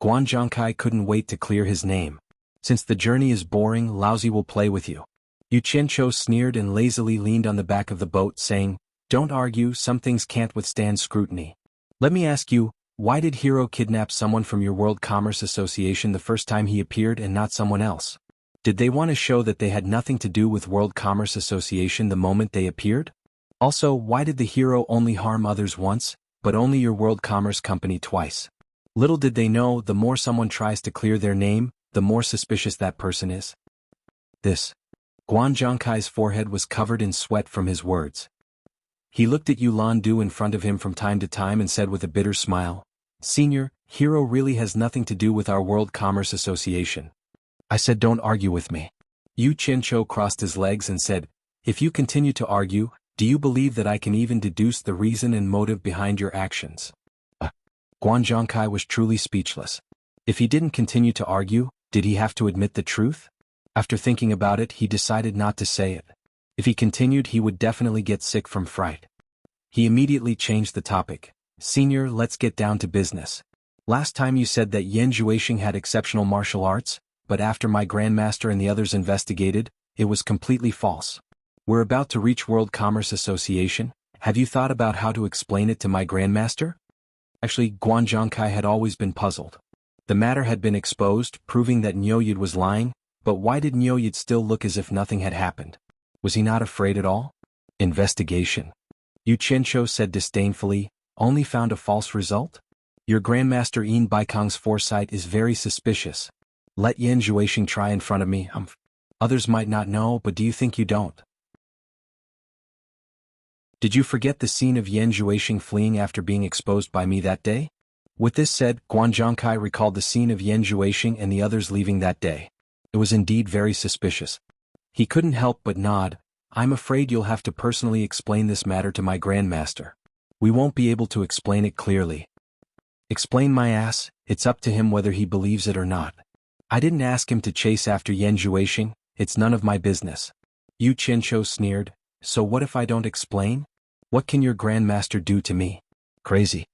Guan Zhongkai couldn't wait to clear his name. Since the journey is boring, Lousy will play with you. Yu Qianqiu sneered and lazily leaned on the back of the boat, saying, "Don't argue, some things can't withstand scrutiny. Let me ask you, why did Hero kidnap someone from your World Commerce Association the first time he appeared and not someone else? Did they want to show that they had nothing to do with World Commerce Association the moment they appeared? Also, why did the hero only harm others once, but only your World Commerce Company twice? Little did they know, the more someone tries to clear their name, the more suspicious that person is." Guan Zhongkai's forehead was covered in sweat from his words. He looked at Yulan Du in front of him from time to time and said with a bitter smile, "Senior, hero really has nothing to do with our World Commerce Association. I said don't argue with me." Yu Qianqiu crossed his legs and said, "If you continue to argue, Do you believe that I can even deduce the reason and motive behind your actions? Guan Zhongkai was truly speechless. If he didn't continue to argue, did he have to admit the truth? After thinking about it, he decided not to say it. If he continued, he would definitely get sick from fright. He immediately changed the topic. Senior, let's get down to business. Last time you said that Yan Zhuixing had exceptional martial arts, but after my Grandmaster and the others investigated, it was completely false. We're about to reach World Commerce Association. Have you thought about how to explain it to my Grandmaster? Actually, Guan Zhongkai had always been puzzled. The matter had been exposed, proving that Nyoyid was lying, but why did Nyoyid still look as if nothing had happened? Was he not afraid at all? Investigation. Yu Qianqiu said disdainfully, only found a false result? Your Grandmaster Yin Baikong's foresight is very suspicious. Let Yan Zhuixing try in front of me. Others might not know, but do you think you don't? Did you forget the scene of Yan Zhuixing fleeing after being exposed by me that day? With this said, Guan Zhongkai recalled the scene of Yan Zhuixing and the others leaving that day. It was indeed very suspicious. He couldn't help but nod. I'm afraid you'll have to personally explain this matter to my Grandmaster. We won't be able to explain it clearly. Explain my ass, it's up to him whether he believes it or not. I didn't ask him to chase after Yan Zhuixing, it's none of my business. Yu Qianqiu sneered, so what if I don't explain? What can your Grandmaster do to me? Crazy.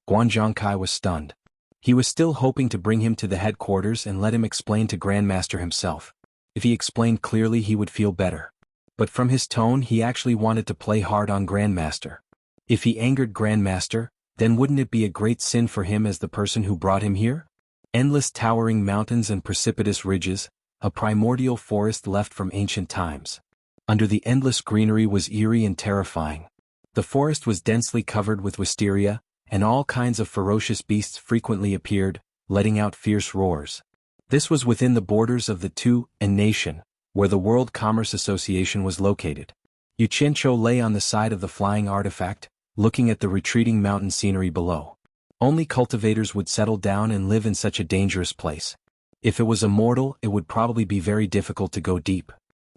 Guan Zhongkai was stunned. He was still hoping to bring him to the headquarters and let him explain to Grandmaster himself. If he explained clearly, he would feel better. But from his tone, he actually wanted to play hard on Grandmaster. If he angered Grandmaster, then wouldn't it be a great sin for him as the person who brought him here? Endless towering mountains and precipitous ridges, a primordial forest left from ancient times. Under the endless greenery was eerie and terrifying. The forest was densely covered with wisteria, and all kinds of ferocious beasts frequently appeared, letting out fierce roars. This was within the borders of the Tu-An nation, where the World Commerce Association was located. Yu Qianqiu lay on the side of the flying artifact, looking at the retreating mountain scenery below. Only cultivators would settle down and live in such a dangerous place. If it was a mortal, it would probably be very difficult to go deep.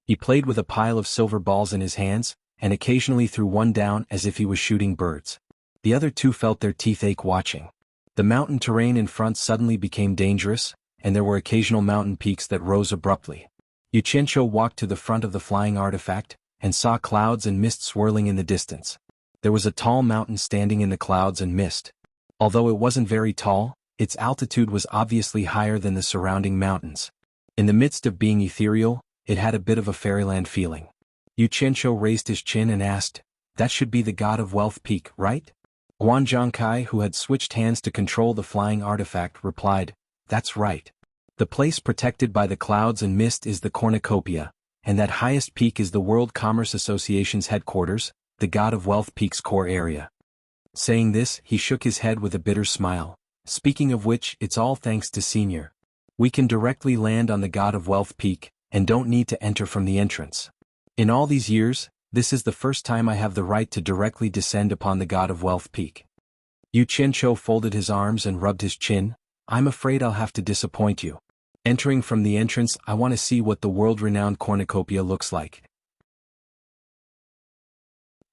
He played with a pile of silver balls in his hands, and occasionally threw one down as if he was shooting birds. The other two felt their teeth ache watching. The mountain terrain in front suddenly became dangerous, and there were occasional mountain peaks that rose abruptly. Yu Qianqiu walked to the front of the flying artifact, and saw clouds and mist swirling in the distance. There was a tall mountain standing in the clouds and mist. Although it wasn't very tall, its altitude was obviously higher than the surrounding mountains. In the midst of being ethereal, it had a bit of a fairyland feeling. Yu Qianqiu raised his chin and asked, that should be the God of Wealth Peak, right? Guan Zhongkai, who had switched hands to control the flying artifact, replied, that's right. The place protected by the clouds and mist is the cornucopia, and that highest peak is the World Commerce Association's headquarters, the God of Wealth Peak's core area. Saying this, he shook his head with a bitter smile. Speaking of which, it's all thanks to Senior. We can directly land on the God of Wealth Peak, and don't need to enter from the entrance. In all these years, this is the first time I have the right to directly descend upon the God of Wealth Peak. Yu Qianqiu folded his arms and rubbed his chin. I'm afraid I'll have to disappoint you. Entering from the entrance, I want to see what the world-renowned cornucopia looks like.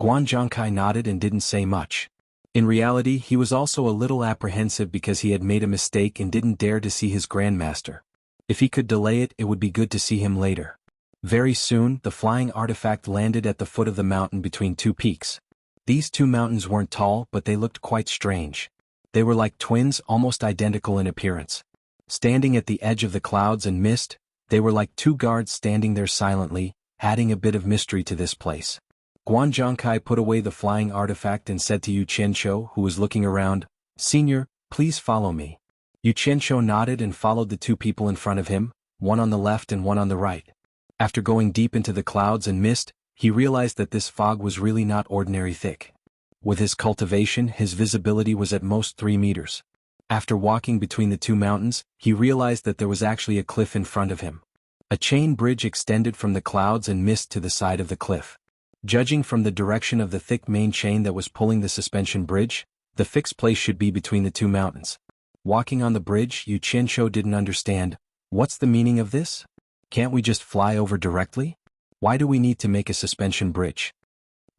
Guan Zhongkai nodded and didn't say much. In reality, he was also a little apprehensive because he had made a mistake and didn't dare to see his Grandmaster. If he could delay it, it would be good to see him later. Very soon, the flying artifact landed at the foot of the mountain between two peaks. These two mountains weren't tall, but they looked quite strange. They were like twins, almost identical in appearance. Standing at the edge of the clouds and mist, they were like two guards standing there silently, adding a bit of mystery to this place. Guan Zhongkai put away the flying artifact and said to Yu Qianqiu, who was looking around, Senior, please follow me. Yu Qianqiu nodded and followed the two people in front of him, one on the left and one on the right. After going deep into the clouds and mist, he realized that this fog was really not ordinary thick. With his cultivation, his visibility was at most 3 meters. After walking between the two mountains, he realized that there was actually a cliff in front of him. A chain bridge extended from the clouds and mist to the side of the cliff. Judging from the direction of the thick main chain that was pulling the suspension bridge, the fixed place should be between the two mountains. Walking on the bridge, Yu Qianqiu didn't understand. What's the meaning of this? Can't we just fly over directly? Why do we need to make a suspension bridge?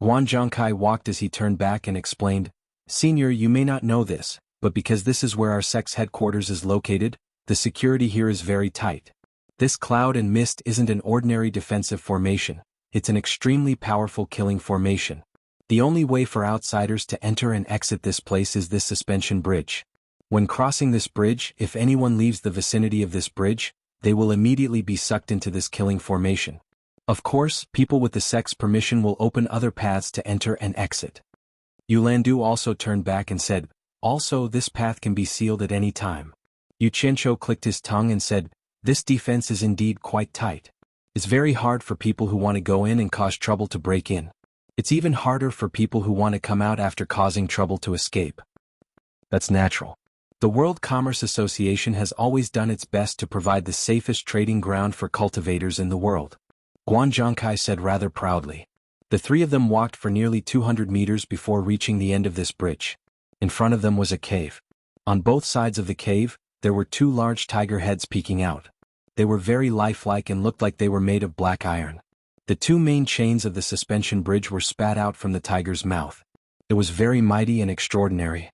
Guan Zhongkai walked as he turned back and explained, Senior, you may not know this, but because this is where our sect's headquarters is located, the security here is very tight. This cloud and mist isn't an ordinary defensive formation, it's an extremely powerful killing formation. The only way for outsiders to enter and exit this place is this suspension bridge. When crossing this bridge, if anyone leaves the vicinity of this bridge, they will immediately be sucked into this killing formation. Of course, people with the sect's permission will open other paths to enter and exit. Yulandu also turned back and said, also this path can be sealed at any time. Yu Qianqiu clicked his tongue and said, this defense is indeed quite tight. It's very hard for people who want to go in and cause trouble to break in. It's even harder for people who want to come out after causing trouble to escape. That's natural. The World Commerce Association has always done its best to provide the safest trading ground for cultivators in the world. Guan Zhongkai said rather proudly. The three of them walked for nearly 200 meters before reaching the end of this bridge. In front of them was a cave. On both sides of the cave, there were two large tiger heads peeking out. They were very lifelike and looked like they were made of black iron. The two main chains of the suspension bridge were spat out from the tiger's mouth. It was very mighty and extraordinary.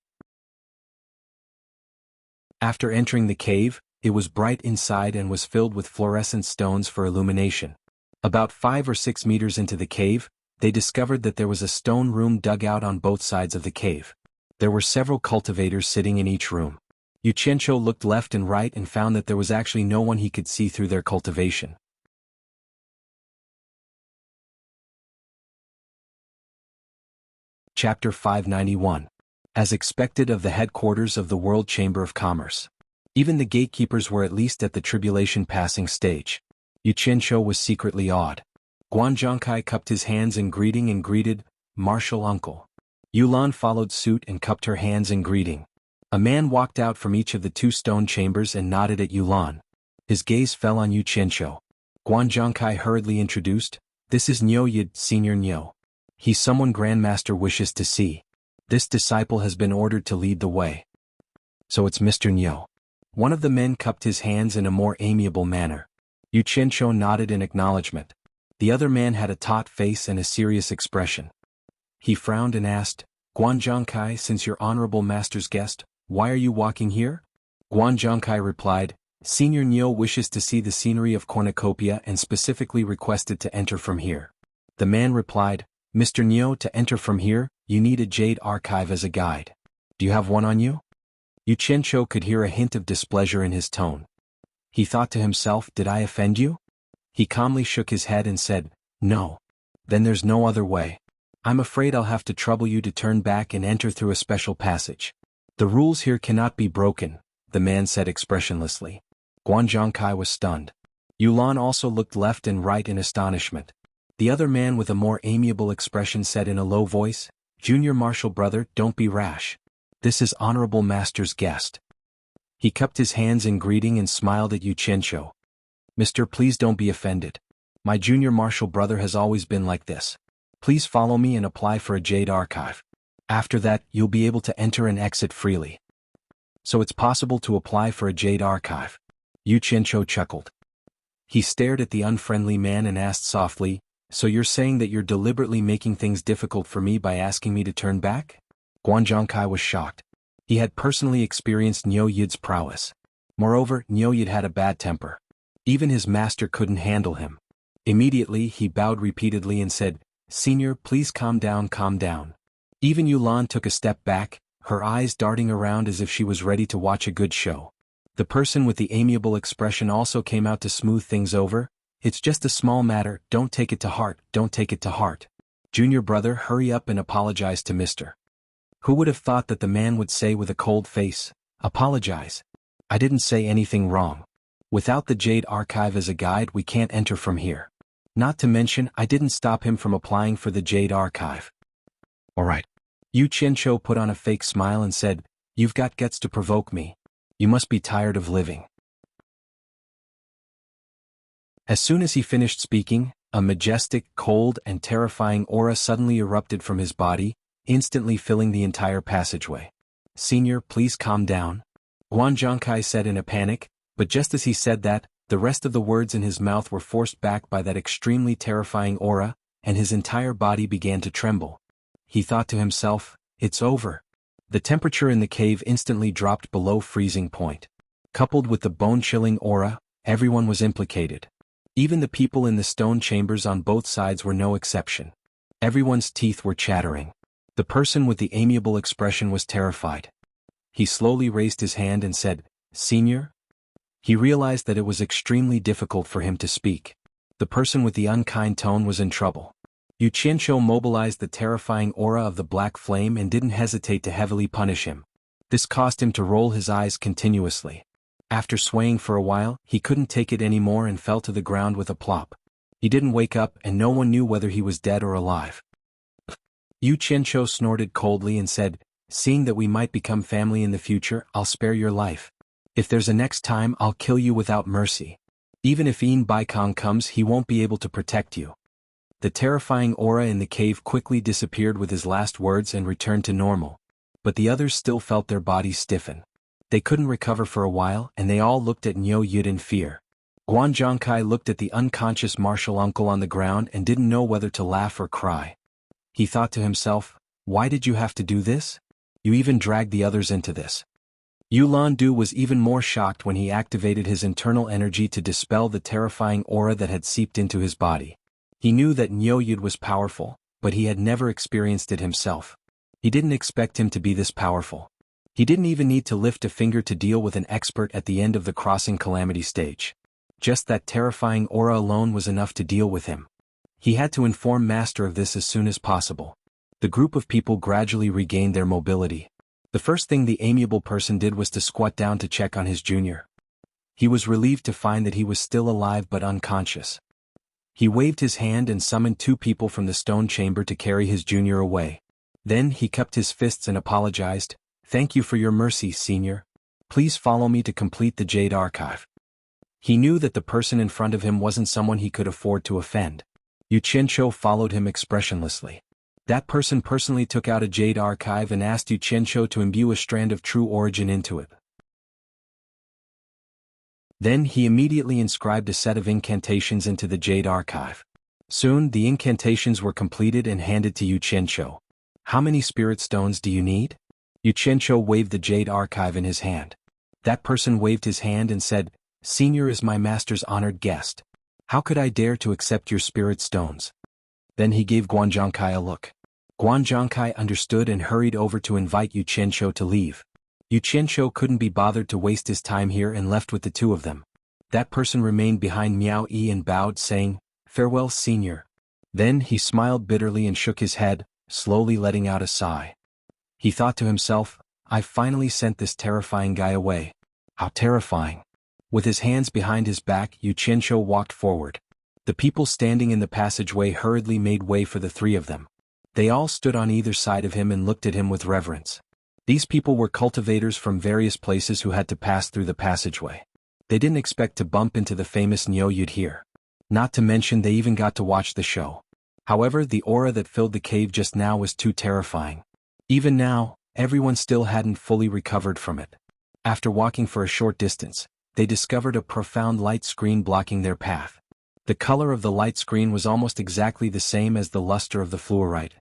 After entering the cave, it was bright inside and was filled with fluorescent stones for illumination. About 5 or 6 meters into the cave, they discovered that there was a stone room dug out on both sides of the cave. There were several cultivators sitting in each room. Yu Qianqiu looked left and right and found that there was actually no one he could see through their cultivation. Chapter 591. As expected of the headquarters of the World Chamber of Commerce. Even the gatekeepers were at least at the tribulation passing stage. Yu Qianqiu was secretly awed. Guan Zhongkai cupped his hands in greeting and greeted, Martial Uncle. Yulan followed suit and cupped her hands in greeting. A man walked out from each of the two stone chambers and nodded at Yulan. His gaze fell on Yu Qianqiu. Guan Zhongkai hurriedly introduced, this is Niu Yid, Senior Niu. He's someone Grandmaster wishes to see. This disciple has been ordered to lead the way. So it's Mr. Niu. One of the men cupped his hands in a more amiable manner. Yu Qianqiu nodded in acknowledgement. The other man had a taut face and a serious expression. He frowned and asked, Guan Zhongkai, since you're honorable master's guest, why are you walking here? Guan Zhongkai replied, Senior Niu wishes to see the scenery of Cornucopia and specifically requested to enter from here. The man replied, Mr. Niu, to enter from here, you need a jade archive as a guide. Do you have one on you? Yu Qianqiu could hear a hint of displeasure in his tone. He thought to himself, did I offend you? He calmly shook his head and said, no. Then there's no other way. I'm afraid I'll have to trouble you to turn back and enter through a special passage. The rules here cannot be broken, the man said expressionlessly. Guan Zhongkai was stunned. Yulan also looked left and right in astonishment. The other man with a more amiable expression said in a low voice, Junior Marshal brother, don't be rash. This is honorable master's guest. He cupped his hands in greeting and smiled at Yu Qianqiu. Mister, please don't be offended. My junior marshal brother has always been like this. Please follow me and apply for a jade archive. After that, you'll be able to enter and exit freely. So it's possible to apply for a jade archive. Yu Qianqiu chuckled. He stared at the unfriendly man and asked softly, so you're saying that you're deliberately making things difficult for me by asking me to turn back? Guan Zhongkai was shocked. He had personally experienced Niu Yid's prowess. Moreover, Niu Yid had a bad temper. Even his master couldn't handle him. Immediately, he bowed repeatedly and said, Senior, please calm down, calm down. Even Yulan took a step back, her eyes darting around as if she was ready to watch a good show. The person with the amiable expression also came out to smooth things over. It's just a small matter, don't take it to heart, don't take it to heart. Junior brother, hurry up and apologize to Mr. Who would have thought that the man would say with a cold face, apologize? I didn't say anything wrong. Without the Jade Archive as a guide, we can't enter from here. Not to mention, I didn't stop him from applying for the Jade Archive. Alright. Yu Qianqiu put on a fake smile and said, you've got guts to provoke me. You must be tired of living. As soon as he finished speaking, a majestic, cold, and terrifying aura suddenly erupted from his body, instantly filling the entire passageway. Senior, please calm down. Guan Zhongkai said in a panic, but just as he said that, the rest of the words in his mouth were forced back by that extremely terrifying aura. and his entire body began to tremble. He thought to himself, "It's over." The temperature in the cave instantly dropped below freezing point. Coupled with the bone-chilling aura, everyone was implicated. Even the people in the stone chambers on both sides were no exception. Everyone's teeth were chattering. The person with the amiable expression was terrified. He slowly raised his hand and said, "Senior?" He realized that it was extremely difficult for him to speak. The person with the unkind tone was in trouble. Yu Qianqiu mobilized the terrifying aura of the black flame and didn't hesitate to heavily punish him. This caused him to roll his eyes continuously. After swaying for a while, he couldn't take it anymore and fell to the ground with a plop. He didn't wake up and no one knew whether he was dead or alive. Yu Qianqiu snorted coldly and said, "Seeing that we might become family in the future, I'll spare your life. If there's a next time, I'll kill you without mercy. Even if Yin Baikong comes, he won't be able to protect you." The terrifying aura in the cave quickly disappeared with his last words and returned to normal. But the others still felt their bodies stiffen. They couldn't recover for a while and they all looked at Niu Yud in fear. Guan Zhongkai looked at the unconscious martial uncle on the ground and didn't know whether to laugh or cry. He thought to himself, "Why did you have to do this? You even dragged the others into this." Yulan Du was even more shocked when he activated his internal energy to dispel the terrifying aura that had seeped into his body. He knew that Niu Yud was powerful, but he had never experienced it himself. He didn't expect him to be this powerful. He didn't even need to lift a finger to deal with an expert at the end of the crossing calamity stage. Just that terrifying aura alone was enough to deal with him. He had to inform Master of this as soon as possible. The group of people gradually regained their mobility. The first thing the amiable person did was to squat down to check on his junior. He was relieved to find that he was still alive but unconscious. He waved his hand and summoned 2 people from the stone chamber to carry his junior away. Then he cupped his fists and apologized, "Thank you for your mercy, Senior. Please follow me to complete the Jade Archive." He knew that the person in front of him wasn't someone he could afford to offend. Yu Qianqiu followed him expressionlessly. That person personally took out a Jade Archive and asked Yu Qianqiu to imbue a strand of true origin into it. Then he immediately inscribed a set of incantations into the Jade Archive. Soon the incantations were completed and handed to Yu Qianqiu. "How many spirit stones do you need?" Yu Qianqiu waved the Jade Archive in his hand. That person waved his hand and said, "Senior is my master's honored guest. How could I dare to accept your spirit stones?" Then he gave Guan Zhongkai a look. Guan Zhongkai understood and hurried over to invite Yu Qianqiu to leave. Yu Qianqiu couldn't be bothered to waste his time here and left with the 2 of them. That person remained behind Miao Yi and bowed, saying, "Farewell, Senior." Then he smiled bitterly and shook his head, slowly letting out a sigh. He thought to himself, "I finally sent this terrifying guy away. How terrifying." With his hands behind his back, Yu Qianqiu walked forward. The people standing in the passageway hurriedly made way for the 3 of them. They all stood on either side of him and looked at him with reverence. These people were cultivators from various places who had to pass through the passageway. They didn't expect to bump into the famous Niu Yud here. Not to mention they even got to watch the show. However, the aura that filled the cave just now was too terrifying. Even now, everyone still hadn't fully recovered from it. After walking for a short distance, they discovered a profound light screen blocking their path. The color of the light screen was almost exactly the same as the luster of the fluorite.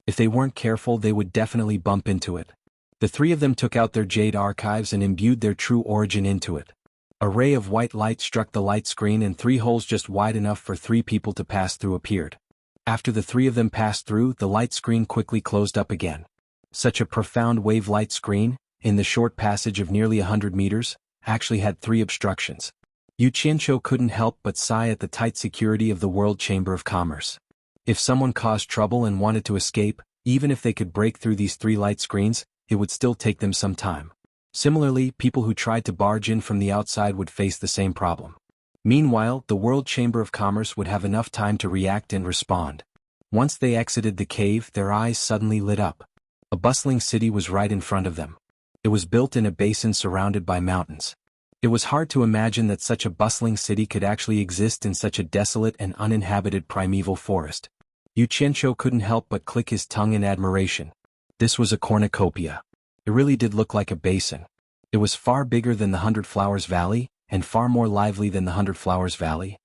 If they weren't careful, they would definitely bump into it. The 3 of them took out their Jade Archives and imbued their true origin into it. A ray of white light struck the light screen and 3 holes just wide enough for 3 people to pass through appeared. After the 3 of them passed through, the light screen quickly closed up again. Such a profound wave light screen, in the short passage of nearly 100 meters, actually had 3 obstructions. Yu Qianqiu couldn't help but sigh at the tight security of the World Chamber of Commerce. If someone caused trouble and wanted to escape, even if they could break through these 3 light screens, it would still take them some time. Similarly, people who tried to barge in from the outside would face the same problem. Meanwhile, the World Chamber of Commerce would have enough time to react and respond. Once they exited the cave, their eyes suddenly lit up. A bustling city was right in front of them. It was built in a basin surrounded by mountains. It was hard to imagine that such a bustling city could actually exist in such a desolate and uninhabited primeval forest. Yu Qianqiu couldn't help but click his tongue in admiration. This was a cornucopia. It really did look like a basin. It was far bigger than the 100 Flowers Valley, and far more lively than the 100 Flowers Valley.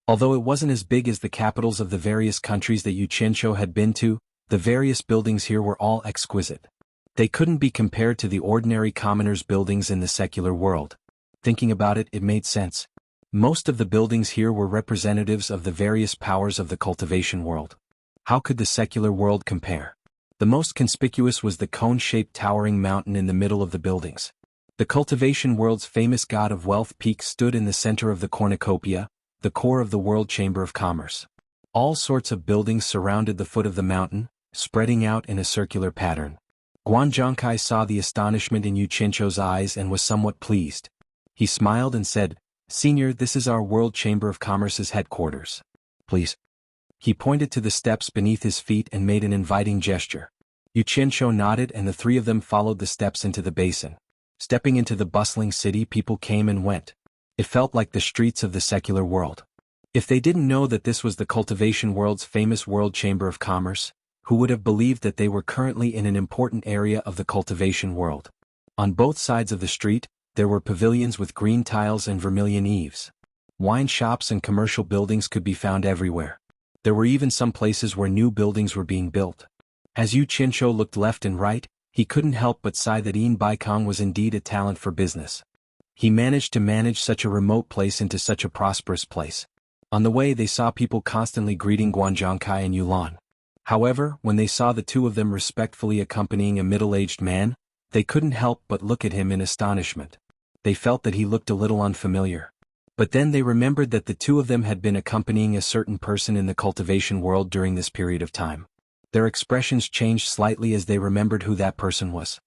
Although it wasn't as big as the capitals of the various countries that Yu Qianqiu had been to, the various buildings here were all exquisite. They couldn't be compared to the ordinary commoners' buildings in the secular world. Thinking about it, it made sense. Most of the buildings here were representatives of the various powers of the cultivation world. How could the secular world compare? The most conspicuous was the cone-shaped towering mountain in the middle of the buildings. The cultivation world's famous god of wealth peak stood in the center of the cornucopia, the core of the World Chamber of Commerce. All sorts of buildings surrounded the foot of the mountain, spreading out in a circular pattern. Guan Zhongkai saw the astonishment in Yu Qianqiu's eyes and was somewhat pleased. He smiled and said, "Senior, this is our World Chamber of Commerce's headquarters. Please." He pointed to the steps beneath his feet and made an inviting gesture. Yu Qianqiu nodded and the three of them followed the steps into the basin. Stepping into the bustling city, people came and went. It felt like the streets of the secular world. If they didn't know that this was the cultivation world's famous World Chamber of Commerce, who would have believed that they were currently in an important area of the cultivation world? On both sides of the street, there were pavilions with green tiles and vermilion eaves. Wine shops and commercial buildings could be found everywhere. There were even some places where new buildings were being built. As Yu Qianqiu looked left and right, he couldn't help but sigh that Yin Baikong was indeed a talent for business. He managed to manage such a remote place into such a prosperous place. On the way they saw people constantly greeting Guan Zhongkai and Yulan. However, when they saw the two of them respectfully accompanying a middle-aged man, they couldn't help but look at him in astonishment. They felt that he looked a little unfamiliar. But then they remembered that the two of them had been accompanying a certain person in the cultivation world during this period of time. Their expressions changed slightly as they remembered who that person was.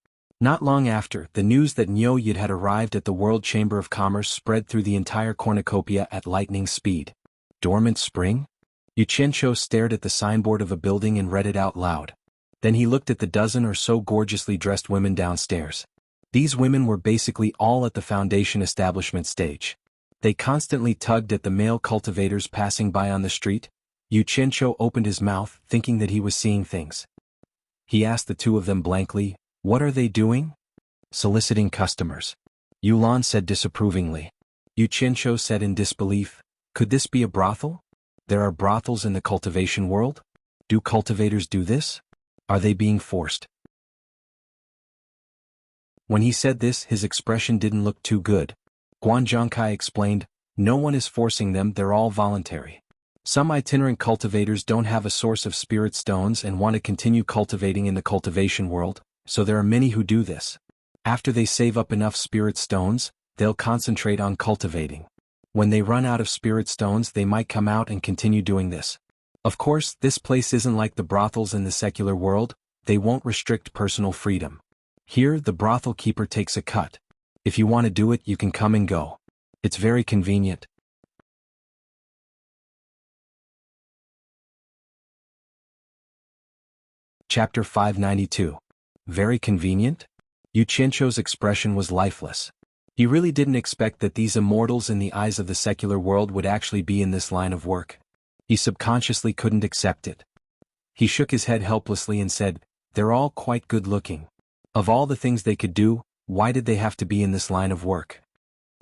Not long after, the news that Niu Yid had arrived at the World Chamber of Commerce spread through the entire cornucopia at lightning speed. Dormant Spring? Yu Qianqiu stared at the signboard of a building and read it out loud. Then he looked at the dozen or so gorgeously dressed women downstairs. These women were basically all at the foundation establishment stage. They constantly tugged at the male cultivators passing by on the street. Yu Qianqiu opened his mouth, thinking that he was seeing things. He asked the two of them blankly, "What are they doing?" "Soliciting customers," Yulan said disapprovingly. Yu Qianqiu said in disbelief, "Could this be a brothel? There are brothels in the cultivation world? Do cultivators do this? Are they being forced?" When he said this, his expression didn't look too good. Guan Zhongkai explained, "No one is forcing them, they're all voluntary. Some itinerant cultivators don't have a source of spirit stones and want to continue cultivating in the cultivation world, so there are many who do this. After they save up enough spirit stones, they'll concentrate on cultivating. When they run out of spirit stones, they might come out and continue doing this. Of course, this place isn't like the brothels in the secular world, they won't restrict personal freedom. Here, the brothel keeper takes a cut. If you want to do it, you can come and go. It's very convenient." Chapter 592. Very convenient? Yu Qianqiu's expression was lifeless. He really didn't expect that these immortals in the eyes of the secular world would actually be in this line of work. He subconsciously couldn't accept it. He shook his head helplessly and said, "They're all quite good-looking. Of all the things they could do, why did they have to be in this line of work?"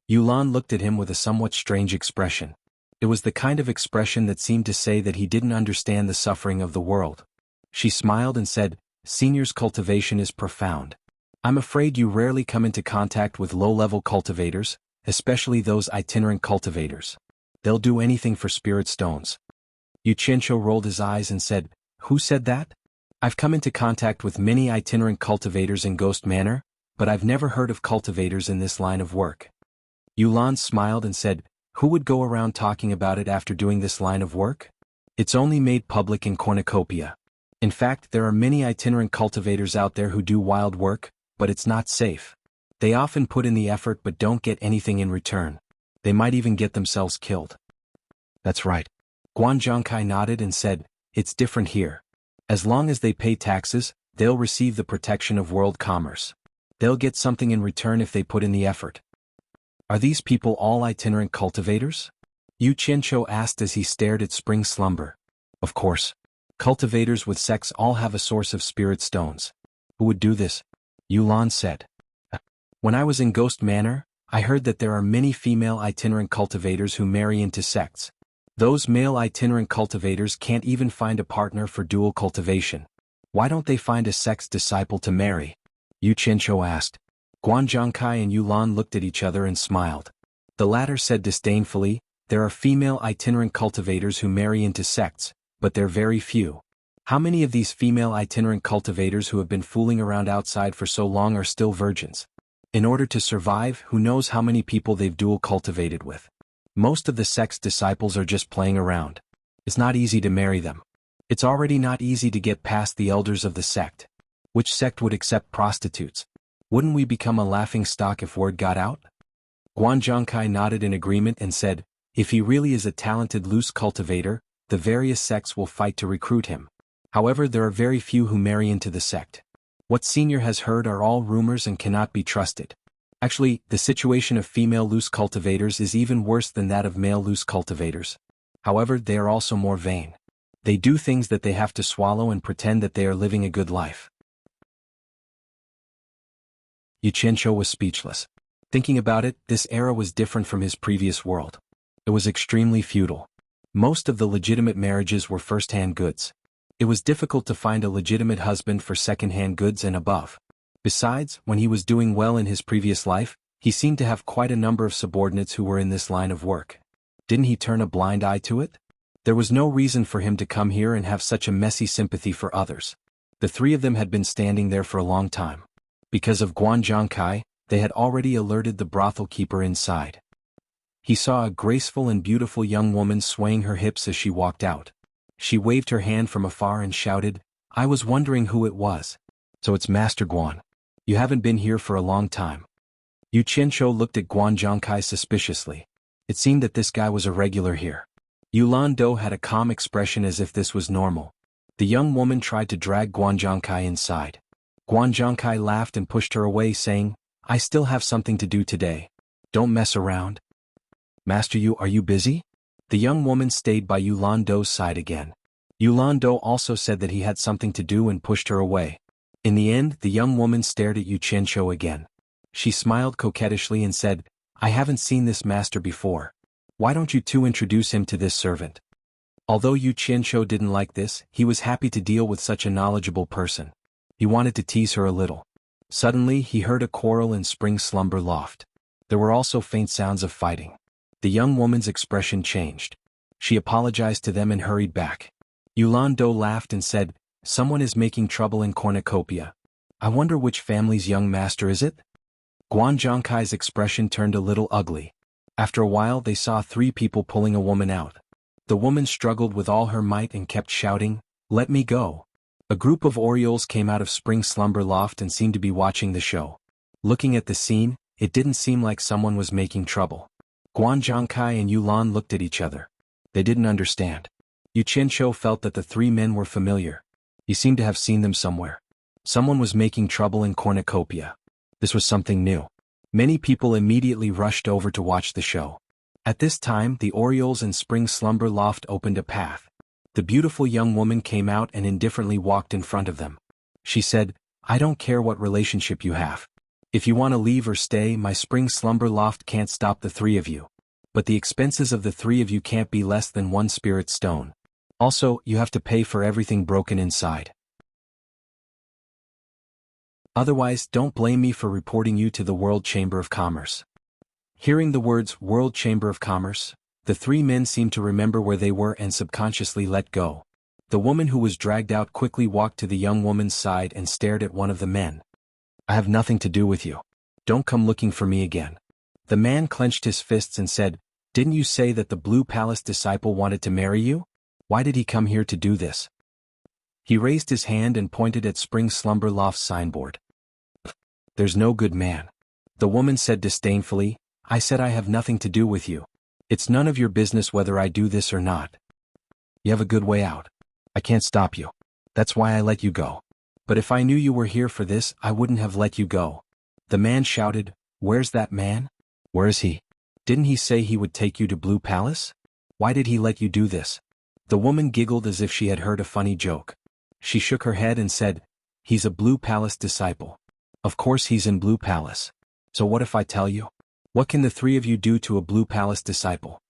Yulan looked at him with a somewhat strange expression. It was the kind of expression that seemed to say that he didn't understand the suffering of the world. She smiled and said, "Senior's cultivation is profound. I'm afraid you rarely come into contact with low-level cultivators, especially those itinerant cultivators. They'll do anything for spirit stones." Yu Qianqiu rolled his eyes and said, "Who said that? I've come into contact with many itinerant cultivators in Ghost Manor, but I've never heard of cultivators in this line of work." Yulan smiled and said, "Who would go around talking about it after doing this line of work? It's only made public in cornucopia. In fact, there are many itinerant cultivators out there who do wild work, but it's not safe. They often put in the effort but don't get anything in return. They might even get themselves killed." "That's right." Guan Zhongkai nodded and said, "It's different here. As long as they pay taxes, they'll receive the protection of world commerce. They'll get something in return if they put in the effort." "Are these people all itinerant cultivators?" Yu Qianqiu asked as he stared at Spring Slumber. "Of course. Cultivators with sex all have a source of spirit stones." "Who would do this?" Yulan said. "When I was in Ghost Manor, I heard that there are many female itinerant cultivators who marry into sects. Those male itinerant cultivators can't even find a partner for dual cultivation. Why don't they find a sex disciple to marry? Yu Qianqiu asked. Guan Zhongkai and Yulan looked at each other and smiled. The latter said disdainfully, there are female itinerant cultivators who marry into sects, but they're very few. How many of these female itinerant cultivators who have been fooling around outside for so long are still virgins? In order to survive, who knows how many people they've dual cultivated with? Most of the sex disciples are just playing around. It's not easy to marry them. It's already not easy to get past the elders of the sect. Which sect would accept prostitutes? Wouldn't we become a laughing stock if word got out? Guan Zhongkai nodded in agreement and said, if he really is a talented loose cultivator, the various sects will fight to recruit him. However, there are very few who marry into the sect. What senior has heard are all rumors and cannot be trusted. Actually, the situation of female loose cultivators is even worse than that of male loose cultivators. However, they are also more vain. They do things that they have to swallow and pretend that they are living a good life. Yu Qianqiu was speechless. Thinking about it, this era was different from his previous world. It was extremely feudal. Most of the legitimate marriages were first-hand goods. It was difficult to find a legitimate husband for second-hand goods and above. Besides, when he was doing well in his previous life, he seemed to have quite a number of subordinates who were in this line of work. Didn't he turn a blind eye to it? There was no reason for him to come here and have such a messy sympathy for others. The three of them had been standing there for a long time. Because of Guan Zhongkai, they had already alerted the brothel keeper inside. He saw a graceful and beautiful young woman swaying her hips as she walked out. She waved her hand from afar and shouted, I was wondering who it was. So it's Master Guan. You haven't been here for a long time. Yu Qianqiu looked at Guan Zhongkai suspiciously. It seemed that this guy was a regular here. Yulan Do had a calm expression as if this was normal. The young woman tried to drag Guan Zhongkai inside. Guan Zhongkai laughed and pushed her away, saying, I still have something to do today. Don't mess around. Master Yu, are you busy? The young woman stayed by Yulan Do's side again. Yulan Do also said that he had something to do and pushed her away. In the end, the young woman stared at Yu Qianqiu again. She smiled coquettishly and said, I haven't seen this master before. Why don't you two introduce him to this servant? Although Yu Qianqiu didn't like this, he was happy to deal with such a knowledgeable person. He wanted to tease her a little. Suddenly, he heard a quarrel in Spring Slumber Loft. There were also faint sounds of fighting. The young woman's expression changed. She apologized to them and hurried back. Yulan Do laughed and said, Someone is making trouble in Cornucopia. I wonder which family's young master is it? Guan Zhongkai's expression turned a little ugly. After a while they saw three people pulling a woman out. The woman struggled with all her might and kept shouting, Let me go. A group of Orioles came out of Spring Slumber Loft and seemed to be watching the show. Looking at the scene, it didn't seem like someone was making trouble. Guan Zhongkai and Yulan looked at each other. They didn't understand. Yu Qianqiu felt that the three men were familiar. He seemed to have seen them somewhere. Someone was making trouble in Cornucopia. This was something new. Many people immediately rushed over to watch the show. At this time, the Orioles and Spring Slumber Loft opened a path. The beautiful young woman came out and indifferently walked in front of them. She said, I don't care what relationship you have. If you want to leave or stay, my Spring Slumber Loft can't stop the three of you. But the expenses of the three of you can't be less than 1 spirit stone. Also, you have to pay for everything broken inside. Otherwise, don't blame me for reporting you to the World Chamber of Commerce. Hearing the words World Chamber of Commerce, the three men seemed to remember where they were and subconsciously let go. The woman who was dragged out quickly walked to the young woman's side and stared at one of the men. I have nothing to do with you. Don't come looking for me again. The man clenched his fists and said, Didn't you say that the Blue Palace disciple wanted to marry you? Why did he come here to do this? He raised his hand and pointed at Spring Slumber Loft's signboard. There's no good man. The woman said disdainfully, I said I have nothing to do with you. It's none of your business whether I do this or not. You have a good way out. I can't stop you. That's why I let you go. But if I knew you were here for this, I wouldn't have let you go. The man shouted, Where's that man? Where is he? Didn't he say he would take you to Blue Palace? Why did he let you do this? The woman giggled as if she had heard a funny joke. She shook her head and said, He's a Blue Palace disciple. Of course he's in Blue Palace. So what if I tell you? What can the three of you do to a Blue Palace disciple?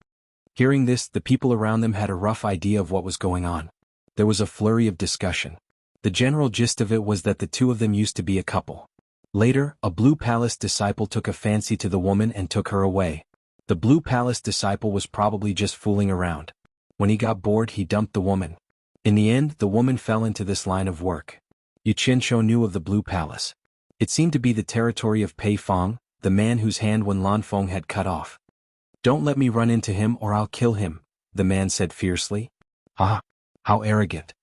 Hearing this, the people around them had a rough idea of what was going on. There was a flurry of discussion. The general gist of it was that the two of them used to be a couple. Later, a Blue Palace disciple took a fancy to the woman and took her away. The Blue Palace disciple was probably just fooling around. When he got bored, he dumped the woman. In the end, the woman fell into this line of work. Yu Qianqiu knew of the Blue Palace. It seemed to be the territory of Pei Fong, the man whose hand Wen Lanfeng had cut off. "Don't let me run into him or I'll kill him," the man said fiercely. "Ah, how arrogant."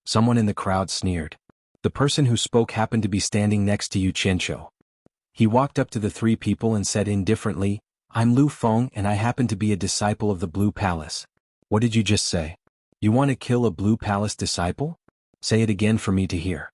Someone in the crowd sneered. The person who spoke happened to be standing next to Yu Qianqiu. He walked up to the three people and said indifferently, "I'm Lu Feng and I happen to be a disciple of the Blue Palace." "What did you just say? You want to kill a Blue Palace disciple? Say it again for me to hear."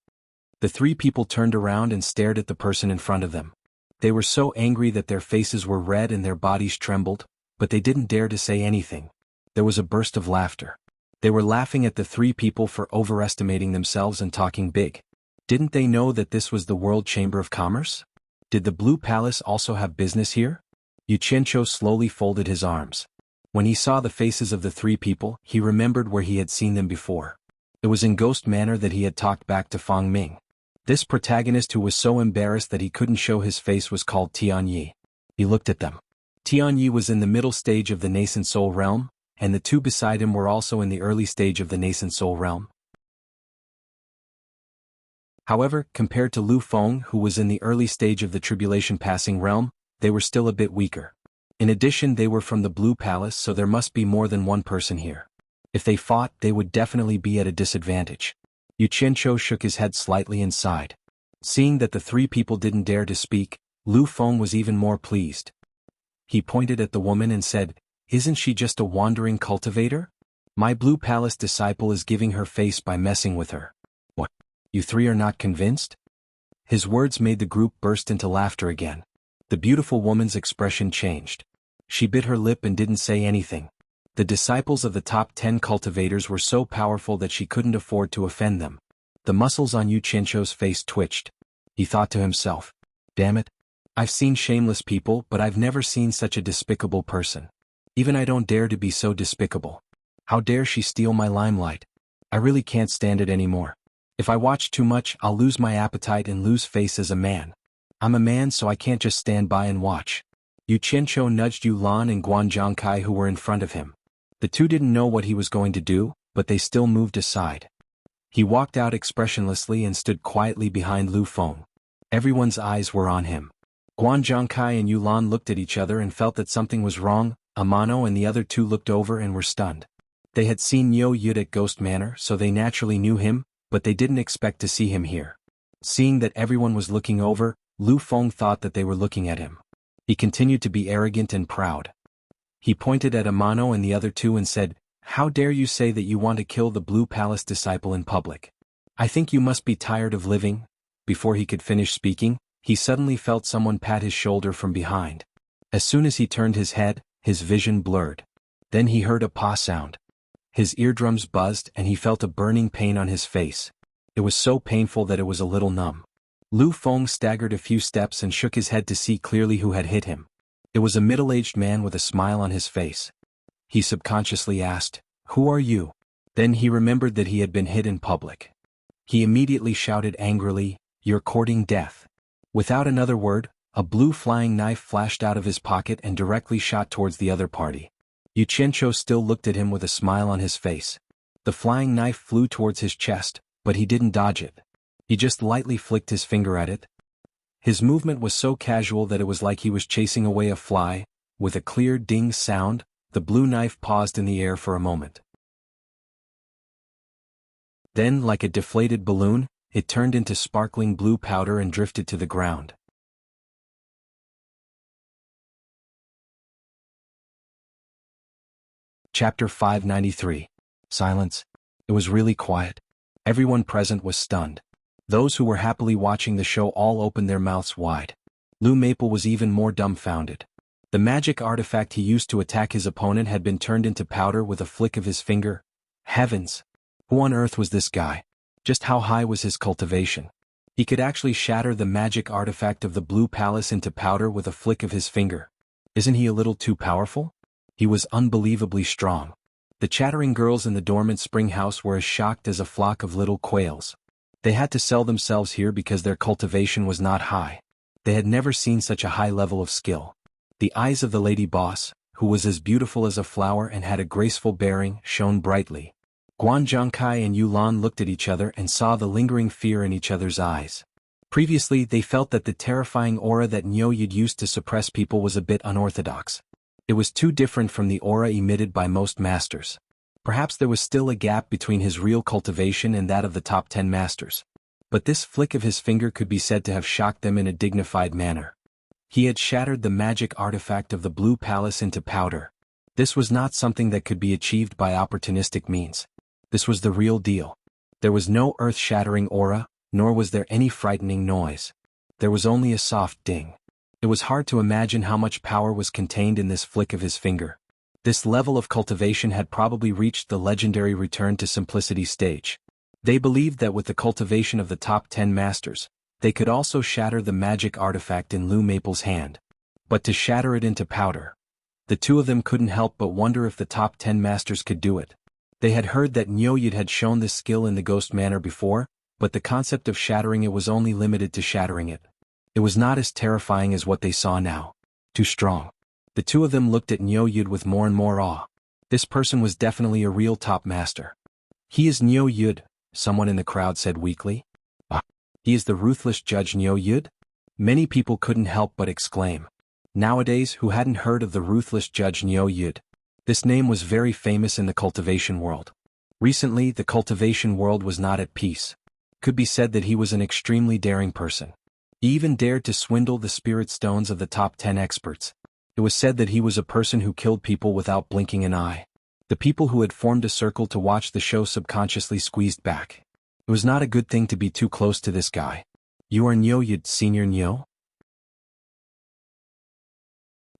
The three people turned around and stared at the person in front of them. They were so angry that their faces were red and their bodies trembled, but they didn't dare to say anything. There was a burst of laughter. They were laughing at the three people for overestimating themselves and talking big. Didn't they know that this was the World Chamber of Commerce? Did the Blue Palace also have business here? Yu Qianqiu slowly folded his arms. When he saw the faces of the three people, he remembered where he had seen them before. It was in ghost manner that he had talked back to Fang Ming. This protagonist who was so embarrassed that he couldn't show his face was called Tianyi. He looked at them. Tianyi was in the middle stage of the nascent soul realm, and the two beside him were also in the early stage of the nascent soul realm. However, compared to Lu Feng, who was in the early stage of the tribulation passing realm, they were still a bit weaker. In addition, they were from the Blue Palace, so there must be more than one person here. If they fought, they would definitely be at a disadvantage. Yu Qianqiu shook his head slightly and sighed. Seeing that the three people didn't dare to speak, Lu Feng was even more pleased. He pointed at the woman and said, "Isn't she just a wandering cultivator? My Blue Palace disciple is giving her face by messing with her. What? You three are not convinced?" His words made the group burst into laughter again. The beautiful woman's expression changed. She bit her lip and didn't say anything. The disciples of the top 10 cultivators were so powerful that she couldn't afford to offend them. The muscles on Yu Qianqiu's face twitched. He thought to himself, "Damn it. I've seen shameless people, but I've never seen such a despicable person. Even I don't dare to be so despicable. How dare she steal my limelight? I really can't stand it anymore. If I watch too much, I'll lose my appetite and lose face as a man. I'm a man, so I can't just stand by and watch." Yu Qianqiu nudged Yu Lan and Guan Zhangkai, who were in front of him. The two didn't know what he was going to do, but they still moved aside. He walked out expressionlessly and stood quietly behind Lu Feng. Everyone's eyes were on him. Guan Zhangkai and Yu Lan looked at each other and felt that something was wrong. Amano and the other two looked over and were stunned. They had seen Niu Yud at Ghost Manor, so they naturally knew him, but they didn't expect to see him here. Seeing that everyone was looking over, Lu Feng thought that they were looking at him. He continued to be arrogant and proud. He pointed at Amano and the other two and said, "How dare you say that you want to kill the Blue Palace disciple in public? I think you must be tired of living." Before he could finish speaking, he suddenly felt someone pat his shoulder from behind. As soon as he turned his head, his vision blurred. Then he heard a paw sound. His eardrums buzzed and he felt a burning pain on his face. It was so painful that it was a little numb. Lu Feng staggered a few steps and shook his head to see clearly who had hit him. It was a middle-aged man with a smile on his face. He subconsciously asked, "Who are you?" Then he remembered that he had been hit in public. He immediately shouted angrily, "You're courting death." Without another word, a blue flying knife flashed out of his pocket and directly shot towards the other party. Yu Qianqiu still looked at him with a smile on his face. The flying knife flew towards his chest, but he didn't dodge it. He just lightly flicked his finger at it. His movement was so casual that it was like he was chasing away a fly. With a clear ding sound, the blue knife paused in the air for a moment. Then, like a deflated balloon, it turned into sparkling blue powder and drifted to the ground. Chapter 593. Silence. It was really quiet. Everyone present was stunned. Those who were happily watching the show all opened their mouths wide. Lu Maple was even more dumbfounded. The magic artifact he used to attack his opponent had been turned into powder with a flick of his finger. Heavens! Who on earth was this guy? Just how high was his cultivation? He could actually shatter the magic artifact of the Blue Palace into powder with a flick of his finger. Isn't he a little too powerful? He was unbelievably strong. The chattering girls in the dormant spring house were as shocked as a flock of little quails. They had to sell themselves here because their cultivation was not high. They had never seen such a high level of skill. The eyes of the lady boss, who was as beautiful as a flower and had a graceful bearing, shone brightly. Guan Zhongkai and Yulan looked at each other and saw the lingering fear in each other's eyes. Previously they felt that the terrifying aura that Niu Yud used to suppress people was a bit unorthodox. It was too different from the aura emitted by most masters. Perhaps there was still a gap between his real cultivation and that of the top 10 masters. But this flick of his finger could be said to have shocked them in a dignified manner. He had shattered the magic artifact of the Blue Palace into powder. This was not something that could be achieved by opportunistic means. This was the real deal. There was no earth-shattering aura, nor was there any frightening noise. There was only a soft ding. It was hard to imagine how much power was contained in this flick of his finger. This level of cultivation had probably reached the legendary return to simplicity stage. They believed that with the cultivation of the top 10 masters, they could also shatter the magic artifact in Lu Maple's hand. But to shatter it into powder, the two of them couldn't help but wonder if the top 10 masters could do it. They had heard that Niu Yud had shown this skill in the ghost manor before, but the concept of shattering it was only limited to shattering it. It was not as terrifying as what they saw now. Too strong. The two of them looked at Niu Yud with more and more awe. This person was definitely a real top master. He is Niu Yud, someone in the crowd said weakly. He is the ruthless Judge Niu Yud? Many people couldn't help but exclaim. Nowadays, who hadn't heard of the ruthless Judge Niu Yud? This name was very famous in the cultivation world. Recently, the cultivation world was not at peace. Could be said that he was an extremely daring person. He even dared to swindle the spirit stones of the top 10 experts. It was said that he was a person who killed people without blinking an eye. The people who had formed a circle to watch the show subconsciously squeezed back. It was not a good thing to be too close to this guy. You are Niu Yud, Senior Niu?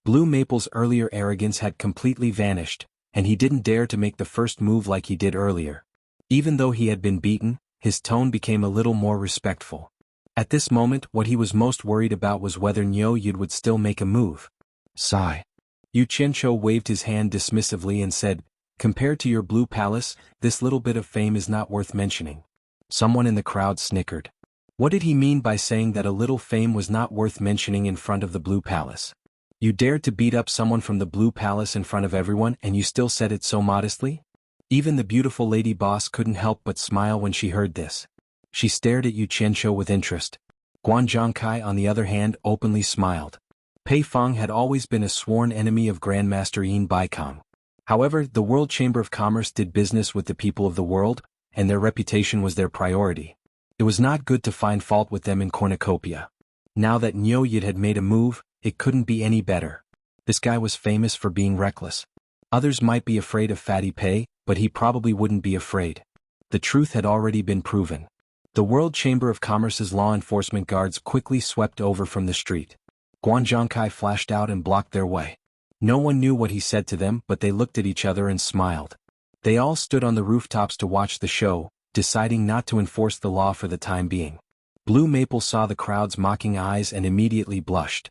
Blue Maple's earlier arrogance had completely vanished, and he didn't dare to make the first move like he did earlier. Even though he had been beaten, his tone became a little more respectful. At this moment, what he was most worried about was whether Niu Yud would still make a move. Sigh. Yu Qianqiu waved his hand dismissively and said, "Compared to your Blue Palace, this little bit of fame is not worth mentioning." Someone in the crowd snickered. What did he mean by saying that a little fame was not worth mentioning in front of the Blue Palace? You dared to beat up someone from the Blue Palace in front of everyone and you still said it so modestly? Even the beautiful lady boss couldn't help but smile when she heard this. She stared at Yu Qianqiu with interest. Guan Zhongkai, on the other hand, openly smiled. Pei Feng had always been a sworn enemy of Grandmaster Yin Baikong. However, the World Chamber of Commerce did business with the people of the world, and their reputation was their priority. It was not good to find fault with them in cornucopia. Now that Niu Yud had made a move, it couldn't be any better. This guy was famous for being reckless. Others might be afraid of Fatty Pei, but he probably wouldn't be afraid. The truth had already been proven. The World Chamber of Commerce's law enforcement guards quickly swept over from the street. Guan Zhongkai flashed out and blocked their way. No one knew what he said to them, but they looked at each other and smiled. They all stood on the rooftops to watch the show, deciding not to enforce the law for the time being. Blue Maple saw the crowd's mocking eyes and immediately blushed.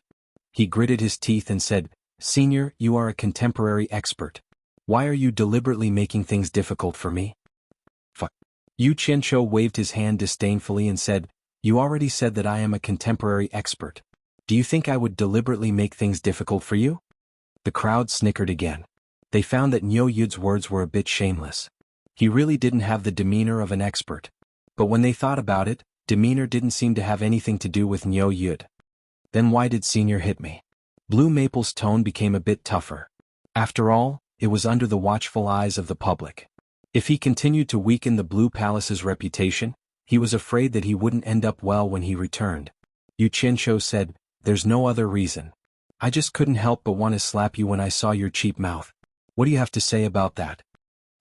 He gritted his teeth and said, "Senior, you are a contemporary expert. Why are you deliberately making things difficult for me?" Yu Qianqiu waved his hand disdainfully and said, "You already said that I am a contemporary expert. Do you think I would deliberately make things difficult for you?" The crowd snickered again. They found that Niu Yud's words were a bit shameless. He really didn't have the demeanor of an expert. But when they thought about it, demeanor didn't seem to have anything to do with Niu Yud. Then why did Senior hit me? Blue Maple's tone became a bit tougher. After all, it was under the watchful eyes of the public. If he continued to weaken the Blue Palace's reputation, he was afraid that he wouldn't end up well when he returned. Yu Qianqiu said, "There's no other reason. I just couldn't help but want to slap you when I saw your cheap mouth. What do you have to say about that?"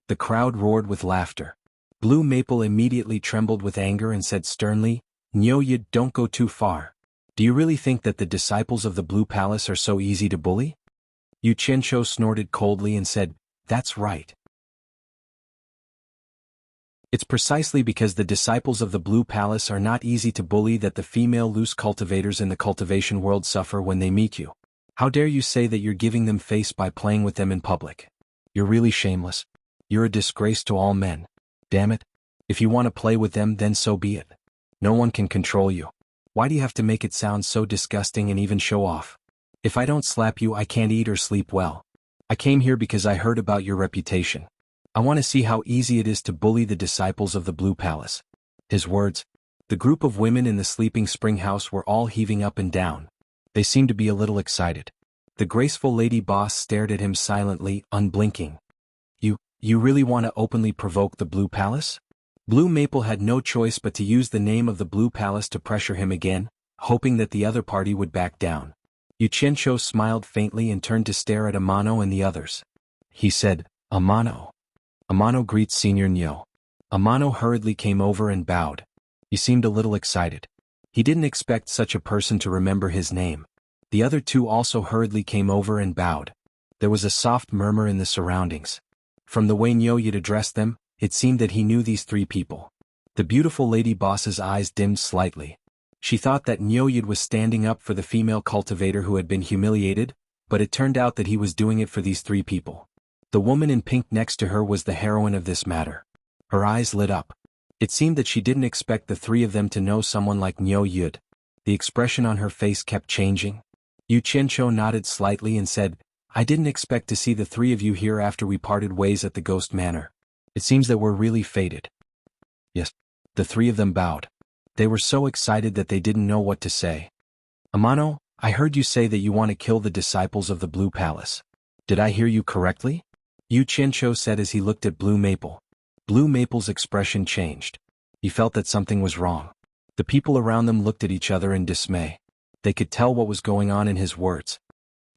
The crowd roared with laughter. Blue Maple immediately trembled with anger and said sternly, "Niu Yud, don't go too far. Do you really think that the disciples of the Blue Palace are so easy to bully?" Yu Qianqiu snorted coldly and said, "That's right. It's precisely because the disciples of the Blue Palace are not easy to bully that the female loose cultivators in the cultivation world suffer when they meet you. How dare you say that you're giving them face by playing with them in public? You're really shameless. You're a disgrace to all men. Damn it. If you want to play with them, then so be it. No one can control you. Why do you have to make it sound so disgusting and even show off? If I don't slap you, I can't eat or sleep well. I came here because I heard about your reputation. I want to see how easy it is to bully the disciples of the Blue Palace. His words. The group of women in the sleeping spring house were all heaving up and down. They seemed to be a little excited. The graceful lady boss stared at him silently, unblinking. You really want to openly provoke the Blue Palace? Blue Maple had no choice but to use the name of the Blue Palace to pressure him again, hoping that the other party would back down. Yuchencho smiled faintly and turned to stare at Amano and the others. He said, Amano. Amano greets Senior Nyo. Amano hurriedly came over and bowed. He seemed a little excited. He didn't expect such a person to remember his name. The other two also hurriedly came over and bowed. There was a soft murmur in the surroundings. From the way Nyo Yid addressed them, it seemed that he knew these three people. The beautiful lady boss's eyes dimmed slightly. She thought that Nyo Yid was standing up for the female cultivator who had been humiliated, but it turned out that he was doing it for these three people. The woman in pink next to her was the heroine of this matter. Her eyes lit up. It seemed that she didn't expect the three of them to know someone like Nyo Yid. The expression on her face kept changing. Yu Qiancho nodded slightly and said, I didn't expect to see the three of you here after we parted ways at the Ghost Manor. It seems that we're really fated. Yes. The three of them bowed. They were so excited that they didn't know what to say. Amano, I heard you say that you want to kill the disciples of the Blue Palace. Did I hear you correctly? Yu Qiancho said as he looked at Blue Maple. Blue Maple's expression changed. He felt that something was wrong. The people around them looked at each other in dismay. They could tell what was going on in his words.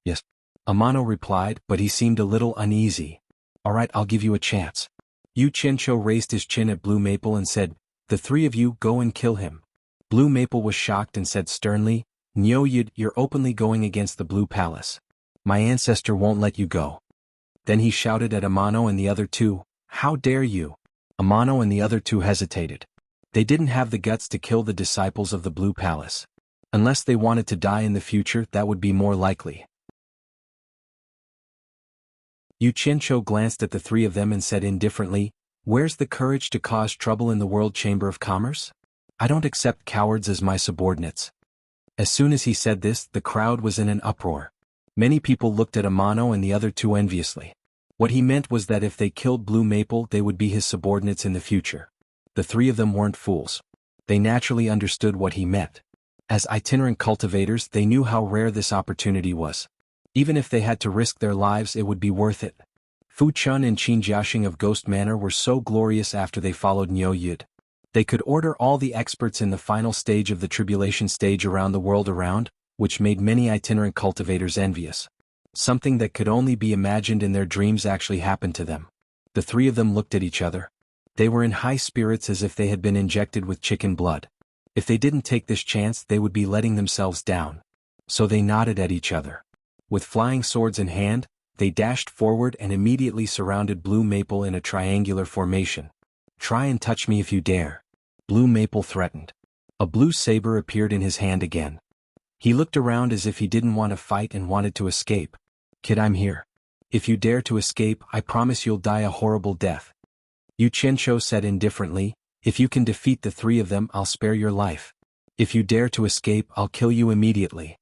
Yes. Amano replied, but he seemed a little uneasy. All right, I'll give you a chance. Yu Qiancho raised his chin at Blue Maple and said, the three of you go and kill him. Blue Maple was shocked and said sternly, Nyo Yid, you're openly going against the Blue Palace. My ancestor won't let you go. Then he shouted at Amano and the other two, how dare you? Amano and the other two hesitated. They didn't have the guts to kill the disciples of the Blue Palace. Unless they wanted to die in the future, that would be more likely. Yu Qiancho glanced at the three of them and said indifferently, where's the courage to cause trouble in the World Chamber of Commerce? I don't accept cowards as my subordinates. As soon as he said this, the crowd was in an uproar. Many people looked at Amano and the other two enviously. What he meant was that if they killed Blue Maple, they would be his subordinates in the future. The three of them weren't fools. They naturally understood what he meant. As itinerant cultivators, they knew how rare this opportunity was. Even if they had to risk their lives, it would be worth it. Fu Chun and Qin Jiaxing of Ghost Manor were so glorious after they followed Nyo Yid. They could order all the experts in the final stage of the tribulation stage around the world around, which made many itinerant cultivators envious. Something that could only be imagined in their dreams actually happened to them. The three of them looked at each other. They were in high spirits as if they had been injected with chicken blood. If they didn't take this chance, they would be letting themselves down. So they nodded at each other. With flying swords in hand, they dashed forward and immediately surrounded Blue Maple in a triangular formation. Try and touch me if you dare. Blue Maple threatened. A blue saber appeared in his hand again. He looked around as if he didn't want to fight and wanted to escape. Kid, I'm here. If you dare to escape, I promise you'll die a horrible death. Yu Qiancho said indifferently, if you can defeat the three of them, I'll spare your life. If you dare to escape, I'll kill you immediately.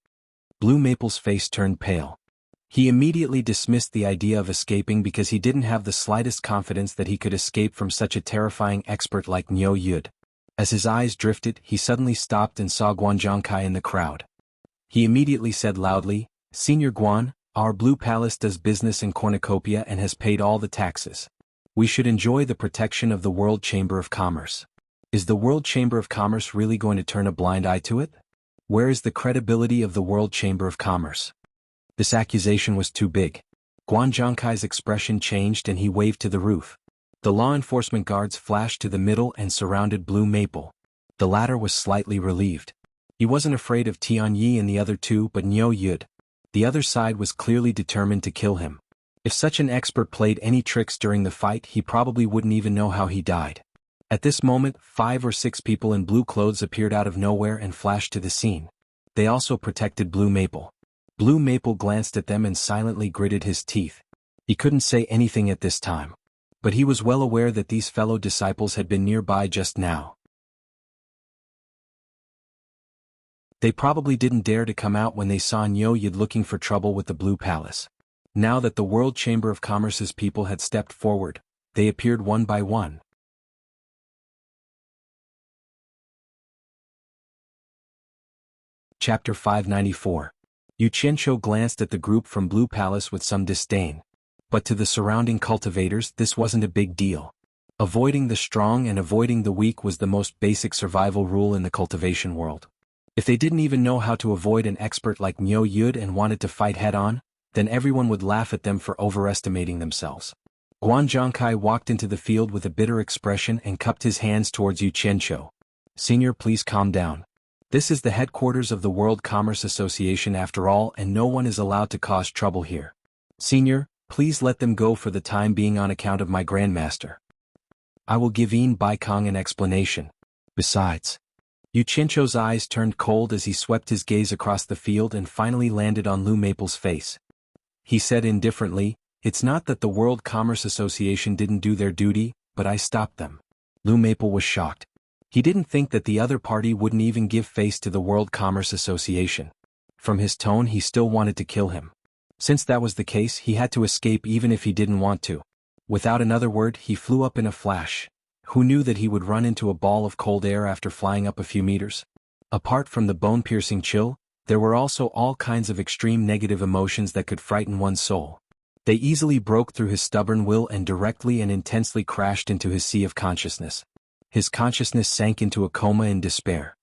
Blue Maple's face turned pale. He immediately dismissed the idea of escaping because he didn't have the slightest confidence that he could escape from such a terrifying expert like Nyo Yid. As his eyes drifted, he suddenly stopped and saw Guanzhongkai in the crowd. He immediately said loudly, Senior Guan, our Blue Palace does business in Cornucopia and has paid all the taxes. We should enjoy the protection of the World Chamber of Commerce. Is the World Chamber of Commerce really going to turn a blind eye to it? Where is the credibility of the World Chamber of Commerce? This accusation was too big. Guanzhongkai's expression changed and he waved to the roof. The law enforcement guards flashed to the middle and surrounded Blue Maple. The latter was slightly relieved. He wasn't afraid of Tianyi and the other two but Nyo Yid. The other side was clearly determined to kill him. If such an expert played any tricks during the fight, he probably wouldn't even know how he died. At this moment, 5 or 6 people in blue clothes appeared out of nowhere and flashed to the scene. They also protected Blue Maple. Blue Maple glanced at them and silently gritted his teeth. He couldn't say anything at this time. But he was well aware that these fellow disciples had been nearby just now. They probably didn't dare to come out when they saw Nyo Yid looking for trouble with the Blue Palace. Now that the World Chamber of Commerce's people had stepped forward, they appeared one by one. Chapter 594. Yu Qianqiu glanced at the group from Blue Palace with some disdain. But to the surrounding cultivators this wasn't a big deal. Avoiding the strong and avoiding the weak was the most basic survival rule in the cultivation world. If they didn't even know how to avoid an expert like Nyo Yid and wanted to fight head-on, then everyone would laugh at them for overestimating themselves. Guan Zhongkai walked into the field with a bitter expression and cupped his hands towards Yu Qianqiu. "Senior, please calm down. This is the headquarters of the World Commerce Association after all, and no one is allowed to cause trouble here. Senior, please let them go for the time being on account of my grandmaster. I will give Yin Baikong an explanation. Besides..." Yu Qianqiu's eyes turned cold as he swept his gaze across the field and finally landed on Lu Maple's face. He said indifferently, "It's not that the World Commerce Association didn't do their duty, but I stopped them." Lu Maple was shocked. He didn't think that the other party wouldn't even give face to the World Commerce Association. From his tone he still wanted to kill him. Since that was the case, he had to escape even if he didn't want to. Without another word he flew up in a flash. Who knew that he would run into a ball of cold air after flying up a few meters? Apart from the bone-piercing chill, there were also all kinds of extreme negative emotions that could frighten one's soul. They easily broke through his stubborn will and directly and intensely crashed into his sea of consciousness. His consciousness sank into a coma in despair.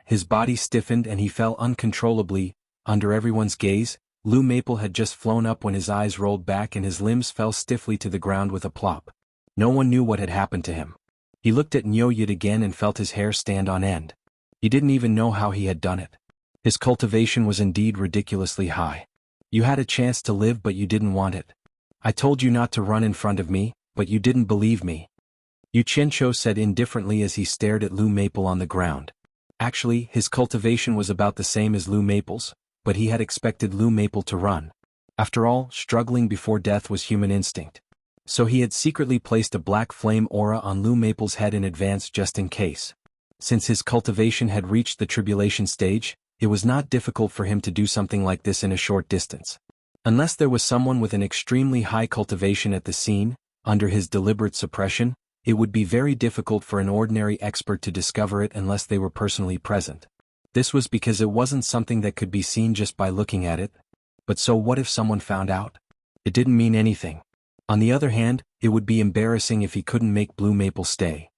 His body stiffened and he fell uncontrollably. Under everyone's gaze, Lu Maple had just flown up when his eyes rolled back and his limbs fell stiffly to the ground with a plop. No one knew what had happened to him. He looked at Nyo Yid again and felt his hair stand on end. He didn't even know how he had done it. His cultivation was indeed ridiculously high. "You had a chance to live but you didn't want it. I told you not to run in front of me, but you didn't believe me." Yu Qianqiu said indifferently as he stared at Lu Maple on the ground. Actually, his cultivation was about the same as Lu Maple's, but he had expected Lu Maple to run. After all, struggling before death was human instinct. So he had secretly placed a black flame aura on Lu Maple's head in advance just in case. Since his cultivation had reached the tribulation stage, it was not difficult for him to do something like this in a short distance. Unless there was someone with an extremely high cultivation at the scene, under his deliberate suppression, it would be very difficult for an ordinary expert to discover it unless they were personally present. This was because it wasn't something that could be seen just by looking at it. But so what if someone found out? It didn't mean anything. On the other hand, it would be embarrassing if he couldn't make Blue Maple stay.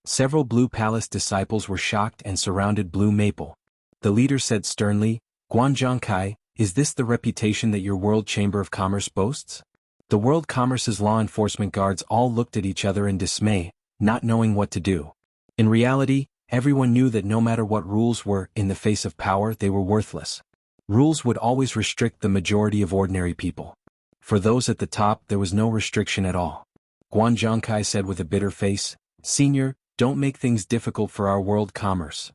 Several Blue Palace disciples were shocked and surrounded Blue Maple. The leader said sternly, "Guan Zhongkai, is this the reputation that your World Chamber of Commerce boasts?" The World Commerce's law enforcement guards all looked at each other in dismay, not knowing what to do. In reality, everyone knew that no matter what rules were, in the face of power they were worthless. Rules would always restrict the majority of ordinary people. For those at the top there was no restriction at all. Guan Zhongkai said with a bitter face, "Senior, don't make things difficult for our world commerce.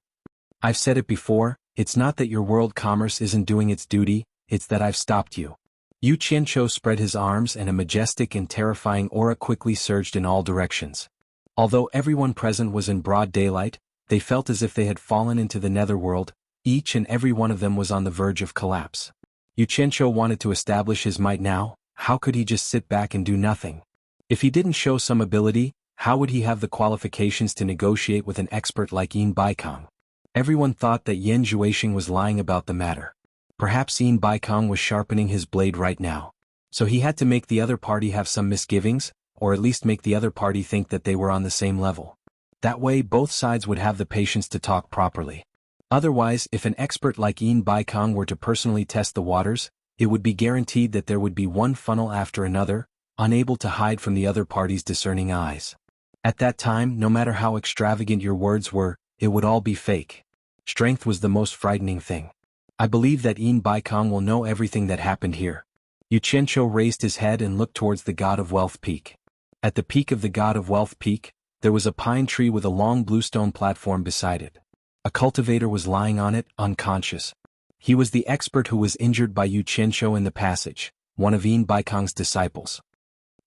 I've said it before, it's not that your world commerce isn't doing its duty, it's that I've stopped you." Yu Qianqiu spread his arms and a majestic and terrifying aura quickly surged in all directions. Although everyone present was in broad daylight, they felt as if they had fallen into the netherworld. Each and every one of them was on the verge of collapse. Yu Qianqiu wanted to establish his might now. How could he just sit back and do nothing? If he didn't show some ability, how would he have the qualifications to negotiate with an expert like Yin Baikong? Everyone thought that Yen Zhuixing was lying about the matter. Perhaps Yin Baikong was sharpening his blade right now. So he had to make the other party have some misgivings, or at least make the other party think that they were on the same level. That way both sides would have the patience to talk properly. Otherwise, if an expert like Yin Baikong were to personally test the waters, it would be guaranteed that there would be one funnel after another, unable to hide from the other party's discerning eyes. At that time, no matter how extravagant your words were, it would all be fake. Strength was the most frightening thing. I believe that Yin Baikong will know everything that happened here. Yu Qianqiu raised his head and looked towards the God of Wealth Peak. At the peak of the God of Wealth Peak, there was a pine tree with a long bluestone platform beside it. A cultivator was lying on it, unconscious. He was the expert who was injured by Yu Qianqiu in the passage, one of Yin Baikong's disciples.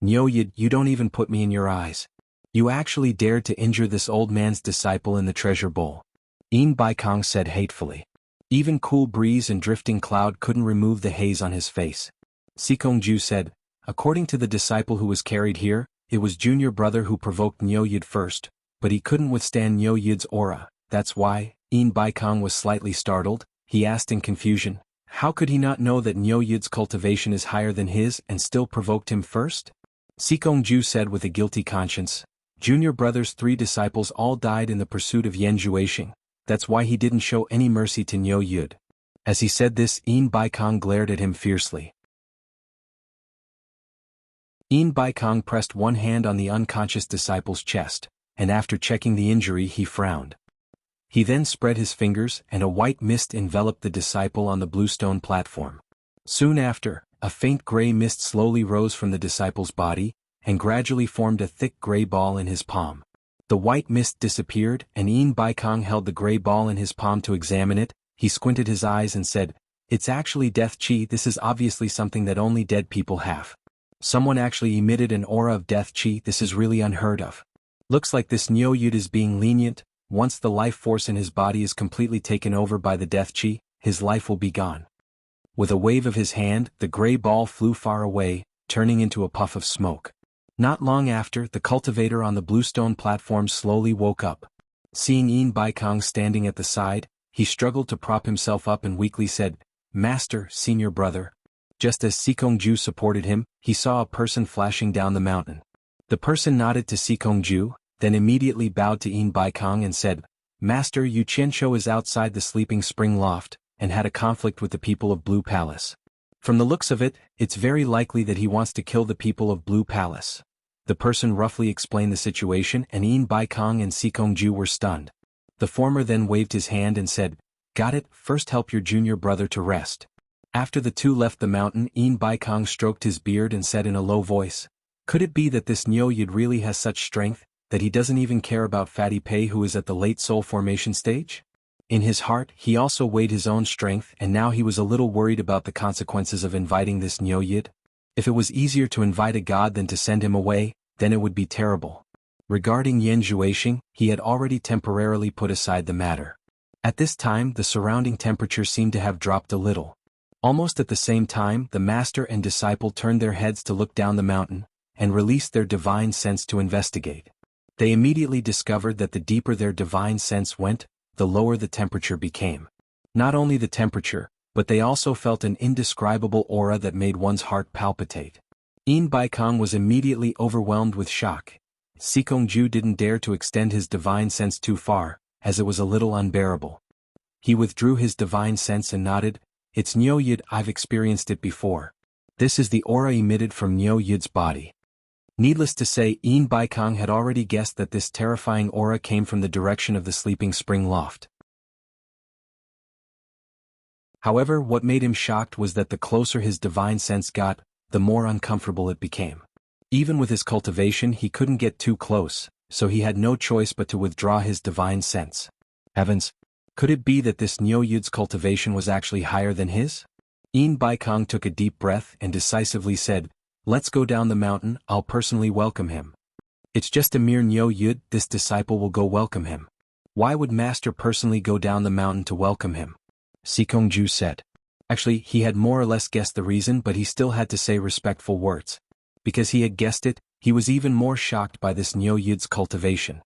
"Niu Yid, you don't even put me in your eyes. You actually dared to injure this old man's disciple in the treasure bowl," Yin Baikong said hatefully. Even cool breeze and drifting cloud couldn't remove the haze on his face. Sikongju said, "According to the disciple who was carried here, it was junior brother who provoked Niu Yid first, but he couldn't withstand Niu Yid's aura, that's why." Yin Baikong was slightly startled. He asked in confusion, how could he not know that Niu Yid's cultivation is higher than his and still provoked him first? Sikongju said with a guilty conscience, "Junior brother's 3 disciples all died in the pursuit of Yan Juexing. That's why he didn't show any mercy to Niu Yid." As he said this, Yin Baikong glared at him fiercely. Yin Baikong pressed one hand on the unconscious disciple's chest, and after checking the injury he frowned. He then spread his fingers and a white mist enveloped the disciple on the bluestone platform. Soon after, a faint gray mist slowly rose from the disciple's body, and gradually formed a thick gray ball in his palm. The white mist disappeared and Yin Baikong held the gray ball in his palm to examine it. He squinted his eyes and said, "It's actually death chi. This is obviously something that only dead people have. Someone actually emitted an aura of death chi. This is really unheard of. Looks like this Niu Yid is being lenient. Once the life force in his body is completely taken over by the death chi, his life will be gone." With a wave of his hand, the gray ball flew far away, turning into a puff of smoke. Not long after, the cultivator on the bluestone platform slowly woke up. Seeing Yin Baikong standing at the side, he struggled to prop himself up and weakly said, "Master, senior brother." Just as Sikongju supported him, he saw a person flashing down the mountain. The person nodded to Sikongju, then immediately bowed to Yin Baikong and said, "Master, Yu Qianqiu is outside the sleeping spring loft, and had a conflict with the people of Blue Palace. From the looks of it, it's very likely that he wants to kill the people of Blue Palace." The person roughly explained the situation and Yin Baikong and Sikongju were stunned. The former then waved his hand and said, "Got it, first help your junior brother to rest." After the two left the mountain, Yin Baikong stroked his beard and said in a low voice, "Could it be that this Niu Yid really has such strength, that he doesn't even care about Fatty Pei who is at the late soul formation stage?" In his heart, he also weighed his own strength and now he was a little worried about the consequences of inviting this Niu Yid. If it was easier to invite a god than to send him away, then it would be terrible. Regarding Yan Juexing, he had already temporarily put aside the matter. At this time the surrounding temperature seemed to have dropped a little. Almost at the same time the master and disciple turned their heads to look down the mountain, and released their divine sense to investigate. They immediately discovered that the deeper their divine sense went, the lower the temperature became. Not only the temperature, but they also felt an indescribable aura that made one's heart palpitate. Yin Baikong was immediately overwhelmed with shock. Sikongju didn't dare to extend his divine sense too far, as it was a little unbearable. He withdrew his divine sense and nodded, "It's Niu Yid, I've experienced it before. This is the aura emitted from Niu Yid's body." Needless to say, Yin Baikong had already guessed that this terrifying aura came from the direction of the sleeping spring loft. However, what made him shocked was that the closer his divine sense got, the more uncomfortable it became. Even with his cultivation he couldn't get too close, so he had no choice but to withdraw his divine sense. Heavens! Could it be that this Niu Yid's cultivation was actually higher than his? Yin Baikong took a deep breath and decisively said, "Let's go down the mountain, I'll personally welcome him." "It's just a mere Niu Yid, this disciple will go welcome him. Why would Master personally go down the mountain to welcome him?" Sikongju said. Actually, he had more or less guessed the reason, but he still had to say respectful words. Because he had guessed it, he was even more shocked by this Niu Yid's cultivation.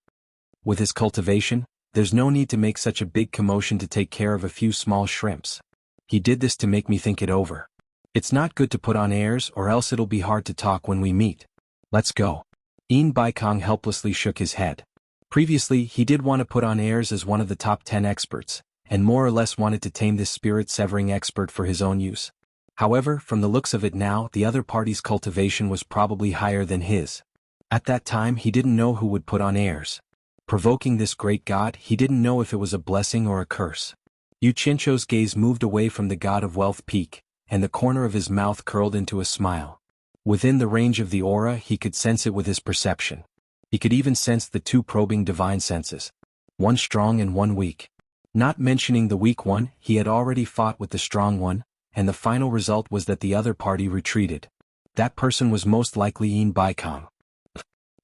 With his cultivation, there's no need to make such a big commotion to take care of a few small shrimps. He did this to make me think it over. It's not good to put on airs or else it'll be hard to talk when we meet. Let's go. Yin Baikong helplessly shook his head. Previously, he did want to put on airs as one of the top 10 experts, and more or less wanted to tame this spirit-severing expert for his own use. However, from the looks of it now, the other party's cultivation was probably higher than his. At that time he didn't know who would put on airs. Provoking this great god, he didn't know if it was a blessing or a curse. Yu Qianqiu's gaze moved away from the god of wealth peak, and the corner of his mouth curled into a smile. Within the range of the aura he could sense it with his perception. He could even sense the two probing divine senses. One strong and one weak. Not mentioning the weak one, he had already fought with the strong one, and the final result was that the other party retreated. That person was most likely Yin Baikong.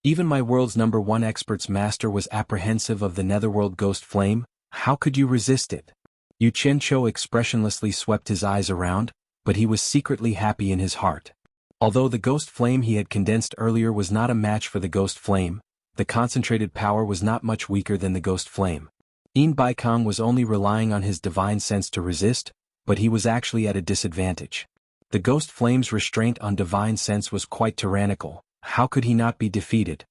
Even my world's #1 expert's master was apprehensive of the netherworld ghost flame. How could you resist it? Yu Qianqiu expressionlessly swept his eyes around, but he was secretly happy in his heart. Although the ghost flame he had condensed earlier was not a match for the ghost flame, the concentrated power was not much weaker than the ghost flame. Yin Baikong was only relying on his divine sense to resist, but he was actually at a disadvantage. The ghost flame's restraint on divine sense was quite tyrannical. How could he not be defeated?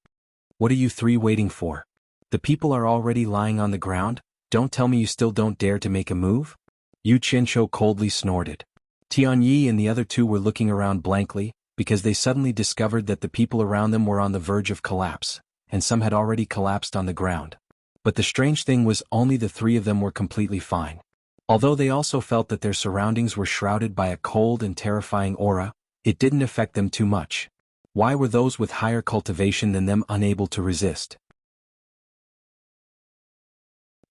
What are you three waiting for? The people are already lying on the ground. Don't tell me you still don't dare to make a move? Yu Qianqiu coldly snorted. Tianyi and the other two were looking around blankly, because they suddenly discovered that the people around them were on the verge of collapse, and some had already collapsed on the ground. But the strange thing was only the three of them were completely fine. Although they also felt that their surroundings were shrouded by a cold and terrifying aura, it didn't affect them too much. Why were those with higher cultivation than them unable to resist?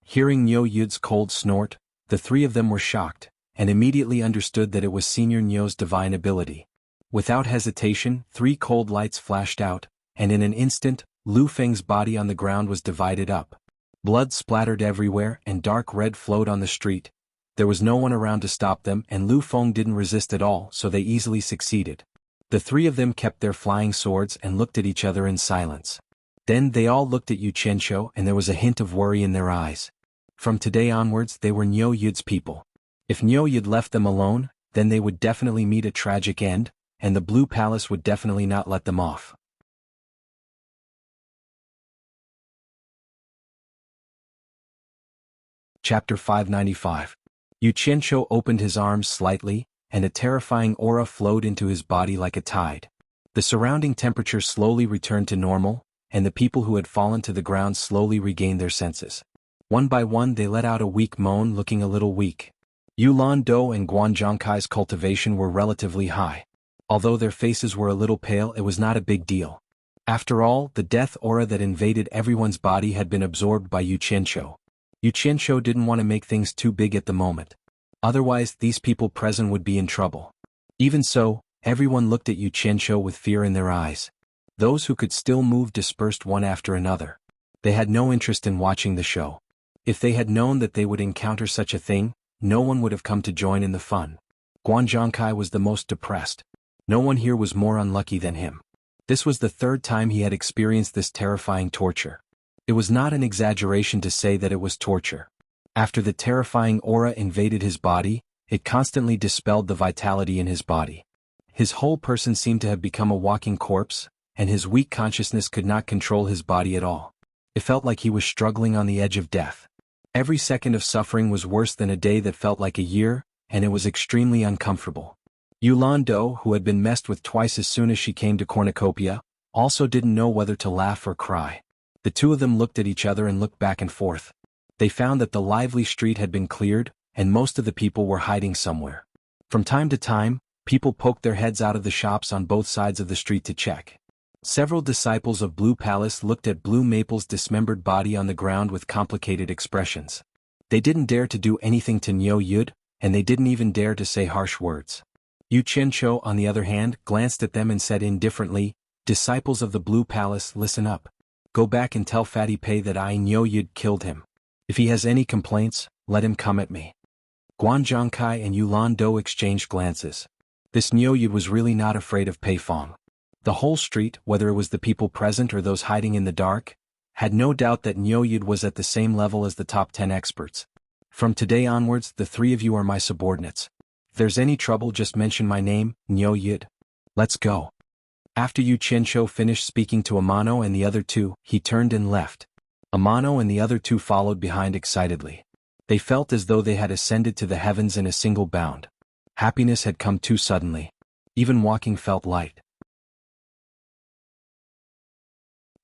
Hearing Niu Yud's cold snort, the three of them were shocked, and immediately understood that it was Senior Niu's divine ability. Without hesitation, 3 cold lights flashed out, and in an instant, Lu Feng's body on the ground was divided up. Blood splattered everywhere and dark red flowed on the street. There was no one around to stop them, and Lu Feng didn't resist at all, so they easily succeeded. The three of them kept their flying swords and looked at each other in silence. Then they all looked at Yu Qianqiu and there was a hint of worry in their eyes. From today onwards they were Niu Yud's people. If Niu Yud left them alone, then they would definitely meet a tragic end, and the Blue Palace would definitely not let them off. Chapter 595. Yu Qianqiu opened his arms slightly, and a terrifying aura flowed into his body like a tide. The surrounding temperature slowly returned to normal, and the people who had fallen to the ground slowly regained their senses. One by one they let out a weak moan, looking a little weak. Yulan Do and Guan Zhongkai's cultivation were relatively high. Although their faces were a little pale, it was not a big deal. After all, the death aura that invaded everyone's body had been absorbed by Yu Qianqiu. Yu Qianqiu didn't want to make things too big at the moment. Otherwise, these people present would be in trouble. Even so, everyone looked at Yu Qianqiu with fear in their eyes. Those who could still move dispersed one after another. They had no interest in watching the show. If they had known that they would encounter such a thing, no one would have come to join in the fun. Guan Zhongkai was the most depressed. No one here was more unlucky than him. This was the 3rd time he had experienced this terrifying torture. It was not an exaggeration to say that it was torture. After the terrifying aura invaded his body, it constantly dispelled the vitality in his body. His whole person seemed to have become a walking corpse, and his weak consciousness could not control his body at all. It felt like he was struggling on the edge of death. Every second of suffering was worse than a day that felt like a year, and it was extremely uncomfortable. Yulan Do, who had been messed with twice as soon as she came to Cornucopia, also didn't know whether to laugh or cry. The two of them looked at each other and looked back and forth. They found that the lively street had been cleared, and most of the people were hiding somewhere. From time to time, people poked their heads out of the shops on both sides of the street to check. Several disciples of Blue Palace looked at Blue Maple's dismembered body on the ground with complicated expressions. They didn't dare to do anything to Niu Yud, and they didn't even dare to say harsh words. Yu Qianqiu, on the other hand, glanced at them and said indifferently, "Disciples of the Blue Palace, listen up. Go back and tell Fatty Pei that I, Niu Yud, killed him. If he has any complaints, let him come at me." Guan Zhongkai and Yulan Do exchanged glances. This Niu Yud was really not afraid of Pei Fong. The whole street, whether it was the people present or those hiding in the dark, had no doubt that Niu Yud was at the same level as the top 10 experts. From today onwards, the 3 of you are my subordinates. If there's any trouble, just mention my name, Niu Yud. Let's go. After Yu Qianqiu finished speaking to Amano and the other 2, he turned and left. Amano and the other 2 followed behind excitedly. They felt as though they had ascended to the heavens in a single bound. Happiness had come too suddenly. Even walking felt light.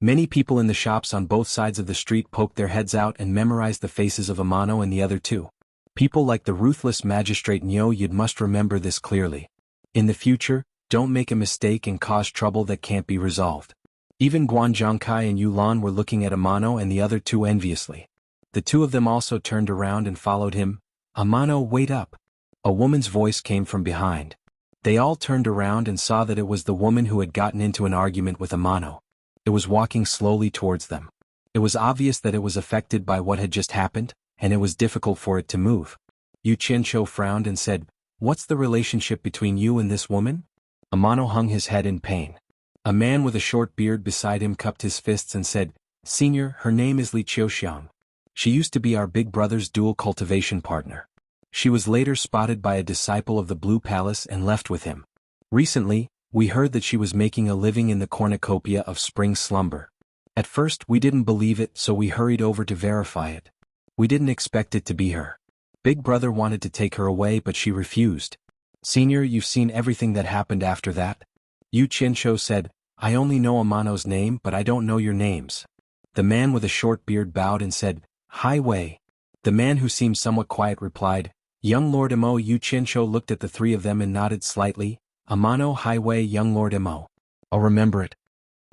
Many people in the shops on both sides of the street poked their heads out and memorized the faces of Amano and the other 2. People like the ruthless magistrate Niu Yud must remember this clearly. In the future, don't make a mistake and cause trouble that can't be resolved. Even Guan Zhongkai and Yulan were looking at Amano and the other 2 enviously. The two of them also turned around and followed him. Amano, wait up. A woman's voice came from behind. They all turned around and saw that it was the woman who had gotten into an argument with Amano. It was walking slowly towards them. It was obvious that it was affected by what had just happened, and it was difficult for it to move. Yu Qianqiu frowned and said, "What's the relationship between you and this woman?" Amano hung his head in pain. A man with a short beard beside him cupped his fists and said, "Senior, her name is Li Qiuxiang. She used to be our big brother's dual cultivation partner. She was later spotted by a disciple of the Blue Palace and left with him. Recently, we heard that she was making a living in the cornucopia of Spring Slumber. At first we didn't believe it, so we hurried over to verify it. We didn't expect it to be her. Big brother wanted to take her away, but she refused. Senior, you've seen everything that happened after that?" Yu Qianqiu said, "I only know Amano's name, but I don't know your names." The man with a short beard bowed and said, "Hai Wei." The man who seemed somewhat quiet replied, "Young Lord Imo." Yu Qianqiu looked at the three of them and nodded slightly. "Amano, Hai Wei, young Lord Imo. I'll remember it."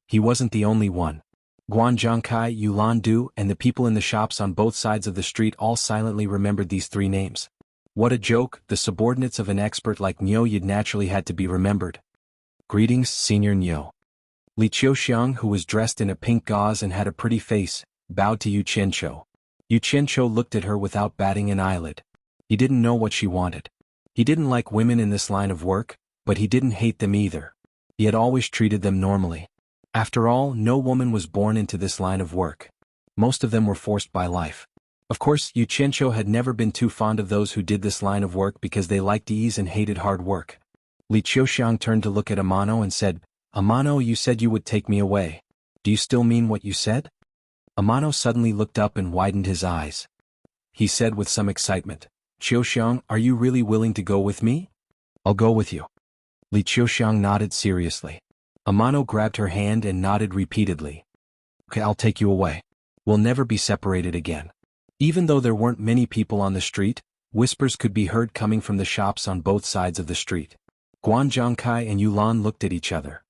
He wasn't the only one. Guan Zhongkai, Yulan Du, and the people in the shops on both sides of the street all silently remembered these three names. What a joke, the subordinates of an expert like Niu Yid naturally had to be remembered. "Greetings, Senior Niu." Li Qiuxiang, who was dressed in a pink gauze and had a pretty face, bowed to Yu Qianqiu. Yu Qianqiu looked at her without batting an eyelid. He didn't know what she wanted. He didn't like women in this line of work, but he didn't hate them either. He had always treated them normally. After all, no woman was born into this line of work. Most of them were forced by life. Of course, Yu Qianqiu had never been too fond of those who did this line of work because they liked ease and hated hard work. Li Qiuxiang turned to look at Amano and said, "Amano, you said you would take me away. Do you still mean what you said?" Amano suddenly looked up and widened his eyes. He said with some excitement, "Qiuxiang, are you really willing to go with me?" "I'll go with you." Li Qiuxiang nodded seriously. Amano grabbed her hand and nodded repeatedly. "Okay, I'll take you away. We'll never be separated again." Even though there weren't many people on the street, whispers could be heard coming from the shops on both sides of the street. Guan Zhongkai and Yulan looked at each other.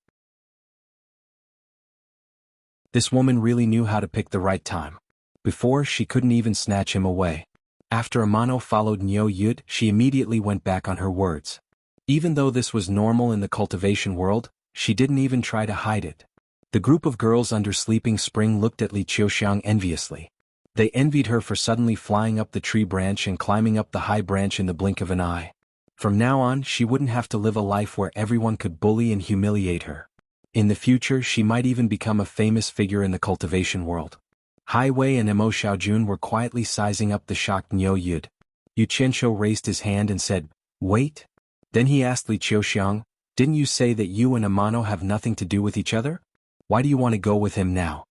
This woman really knew how to pick the right time. Before, she couldn't even snatch him away. After Amano followed Niu Yid, she immediately went back on her words. Even though this was normal in the cultivation world, she didn't even try to hide it. The group of girls under Sleeping Spring looked at Li Qiuxiang enviously. They envied her for suddenly flying up the tree branch and climbing up the high branch in the blink of an eye. From now on, she wouldn't have to live a life where everyone could bully and humiliate her. In the future, she might even become a famous figure in the cultivation world. Hai Wei and Mo Xiaojun were quietly sizing up the shocked Niu Yid. Yu Qianqiu raised his hand and said, "Wait." Then he asked Li Qiuxiang, "Didn't you say that you and Amano have nothing to do with each other? Why do you want to go with him now?"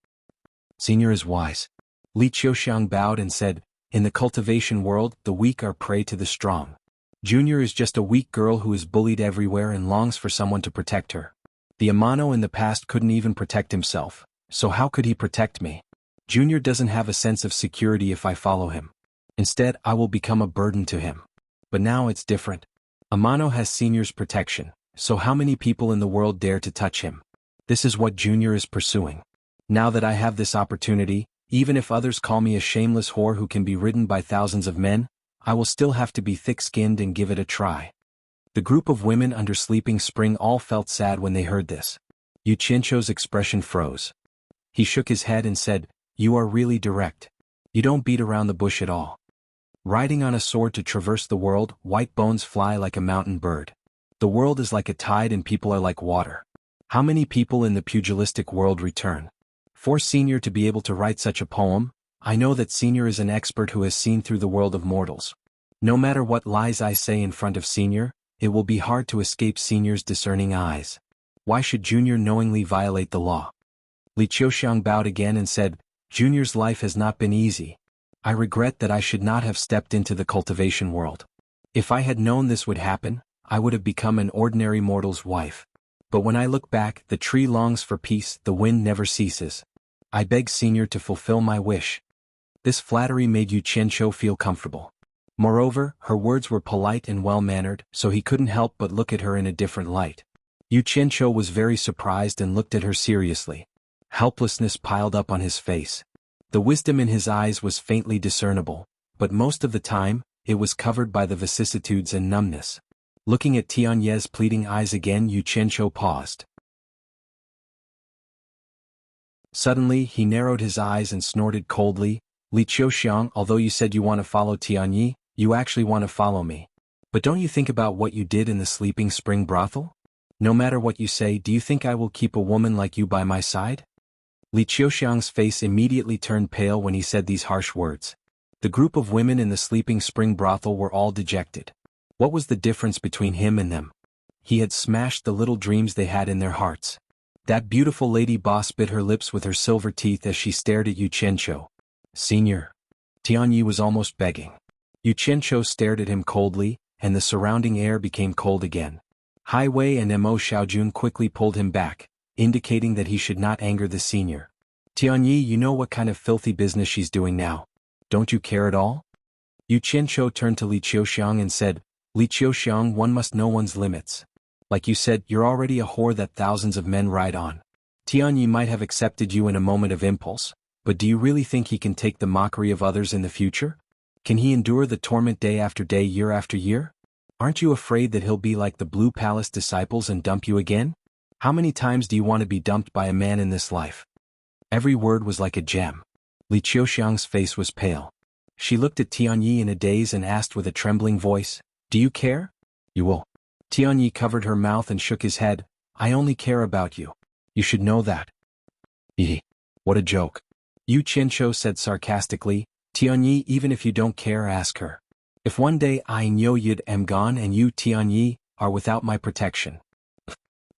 "Senior is wise." Li Qiuxiang bowed and said, "In the cultivation world, the weak are prey to the strong. Junior is just a weak girl who is bullied everywhere and longs for someone to protect her. The Amano in the past couldn't even protect himself, so how could he protect me? Junior doesn't have a sense of security if I follow him. Instead, I will become a burden to him. But now it's different. Amano has Senior's protection, so how many people in the world dare to touch him? This is what Junior is pursuing. Now that I have this opportunity, even if others call me a shameless whore who can be ridden by thousands of men, I will still have to be thick-skinned and give it a try." The group of women under Sleeping Spring all felt sad when they heard this. Yu Qianqiu's expression froze. He shook his head and said, "You are really direct. You don't beat around the bush at all. Riding on a sword to traverse the world, white bones fly like a mountain bird. The world is like a tide and people are like water. How many people in the pugilistic world return? For Senior to be able to write such a poem, I know that Senior is an expert who has seen through the world of mortals. No matter what lies I say in front of Senior, it will be hard to escape Senior's discerning eyes. Why should Junior knowingly violate the law?" Li Qiuxiang bowed again and said, "Junior's life has not been easy. I regret that I should not have stepped into the cultivation world. If I had known this would happen, I would have become an ordinary mortal's wife. But when I look back, the tree longs for peace, the wind never ceases. I beg Senior to fulfill my wish." This flattery made Yu Qianqiu feel comfortable. Moreover, her words were polite and well-mannered, so he couldn't help but look at her in a different light. Yu Qianqiu was very surprised and looked at her seriously. Helplessness piled up on his face. The wisdom in his eyes was faintly discernible, but most of the time, it was covered by the vicissitudes and numbness. Looking at Tianye's pleading eyes again, Yu Qianqiu paused. Suddenly, he narrowed his eyes and snorted coldly, "Li Qiuxiang, although you said you want to follow Tianyi, you actually want to follow me. But don't you think about what you did in the sleeping spring brothel? No matter what you say, do you think I will keep a woman like you by my side?" Li Qiuxiang's face immediately turned pale when he said these harsh words. The group of women in the sleeping spring brothel were all dejected. What was the difference between him and them? He had smashed the little dreams they had in their hearts. That beautiful lady boss bit her lips with her silver teeth as she stared at Yu Qianqiu. "Senior." Tianyi was almost begging. Yu Qianqiu stared at him coldly, and the surrounding air became cold again. Hai Wei and Mo Xiaojun quickly pulled him back, indicating that he should not anger the senior. "Tianyi, you know what kind of filthy business she's doing now. Don't you care at all?" Yu Qianqiu turned to Li Qiuxiang and said, "Li Qiuxiang, one must know one's limits. Like you said, you're already a whore that thousands of men ride on. Tianyi might have accepted you in a moment of impulse, but do you really think he can take the mockery of others in the future? Can he endure the torment day after day, year after year? Aren't you afraid that he'll be like the Blue Palace disciples and dump you again? How many times do you want to be dumped by a man in this life?" Every word was like a gem. Li Qiuxiang's face was pale. She looked at Tianyi in a daze and asked with a trembling voice, "Do you care?" "You will." Tianyi covered her mouth and shook his head, "I only care about you. You should know that." "Ehe. What a joke." Yu Qianqiu said sarcastically, "Tianyi, even if you don't care, ask her. If one day I Nyo Yid am gone and you, Tianyi, are without my protection.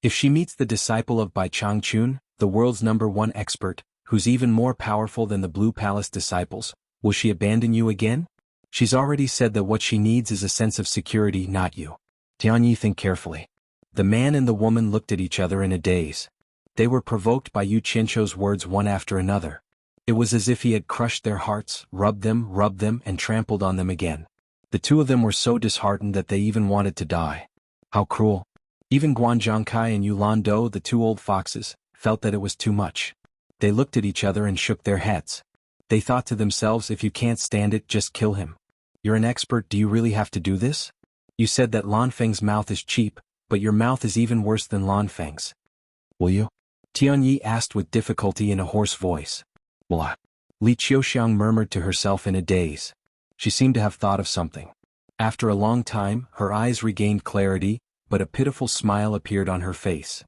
If she meets the disciple of Bai Changchun, the world's #1 expert, who's even more powerful than the Blue Palace disciples, will she abandon you again? She's already said that what she needs is a sense of security, not you. Tianyi, think carefully." The man and the woman looked at each other in a daze. They were provoked by Yu Qianqiu's words one after another. It was as if he had crushed their hearts, rubbed them, and trampled on them again. The two of them were so disheartened that they even wanted to die. How cruel. Even Guan Zhangkai and Yulan Do, the two old foxes, felt that it was too much. They looked at each other and shook their heads. They thought to themselves, if you can't stand it, just kill him. You're an expert, do you really have to do this? You said that Lanfeng's mouth is cheap, but your mouth is even worse than Lanfeng's. Will you? Tianyi asked with difficulty in a hoarse voice. Will I? Li Qiuxiang murmured to herself in a daze. She seemed to have thought of something. After a long time, her eyes regained clarity, but a pitiful smile appeared on her face.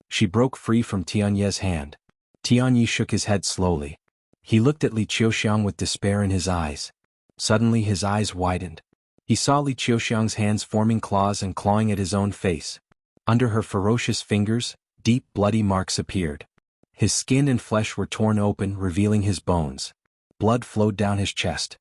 She broke free from Tianye's hand. Tianyi shook his head slowly. He looked at Li Qiuxiang with despair in his eyes. Suddenly his eyes widened. He saw Li Qiuxiang's hands forming claws and clawing at his own face. Under her ferocious fingers, deep bloody marks appeared. His skin and flesh were torn open, revealing his bones. Blood flowed down his chest.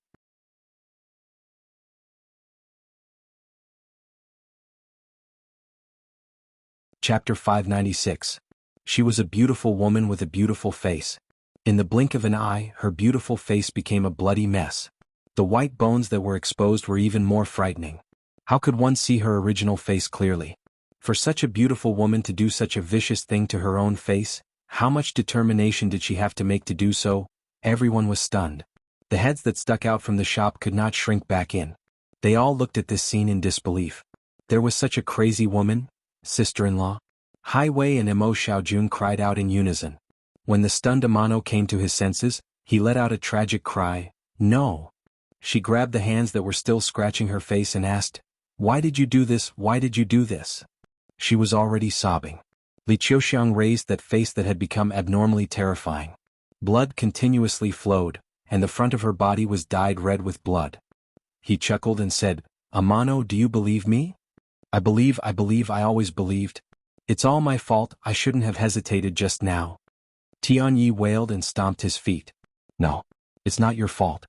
Chapter 596. She was a beautiful woman with a beautiful face. In the blink of an eye, her beautiful face became a bloody mess. The white bones that were exposed were even more frightening. How could one see her original face clearly? For such a beautiful woman to do such a vicious thing to her own face, how much determination did she have to make to do so? Everyone was stunned. The heads that stuck out from the shop could not shrink back in. They all looked at this scene in disbelief. There was such a crazy woman? Sister-in-law? Hai Wei and Mo Xiaojun cried out in unison. When the stunned Amano came to his senses, he let out a tragic cry, "No!" She grabbed the hands that were still scratching her face and asked, "Why did you do this? Why did you do this?" She was already sobbing. Li Qiuxiang raised that face that had become abnormally terrifying. Blood continuously flowed, and the front of her body was dyed red with blood. He chuckled and said, "Amano, do you believe me?" I believe, I always believed. It's all my fault, I shouldn't have hesitated just now." Tianyi wailed and stomped his feet. "No, it's not your fault."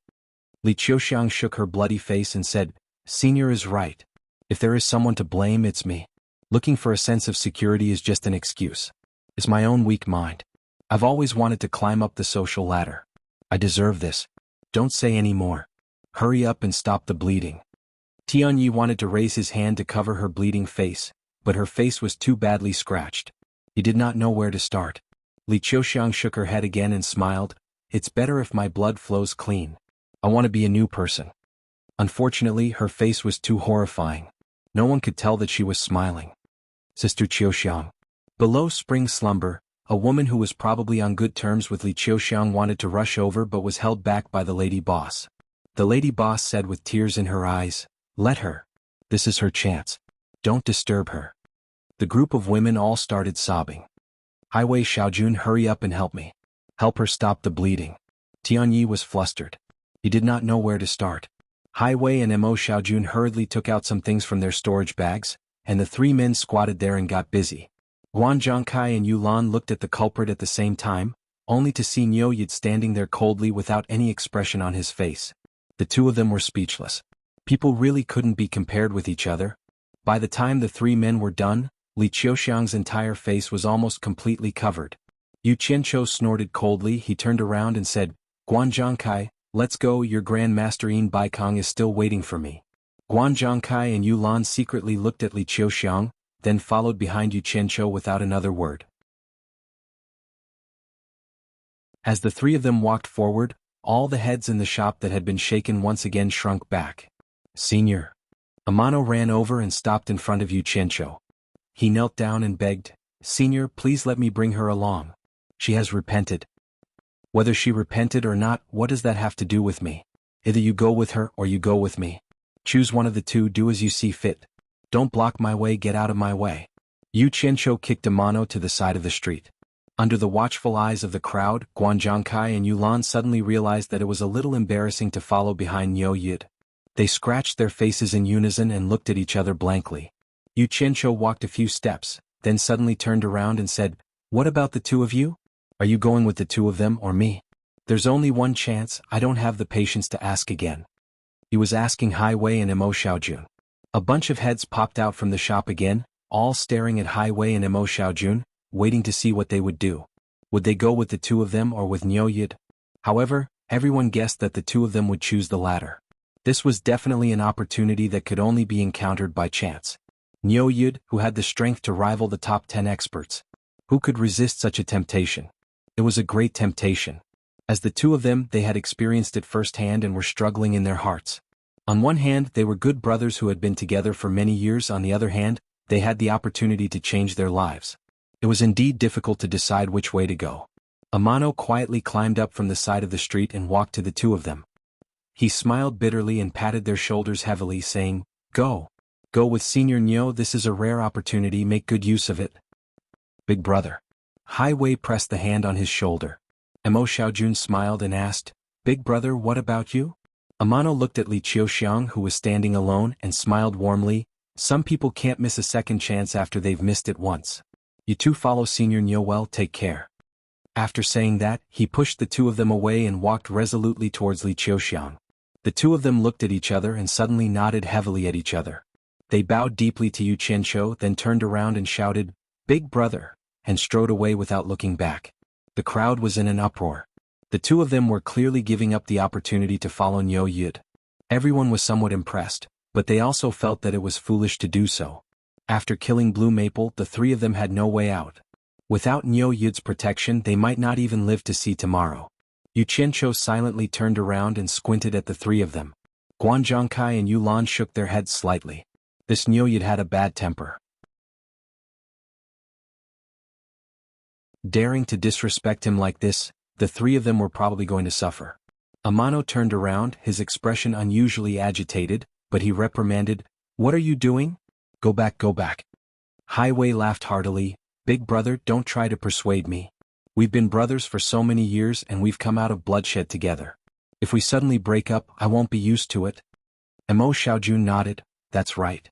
Li Qiuxiang shook her bloody face and said, "Senior is right. If there is someone to blame, it's me. Looking for a sense of security is just an excuse. It's my own weak mind. I've always wanted to climb up the social ladder. I deserve this. Don't say any more. Hurry up and stop the bleeding." Tianyi wanted to raise his hand to cover her bleeding face, but her face was too badly scratched. He did not know where to start. Li Qiuxiang shook her head again and smiled. It's better if my blood flows clean. I want to be a new person. Unfortunately, her face was too horrifying. No one could tell that she was smiling. Sister Qiuxiang. Below spring slumber, a woman who was probably on good terms with Li Qiuxiang wanted to rush over but was held back by the lady boss. The lady boss said with tears in her eyes, "Let her. This is her chance. Don't disturb her." The group of women all started sobbing. "Highway Xiaojun, hurry up and help me. Help her stop the bleeding." Tianyi was flustered. He did not know where to start. Highway and Mo Xiaojun hurriedly took out some things from their storage bags, and the three men squatted there and got busy. Guan Zhongkai and Yulan looked at the culprit at the same time, only to see Niu Yid standing there coldly without any expression on his face. The two of them were speechless. People really couldn't be compared with each other. By the time the three men were done, Li Qiuxiang's entire face was almost completely covered. Yu Qianqiu snorted coldly. He turned around and said, "Guan Zhongkai, let's go, your Grand Master Yin Baikong is still waiting for me." Guan Zhongkai and Yulan secretly looked at Li Qiuxiang, then followed behind Yu Qianqiu without another word. As the three of them walked forward, all the heads in the shop that had been shaken once again shrunk back. "Senior." Amano ran over and stopped in front of Yu Qianqiu. He knelt down and begged, "Senior, please let me bring her along. She has repented." "Whether she repented or not, what does that have to do with me? Either you go with her or you go with me. Choose one of the two, do as you see fit. Don't block my way, get out of my way." Yu Qianqiu kicked Amano to the side of the street. Under the watchful eyes of the crowd, Guan Zhongkai and Yulan suddenly realized that it was a little embarrassing to follow behind Niu Yid. They scratched their faces in unison and looked at each other blankly. Yu Qianqiu walked a few steps, then suddenly turned around and said, "What about the two of you? Are you going with the two of them or me? There's only one chance, I don't have the patience to ask again." He was asking Highway and Mo Xiaojun. A bunch of heads popped out from the shop again, all staring at Highway and Mo Xiaojun, waiting to see what they would do. Would they go with the two of them or with Niu Yid? However, everyone guessed that the two of them would choose the latter. This was definitely an opportunity that could only be encountered by chance. Niu Yid, who had the strength to rival the top 10 experts. Who could resist such a temptation? It was a great temptation. As the two of them, they had experienced it firsthand and were struggling in their hearts. On one hand, they were good brothers who had been together for many years. On the other hand, they had the opportunity to change their lives. It was indeed difficult to decide which way to go. Amano quietly climbed up from the side of the street and walked to the two of them. He smiled bitterly and patted their shoulders heavily, saying, "Go. Go with Senior Niu, this is a rare opportunity, make good use of it." "Big brother." Highway pressed the hand on his shoulder. Mo Xiaojun smiled and asked, "Big brother, what about you?" Amano looked at Li Qiuxiang, who was standing alone, and smiled warmly. "Some people can't miss a second chance after they've missed it once. You two follow Senior Niu well, take care." After saying that, he pushed the two of them away and walked resolutely towards Li Qiuxiang. The two of them looked at each other and suddenly nodded heavily at each other. They bowed deeply to Yu Qianqiu, then turned around and shouted, "Big brother," and strode away without looking back. The crowd was in an uproar. The two of them were clearly giving up the opportunity to follow Niu Yid. Everyone was somewhat impressed, but they also felt that it was foolish to do so. After killing Blue Maple, the three of them had no way out. Without Niu Yid's protection, they might not even live to see tomorrow. Yu Qianqiu silently turned around and squinted at the three of them. Guan Zhongkai and Yulan shook their heads slightly. This Niu Yid had a bad temper. Daring to disrespect him like this, the three of them were probably going to suffer. Amano turned around, his expression unusually agitated, but he reprimanded, "What are you doing? Go back, go back." Highway laughed heartily, "Big brother, don't try to persuade me. We've been brothers for so many years and we've come out of bloodshed together. If we suddenly break up, I won't be used to it." Mo Xiaojun nodded, "That's right.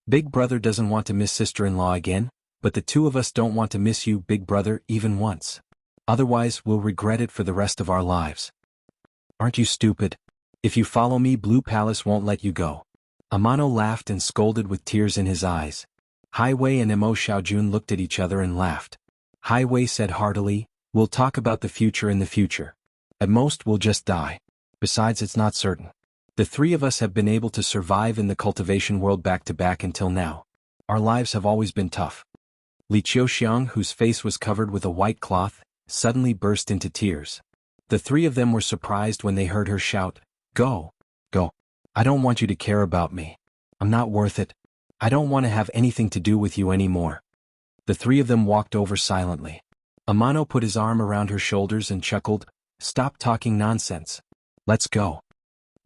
Big brother doesn't want to miss sister-in-law again, but the two of us don't want to miss you, big brother, even once. Otherwise, we'll regret it for the rest of our lives. Aren't you stupid? If you follow me, Blue Palace won't let you go." Amano laughed and scolded with tears in his eyes. Highway and Mo Xiaojun looked at each other and laughed. Highway said heartily, "We'll talk about the future in the future. At most, we'll just die. Besides, it's not certain. The three of us have been able to survive in the cultivation world back to back until now. Our lives have always been tough." Li Qiuxiang, whose face was covered with a white cloth, suddenly burst into tears. The three of them were surprised when they heard her shout, "Go! Go! I don't want you to care about me. I'm not worth it. I don't want to have anything to do with you anymore." The three of them walked over silently. Amano put his arm around her shoulders and chuckled, "Stop talking nonsense. Let's go."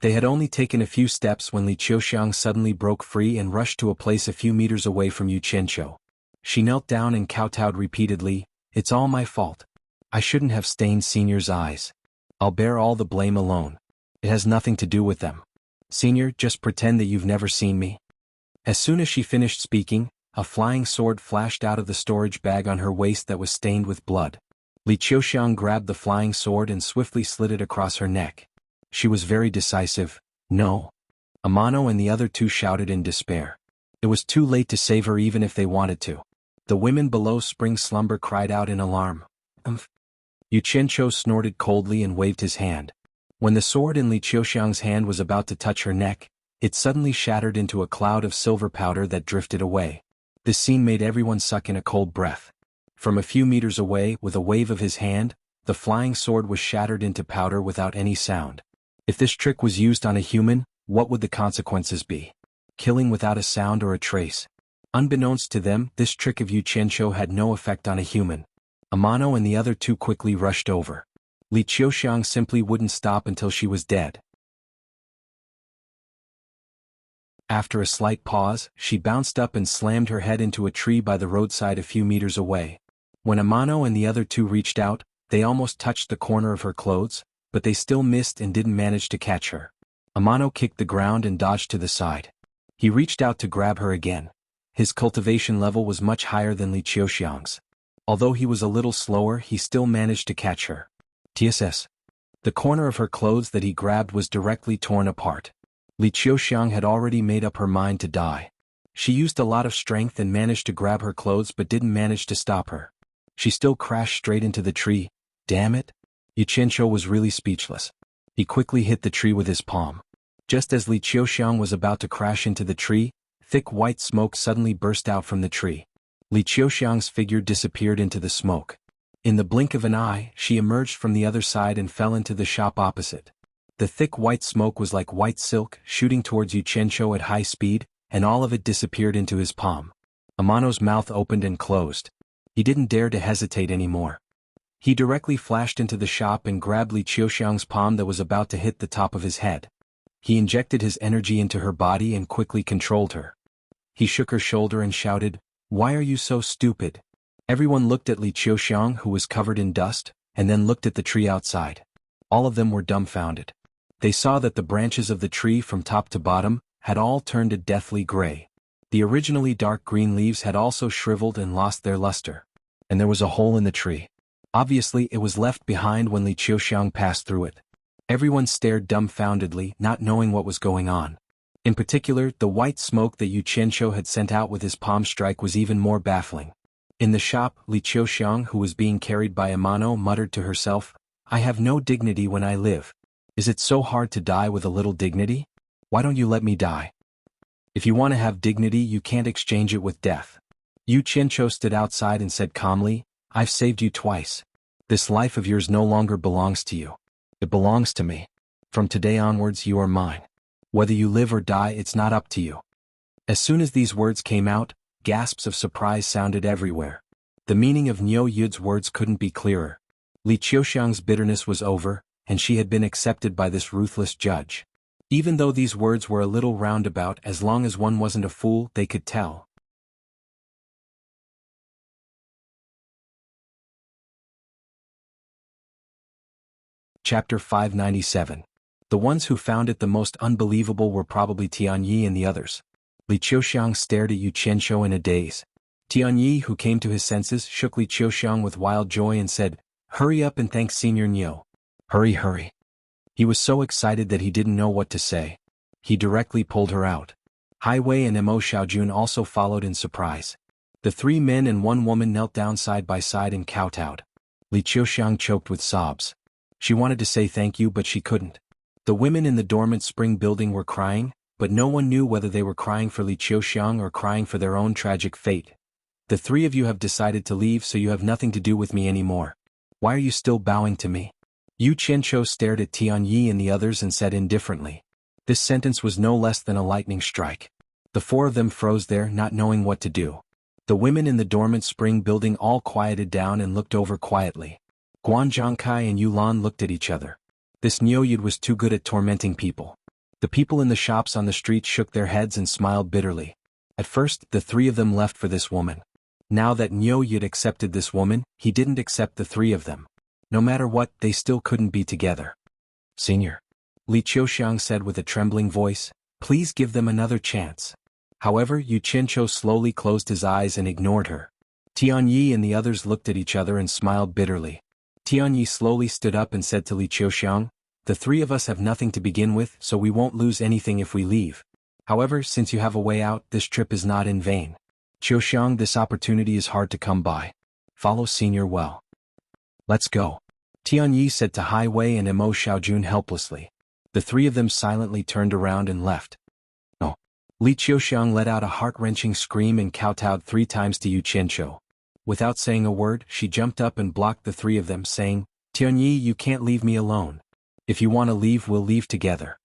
They had only taken a few steps when Li Qiuxiang suddenly broke free and rushed to a place a few meters away from Yu Qianqiu. She knelt down and kowtowed repeatedly, "It's all my fault. I shouldn't have stained Senior's eyes. I'll bear all the blame alone. It has nothing to do with them. Senior, just pretend that you've never seen me." As soon as she finished speaking, a flying sword flashed out of the storage bag on her waist that was stained with blood. Li Qiuxiang grabbed the flying sword and swiftly slid it across her neck. She was very decisive. "No." Amano and the other two shouted in despair. It was too late to save her even if they wanted to. The women below Spring Slumber cried out in alarm. Yu Qianqiu snorted coldly and waved his hand. When the sword in Li Qiuxiang's hand was about to touch her neck, it suddenly shattered into a cloud of silver powder that drifted away. This scene made everyone suck in a cold breath. From a few meters away, with a wave of his hand, the flying sword was shattered into powder without any sound. If this trick was used on a human, what would the consequences be? Killing without a sound or a trace. Unbeknownst to them, this trick of Yu Qianqiu had no effect on a human. Amano and the other two quickly rushed over. Li Qiuxiang simply wouldn't stop until she was dead. After a slight pause, she bounced up and slammed her head into a tree by the roadside a few meters away. When Amano and the other two reached out, they almost touched the corner of her clothes, but they still missed and didn't manage to catch her. Amano kicked the ground and dodged to the side. He reached out to grab her again. His cultivation level was much higher than Li Qiuxiang's. Although he was a little slower, he still managed to catch her. TSS. The corner of her clothes that he grabbed was directly torn apart. Li Qiuxiang had already made up her mind to die. She used a lot of strength and managed to grab her clothes but didn't manage to stop her. She still crashed straight into the tree. Damn it! Yu Qianqiu was really speechless. He quickly hit the tree with his palm. Just as Li Qiuxiang was about to crash into the tree, thick white smoke suddenly burst out from the tree. Li Qiuxiang's figure disappeared into the smoke. In the blink of an eye, she emerged from the other side and fell into the shop opposite. The thick white smoke was like white silk, shooting towards Yu Qianqiu at high speed, and all of it disappeared into his palm. Amano's mouth opened and closed. He didn't dare to hesitate anymore. He directly flashed into the shop and grabbed Li Qiuxiang's palm that was about to hit the top of his head. He injected his energy into her body and quickly controlled her. He shook her shoulder and shouted, "Why are you so stupid?" Everyone looked at Li Qiuxiang, who was covered in dust, and then looked at the tree outside. All of them were dumbfounded. They saw that the branches of the tree from top to bottom had all turned a deathly gray. The originally dark green leaves had also shriveled and lost their luster. And there was a hole in the tree. Obviously, it was left behind when Li Qiuxiang passed through it. Everyone stared dumbfoundedly, not knowing what was going on. In particular, the white smoke that Yu Qianqiu had sent out with his palm strike was even more baffling. In the shop, Li Qiuxiang, who was being carried by Amano, muttered to herself, "I have no dignity when I live. Is it so hard to die with a little dignity? Why don't you let me die? If you want to have dignity, you can't exchange it with death." Yu Qianqiu stood outside and said calmly, "I've saved you twice. This life of yours no longer belongs to you. It belongs to me. From today onwards you are mine. Whether you live or die, it's not up to you." As soon as these words came out, gasps of surprise sounded everywhere. The meaning of Niu Yud's words couldn't be clearer. Li Qiuxiang's bitterness was over, and she had been accepted by this ruthless judge. Even though these words were a little roundabout, as long as one wasn't a fool, they could tell. Chapter 597. The ones who found it the most unbelievable were probably Tianyi and the others. Li Qiuxiang stared at Yu Qianqiu in a daze. Tianyi, who came to his senses, shook Li Qiuxiang with wild joy and said, "Hurry up and thank Senior Niu. Hurry, hurry." He was so excited that he didn't know what to say. He directly pulled her out. Hai Wei and Mo Xiaojun also followed in surprise. The three men and one woman knelt down side by side and kowtowed. Li Qiuxiang choked with sobs. She wanted to say thank you, but she couldn't. The women in the dormant spring building were crying, but no one knew whether they were crying for Li Qiuxiang or crying for their own tragic fate. "The three of you have decided to leave, so you have nothing to do with me anymore. Why are you still bowing to me? Yu Qianqiu stared at Tianyi and the others and said indifferently. This sentence was no less than a lightning strike. The four of them froze there, not knowing what to do. The women in the dormant spring building all quieted down and looked over quietly. Guan Zhangkai and Yulan looked at each other. This Niuyid was too good at tormenting people. The people in the shops on the street shook their heads and smiled bitterly. At first, the three of them left for this woman. Now that Niuyid accepted this woman, he didn't accept the three of them. No matter what, they still couldn't be together. Senior, Li Qiuxiang said with a trembling voice, please give them another chance. However, Yu Qianqiu slowly closed his eyes and ignored her. Tianyi and the others looked at each other and smiled bitterly. Tianyi slowly stood up and said to Li Qiuxiang, the three of us have nothing to begin with, so we won't lose anything if we leave. However, since you have a way out, this trip is not in vain. Qiuxiang, this opportunity is hard to come by. Follow Senior well. Let's go. Tianyi said to Hai Wei and Mo Xiaojun helplessly. The three of them silently turned around and left. Oh. Li Qiuxiang let out a heart-wrenching scream and kowtowed 3 times to Yu Qianqiu. Without saying a word, she jumped up and blocked the three of them, saying, Tianyi, you can't leave me alone. If you want to leave, we'll leave together.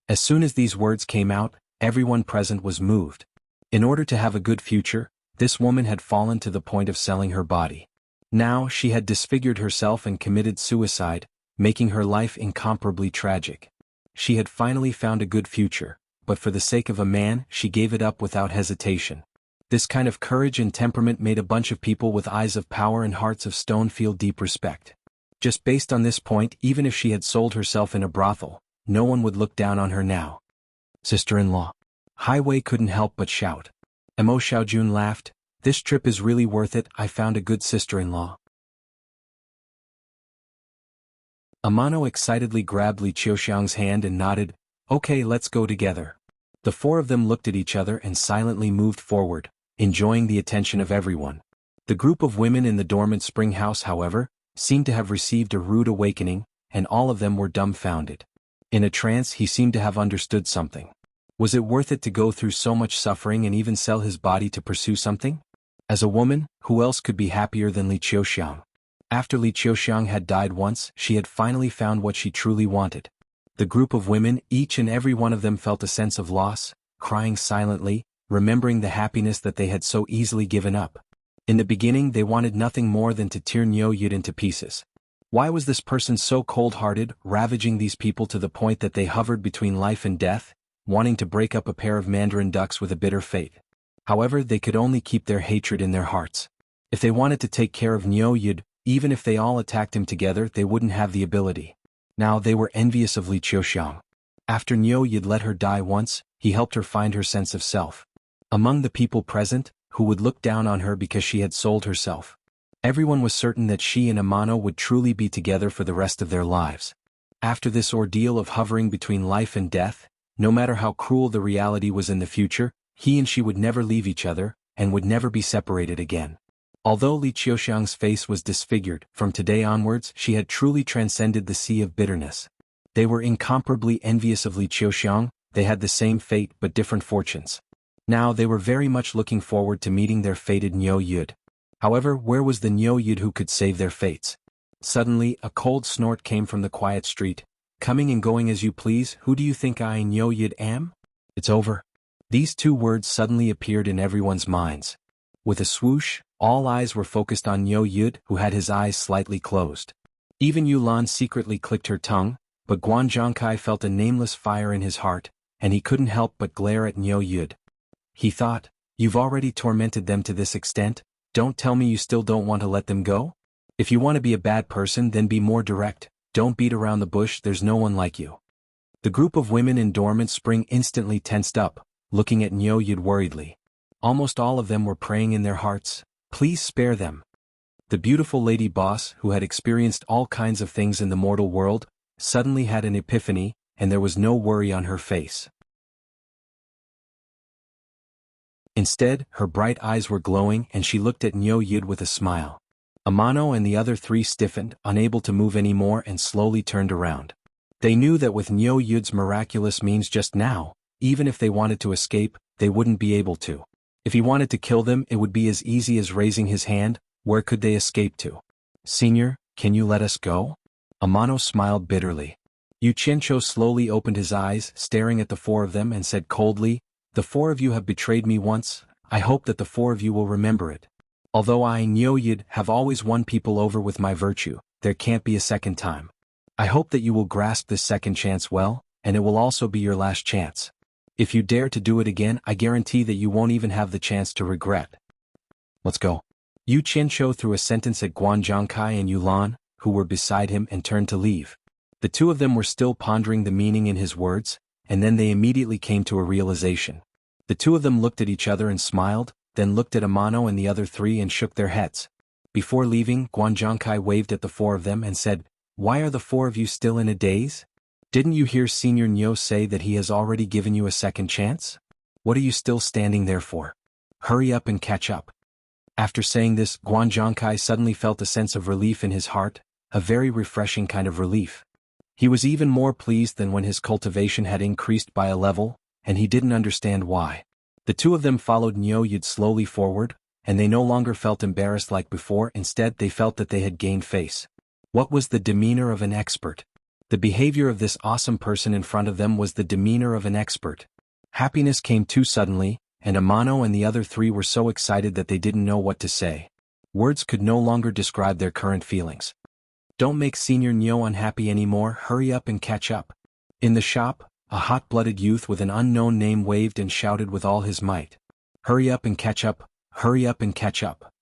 As soon as these words came out, everyone present was moved. In order to have a good future, this woman had fallen to the point of selling her body. Now she had disfigured herself and committed suicide, making her life incomparably tragic. She had finally found a good future, but for the sake of a man, she gave it up without hesitation. This kind of courage and temperament made a bunch of people with eyes of power and hearts of stone feel deep respect. Just based on this point, even if she had sold herself in a brothel, no one would look down on her now. Sister-in-law. Hai Wei couldn't help but shout. Mo Xiaojun laughed. This trip is really worth it, I found a good sister-in-law. Amano excitedly grabbed Li Qiuxiang's hand and nodded, okay, let's go together. The four of them looked at each other and silently moved forward, enjoying the attention of everyone. The group of women in the dormant spring house, however, seemed to have received a rude awakening, and all of them were dumbfounded. In a trance, he seemed to have understood something. Was it worth it to go through so much suffering and even sell his body to pursue something? As a woman, who else could be happier than Li Qiuxiang? After Li Qiuxiang had died once, she had finally found what she truly wanted. The group of women, each and every one of them felt a sense of loss, crying silently, remembering the happiness that they had so easily given up. In the beginning, they wanted nothing more than to tear Niuyid into pieces. Why was this person so cold-hearted, ravaging these people to the point that they hovered between life and death, wanting to break up a pair of mandarin ducks with a bitter fate? However, they could only keep their hatred in their hearts. If they wanted to take care of Niuyid, even if they all attacked him together, they wouldn't have the ability. Now they were envious of Li Qiuxiang. After Niuyid let her die once, he helped her find her sense of self. Among the people present, who would look down on her because she had sold herself, everyone was certain that she and Amano would truly be together for the rest of their lives. After this ordeal of hovering between life and death, no matter how cruel the reality was in the future, he and she would never leave each other, and would never be separated again. Although Li Qiuxiang's face was disfigured, from today onwards she had truly transcended the sea of bitterness. They were incomparably envious of Li Qiuxiang, they had the same fate but different fortunes. Now they were very much looking forward to meeting their fated Niuyid. However, where was the Niuyid who could save their fates? Suddenly, a cold snort came from the quiet street. Coming and going as you please, who do you think I Niuyid am? It's over. These two words suddenly appeared in everyone's minds. With a swoosh, all eyes were focused on Niuyid, who had his eyes slightly closed. Even Yulan secretly clicked her tongue, but Guan Zhangkai felt a nameless fire in his heart, and he couldn't help but glare at Niuyid. He thought, you've already tormented them to this extent, don't tell me you still don't want to let them go? If you want to be a bad person, then be more direct, don't beat around the bush, there's no one like you. The group of women in dormant spring instantly tensed up, looking at Niuyid worriedly. Almost all of them were praying in their hearts, please spare them. The beautiful lady boss, who had experienced all kinds of things in the mortal world, suddenly had an epiphany, and there was no worry on her face. Instead, her bright eyes were glowing and she looked at Niuyid with a smile. Amano and the other three stiffened, unable to move anymore, and slowly turned around. They knew that with Niuyid's miraculous means just now, even if they wanted to escape, they wouldn't be able to. If he wanted to kill them, it would be as easy as raising his hand. Where could they escape to? Senior, Can you let us go? Amano smiled bitterly. Yu Qianqiu slowly opened his eyes, staring at the four of them, and said coldly, "The four of you have betrayed me once. I hope that the four of you will remember it. Although I, Niu Yid, have always won people over with my virtue, there can't be a second time. I hope that you will grasp this second chance well, and it will also be your last chance. If you dare to do it again, I guarantee that you won't even have the chance to regret. Let's go." Yu Qianqiu threw a sentence at Guan Zhongkai and Yulan, who were beside him, and turned to leave. The two of them were still pondering the meaning in his words, and then they immediately came to a realization. The two of them looked at each other and smiled, then looked at Amano and the other three and shook their heads. Before leaving, Guan Zhongkai waved at the four of them and said, "Why are the four of you still in a daze? Didn't you hear Senior Nyo say that he has already given you a second chance? What are you still standing there for? Hurry up and catch up." After saying this, Guan Zhongkai suddenly felt a sense of relief in his heart, a very refreshing kind of relief. He was even more pleased than when his cultivation had increased by a level, and he didn't understand why. The two of them followed Nyo Yid slowly forward, and they no longer felt embarrassed like before. Instead, they felt that they had gained face. What was the demeanor of an expert? The behavior of this awesome person in front of them was the demeanor of an expert. Happiness came too suddenly, and Amano and the other three were so excited that they didn't know what to say. Words could no longer describe their current feelings. "Don't make Senior Nyo unhappy anymore, hurry up and catch up." In the shop, a hot-blooded youth with an unknown name waved and shouted with all his might. "Hurry up and catch up, hurry up and catch up."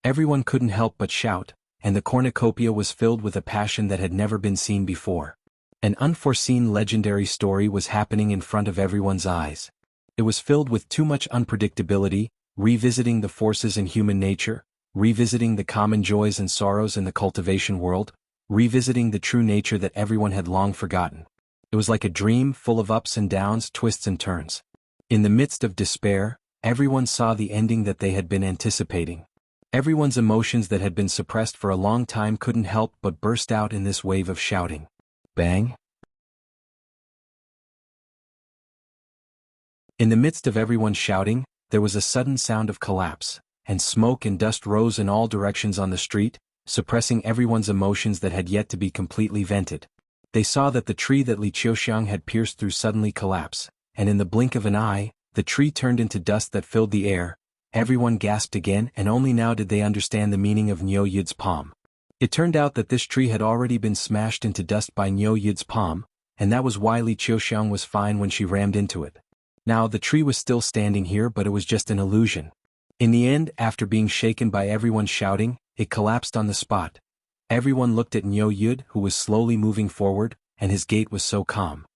Everyone couldn't help but shout, and the cornucopia was filled with a passion that had never been seen before. An unforeseen legendary story was happening in front of everyone's eyes. It was filled with too much unpredictability, revisiting the forces in human nature, revisiting the common joys and sorrows in the cultivation world, revisiting the true nature that everyone had long forgotten. It was like a dream full of ups and downs, twists and turns. In the midst of despair, everyone saw the ending that they had been anticipating. Everyone's emotions that had been suppressed for a long time couldn't help but burst out in this wave of shouting. Bang! In the midst of everyone shouting, there was a sudden sound of collapse, and smoke and dust rose in all directions on the street, suppressing everyone's emotions that had yet to be completely vented. They saw that the tree that Li Qiuxiang had pierced through suddenly collapsed, and in the blink of an eye, the tree turned into dust that filled the air. Everyone gasped again, and only now did they understand the meaning of Nyo Yid's palm. It turned out that this tree had already been smashed into dust by Nyo Yid's palm, and that was why Li Qiuxiang was fine when she rammed into it. Now the tree was still standing here, but it was just an illusion. In the end, after being shaken by everyone shouting, it collapsed on the spot. Everyone looked at Nyo Yid, who was slowly moving forward, and his gait was so calm.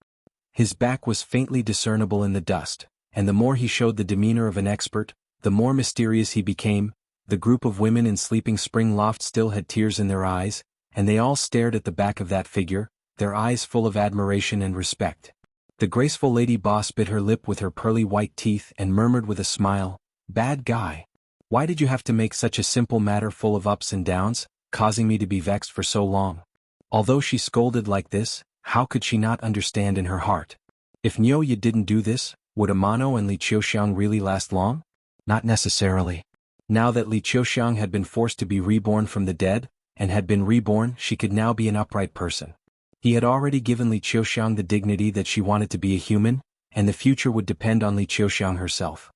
His back was faintly discernible in the dust, and the more he showed the demeanor of an expert, the more mysterious he became. The group of women in Sleeping Spring Loft still had tears in their eyes, and they all stared at the back of that figure, their eyes full of admiration and respect. The graceful lady boss bit her lip with her pearly white teeth and murmured with a smile, "Bad guy. Why did you have to make such a simple matter full of ups and downs, causing me to be vexed for so long?" Although she scolded like this, how could she not understand in her heart? If Nyo Yid didn't do this, would Amano and Li Qiuxiang really last long? Not necessarily. Now that Li Qiuxiang had been forced to be reborn from the dead, and had been reborn, she could now be an upright person. He had already given Li Qiuxiang the dignity that she wanted to be a human, and the future would depend on Li Qiuxiang herself.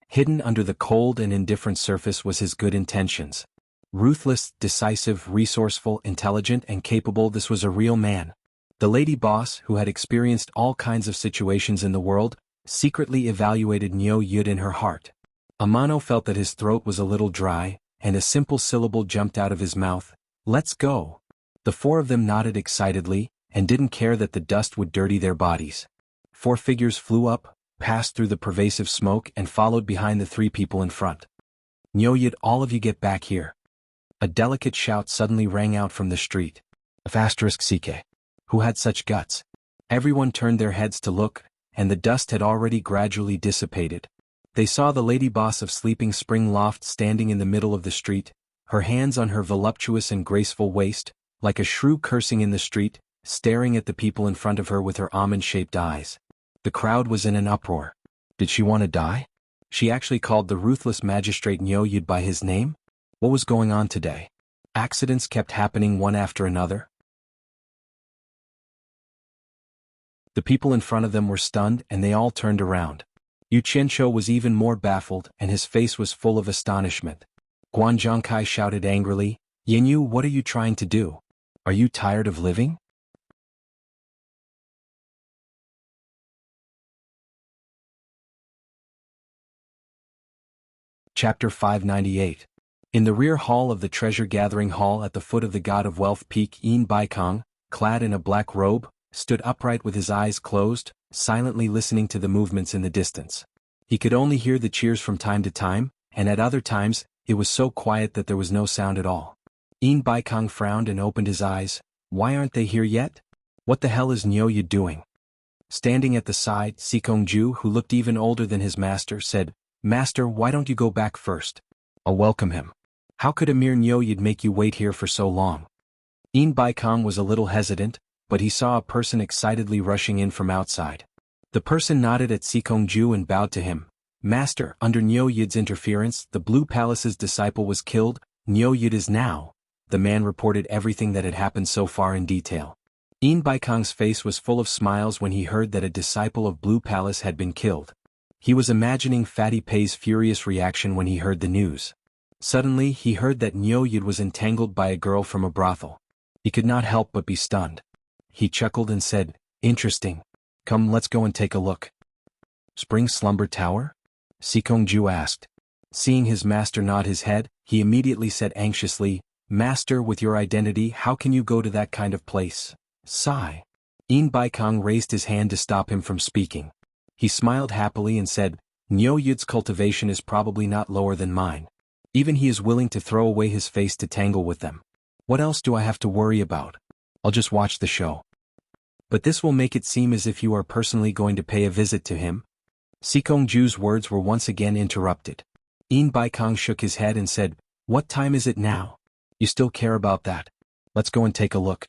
Hidden under the cold and indifferent surface was his good intentions. Ruthless, decisive, resourceful, intelligent, and capable, this was a real man. The lady boss, who had experienced all kinds of situations in the world, secretly evaluated Nyo Yid in her heart. Amano felt that his throat was a little dry, and a simple syllable jumped out of his mouth, "Let's go." The four of them nodded excitedly, and didn't care that the dust would dirty their bodies. Four figures flew up, passed through the pervasive smoke, and followed behind the three people in front. "Nyo Yid, all of you get back here." A delicate shout suddenly rang out from the street. *CK. Who had such guts? Everyone turned their heads to look, and the dust had already gradually dissipated. They saw the lady boss of Sleeping Spring Loft standing in the middle of the street, her hands on her voluptuous and graceful waist, like a shrew cursing in the street, staring at the people in front of her with her almond-shaped eyes. The crowd was in an uproar. Did she want to die? She actually called the ruthless magistrate Nyo Yid by his name? What was going on today? Accidents kept happening one after another. The people in front of them were stunned and they all turned around. Yu Qianqiu was even more baffled and his face was full of astonishment. Guan Zhongkai shouted angrily, "Yanyu, what are you trying to do? Are you tired of living?" Chapter 598. In the rear hall of the treasure-gathering hall at the foot of the God of Wealth Peak, Yin Baikong, clad in a black robe, stood upright with his eyes closed, silently listening to the movements in the distance. He could only hear the cheers from time to time, and at other times, it was so quiet that there was no sound at all. Yin Baikong frowned and opened his eyes. Why aren't they here yet? What the hell is Niuyu doing? Standing at the side, Sikongju, who looked even older than his master, said, "Master, why don't you go back first? I'll welcome him." "How could a mere Niuyu'd make you wait here for so long?" Yin Baikong was a little hesitant, but he saw a person excitedly rushing in from outside. The person nodded at Sikongju and bowed to him. "Master, under Niuyu's interference, the Blue Palace's disciple was killed. Niuyu is now." The man reported everything that had happened so far in detail. Yin Baikong's face was full of smiles when he heard that a disciple of Blue Palace had been killed. He was imagining Fatty Pei's furious reaction when he heard the news. Suddenly he heard that Niuyu was entangled by a girl from a brothel. He could not help but be stunned. He chuckled and said, "Interesting. Come, let's go and take a look." "Spring Slumber Tower?" Sikongju asked. Seeing his master nod his head, he immediately said anxiously, "Master, with your identity, how can you go to that kind of place?" Sigh. Yin Baikong raised his hand to stop him from speaking. He smiled happily and said, "Niuyu's cultivation is probably not lower than mine. Even he is willing to throw away his face to tangle with them. What else do I have to worry about? I'll just watch the show." "But this will make it seem as if you are personally going to pay a visit to him." Sikongju's words were once again interrupted. Yin Baikong shook his head and said, "What time is it now? You still care about that? Let's go and take a look."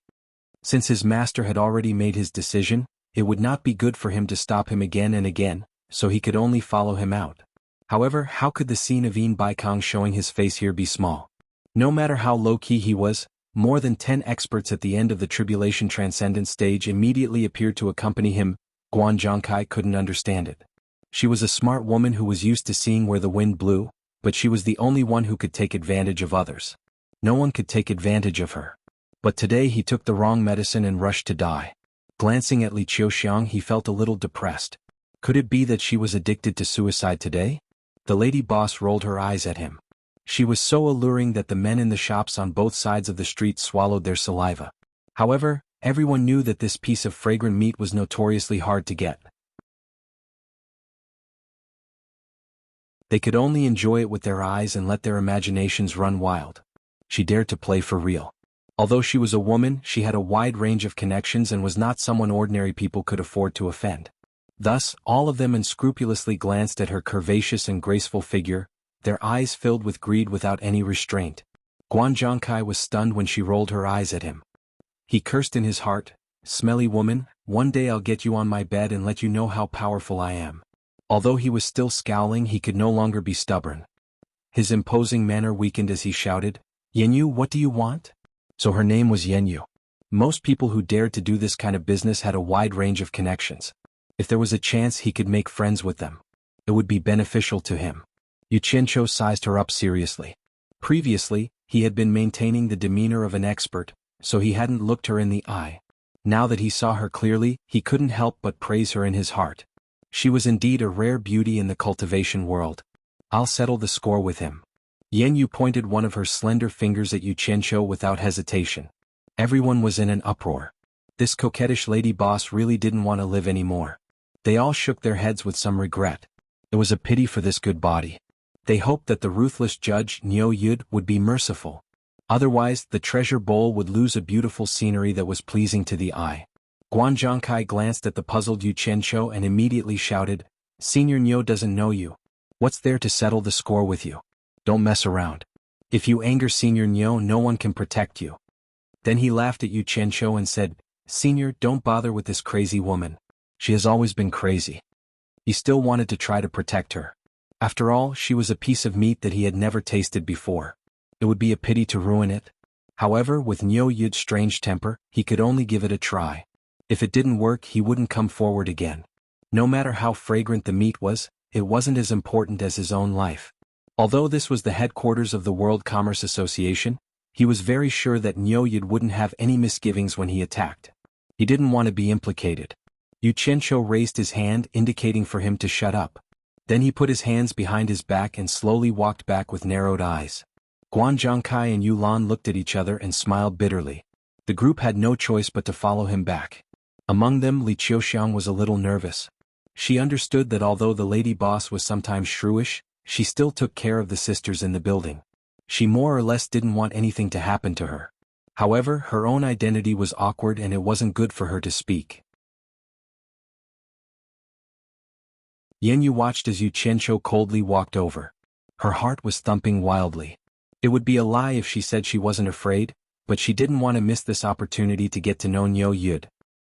Since his master had already made his decision, it would not be good for him to stop him again and again, so he could only follow him out. However, how could the scene of Yin Baikong showing his face here be small? No matter how low-key he was, more than 10 experts at the end of the Tribulation Transcendence stage immediately appeared to accompany him. Guan Zhongkai couldn't understand it. She was a smart woman who was used to seeing where the wind blew, but she was the only one who could take advantage of others. No one could take advantage of her. But today he took the wrong medicine and rushed to die. Glancing at Li Qiuxiang, he felt a little depressed. Could it be that she was addicted to suicide today? The lady boss rolled her eyes at him. She was so alluring that the men in the shops on both sides of the street swallowed their saliva. However, everyone knew that this piece of fragrant meat was notoriously hard to get. They could only enjoy it with their eyes and let their imaginations run wild. She dared to play for real. Although she was a woman, she had a wide range of connections and was not someone ordinary people could afford to offend. Thus, all of them unscrupulously glanced at her curvaceous and graceful figure, their eyes filled with greed without any restraint. Guan Zhongkai was stunned when she rolled her eyes at him. He cursed in his heart, "Smelly woman, one day I'll get you on my bed and let you know how powerful I am." Although he was still scowling, he could no longer be stubborn. His imposing manner weakened as he shouted, "Yanyu, what do you want?" So her name was Yanyu. Most people who dared to do this kind of business had a wide range of connections. If there was a chance he could make friends with them, it would be beneficial to him. Yu Qianqiu sized her up seriously. Previously, he had been maintaining the demeanor of an expert, so he hadn't looked her in the eye. Now that he saw her clearly, he couldn't help but praise her in his heart. She was indeed a rare beauty in the cultivation world. I'll settle the score with him. Yanyu pointed one of her slender fingers at Yu Qianqiu without hesitation. Everyone was in an uproar. This coquettish lady boss really didn't want to live anymore. They all shook their heads with some regret. It was a pity for this good body. They hoped that the ruthless judge Niuyu would be merciful. Otherwise, the treasure bowl would lose a beautiful scenery that was pleasing to the eye. Guan Zhongkai glanced at the puzzled Yu Qianqiu and immediately shouted, "Senior Niu doesn't know you. What's there to settle the score with you? Don't mess around. If you anger Senior Niu, no one can protect you." Then he laughed at Yu Qianqiu and said, "Senior, don't bother with this crazy woman. She has always been crazy." He still wanted to try to protect her. After all, she was a piece of meat that he had never tasted before. It would be a pity to ruin it. However, with Nyo Yud's strange temper, he could only give it a try. If it didn't work, he wouldn't come forward again. No matter how fragrant the meat was, it wasn't as important as his own life. Although this was the headquarters of the World Commerce Association, he was very sure that Nyo Yud wouldn't have any misgivings when he attacked. He didn't want to be implicated. Yu Qianqiu raised his hand, indicating for him to shut up. Then he put his hands behind his back and slowly walked back with narrowed eyes. Guan Zhongkai and Yu Lan looked at each other and smiled bitterly. The group had no choice but to follow him back. Among them, Li Qiuxiang was a little nervous. She understood that although the lady boss was sometimes shrewish, she still took care of the sisters in the building. She more or less didn't want anything to happen to her. However, her own identity was awkward and it wasn't good for her to speak. Yan Yu watched as Yu Qianqiu coldly walked over. Her heart was thumping wildly. It would be a lie if she said she wasn't afraid, but she didn't want to miss this opportunity to get to know Nyo Yud.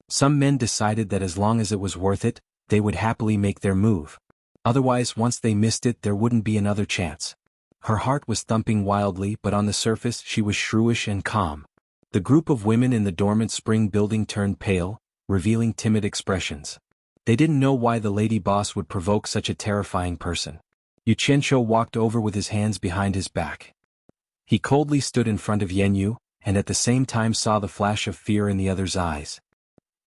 Some men decided that as long as it was worth it, they would happily make their move. Otherwise, once they missed it, there wouldn't be another chance. Her heart was thumping wildly, but on the surface she was shrewish and calm. The group of women in the dormant spring building turned pale, revealing timid expressions. They didn't know why the lady boss would provoke such a terrifying person. Yu Qianqiu walked over with his hands behind his back. He coldly stood in front of Yan Yu, and at the same time saw the flash of fear in the other's eyes.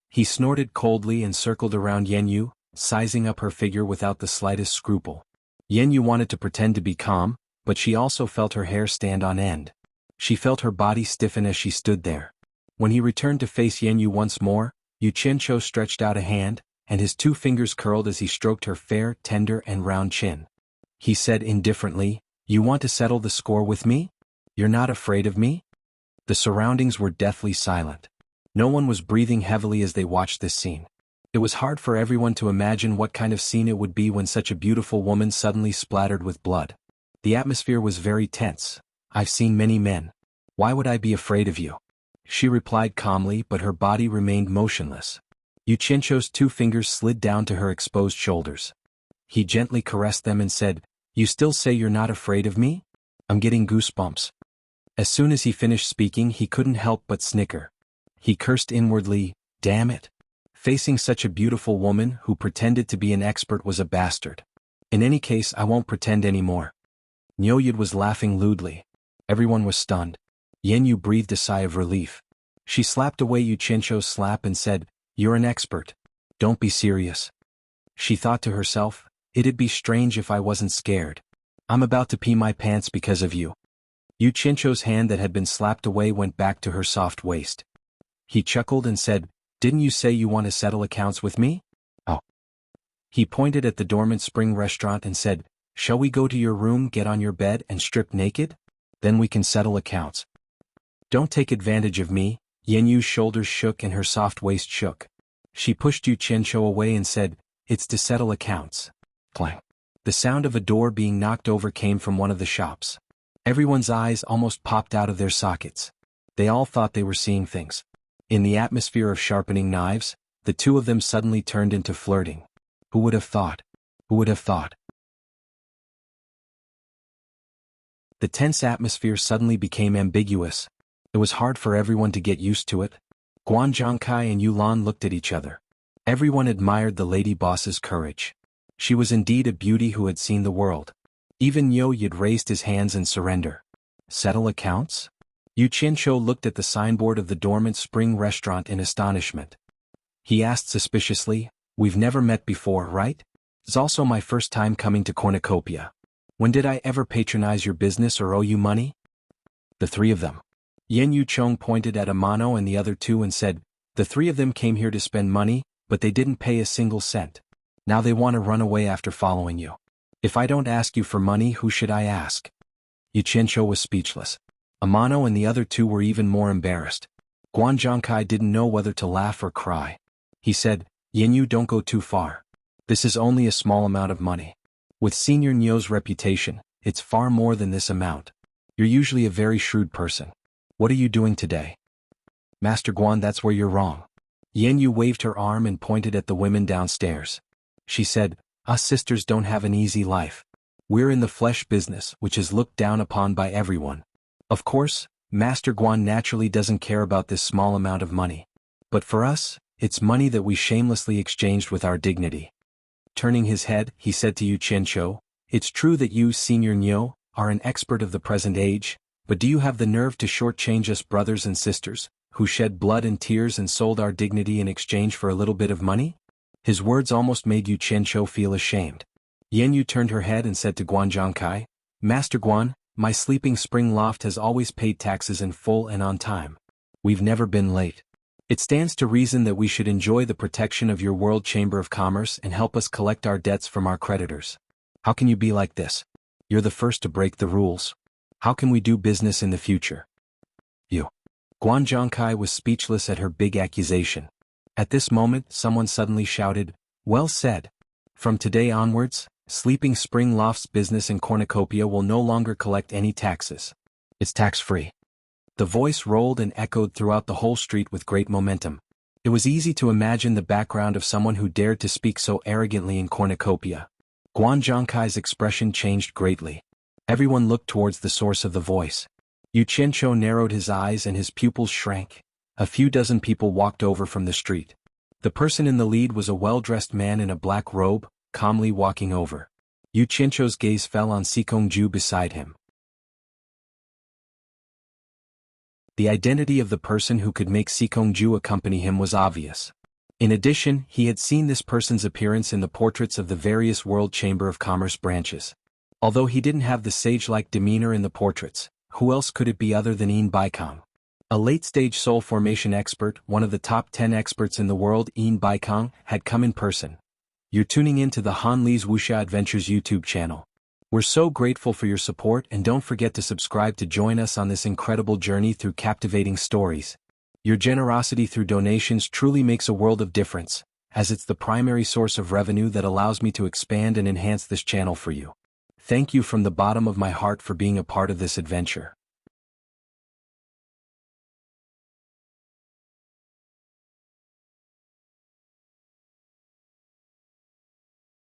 He snorted coldly and circled around Yan Yu, sizing up her figure without the slightest scruple. Yan Yu wanted to pretend to be calm, but she also felt her hair stand on end. She felt her body stiffen as she stood there. When he returned to face Yan Yu once more, Yu Qianqiu stretched out a hand, and his 2 fingers curled as he stroked her fair, tender and round chin. He said indifferently, "You want to settle the score with me? You're not afraid of me?" The surroundings were deathly silent. No one was breathing heavily as they watched this scene. It was hard for everyone to imagine what kind of scene it would be when such a beautiful woman suddenly splattered with blood. The atmosphere was very tense. "I've seen many men. Why would I be afraid of you?" She replied calmly, but her body remained motionless. Yu Qianqiu's 2 fingers slid down to her exposed shoulders. He gently caressed them and said, "You still say you're not afraid of me? I'm getting goosebumps." As soon as he finished speaking, he couldn't help but snicker. He cursed inwardly, "Damn it. Facing such a beautiful woman who pretended to be an expert was a bastard. In any case, I won't pretend anymore." Nyo Yud was laughing lewdly. Everyone was stunned. Yan Yu breathed a sigh of relief. She slapped away Yu Qianqiu's slap and said, "You're an expert. Don't be serious." She thought to herself, "It'd be strange if I wasn't scared. I'm about to pee my pants because of you." Yu Qianqiu's hand that had been slapped away went back to her soft waist. He chuckled and said, "Didn't you say you want to settle accounts with me?" "Oh." He pointed at the dormant spring restaurant and said, "Shall we go to your room, get on your bed and strip naked? Then we can settle accounts." "Don't take advantage of me." Yan Yu's shoulders shook and her soft waist shook. She pushed Yu Qianqiu away and said, "It's to settle accounts." Clang. The sound of a door being knocked over came from one of the shops. Everyone's eyes almost popped out of their sockets. They all thought they were seeing things. In the atmosphere of sharpening knives, the 2 of them suddenly turned into flirting. Who would have thought? Who would have thought? The tense atmosphere suddenly became ambiguous. It was hard for everyone to get used to it. Guan Zhongkai and Yu Lan looked at each other. Everyone admired the lady boss's courage. She was indeed a beauty who had seen the world. Even Nyo Yud raised his hands in surrender. Settle accounts? Yu Qianqiu looked at the signboard of the dormant spring restaurant in astonishment. He asked suspiciously, "We've never met before, right? It's also my first time coming to Cornucopia. When did I ever patronize your business or owe you money?" "The 3 of them." Yan Yu Chong pointed at Amano and the other 2 and said, "The 3 of them came here to spend money, but they didn't pay a single cent. Now they want to run away after following you. If I don't ask you for money, who should I ask?" Yu Qianqiu was speechless. Amano and the other 2 were even more embarrassed. Guan Zhongkai didn't know whether to laugh or cry. He said, "Yan Yu, don't go too far. This is only a small amount of money. With Senior Nyo's reputation, it's far more than this amount. You're usually a very shrewd person. What are you doing today?" "Master Guan, that's where you're wrong." Yan Yu waved her arm and pointed at the women downstairs. She said, "Us sisters don't have an easy life. We're in the flesh business, which is looked down upon by everyone. Of course, Master Guan naturally doesn't care about this small amount of money. But for us, it's money that we shamelessly exchanged with our dignity. Turning his head, he said to Yu Qianqiu, "It's true that you, Senior Niu, are an expert of the present age, but do you have the nerve to shortchange us brothers and sisters, who shed blood and tears and sold our dignity in exchange for a little bit of money?" His words almost made Yu Qianqiu feel ashamed. Yan Yu turned her head and said to Guan Zhangkai, "Master Guan, my sleeping spring loft has always paid taxes in full and on time. We've never been late. It stands to reason that we should enjoy the protection of your World Chamber of Commerce and help us collect our debts from our creditors. How can you be like this? You're the first to break the rules. How can we do business in the future?" Guan Zhangkai was speechless at her big accusation. At this moment, someone suddenly shouted, "Well said. From today onwards, Sleeping Spring Loft's business in cornucopia will no longer collect any taxes. It's tax-free." The voice rolled and echoed throughout the whole street with great momentum. It was easy to imagine the background of someone who dared to speak so arrogantly in cornucopia. Guan Zhangkai's expression changed greatly. Everyone looked towards the source of the voice. Yu Qianqiu narrowed his eyes and his pupils shrank. A few dozen people walked over from the street. The person in the lead was a well-dressed man in a black robe, calmly walking over. Yu Qianqiu's gaze fell on Sikongju beside him. The identity of the person who could make Sikongju accompany him was obvious. In addition, he had seen this person's appearance in the portraits of the various World Chamber of Commerce branches. Although he didn't have the sage-like demeanor in the portraits, who else could it be other than Yin Baikong? A late-stage soul formation expert, one of the top 10 experts in the world, Yin Baikong, had come in person. You're tuning in to the Han Li's Wuxia Adventures YouTube channel. We're so grateful for your support, and don't forget to subscribe to join us on this incredible journey through captivating stories. Your generosity through donations truly makes a world of difference, as it's the primary source of revenue that allows me to expand and enhance this channel for you. Thank you from the bottom of my heart for being a part of this adventure.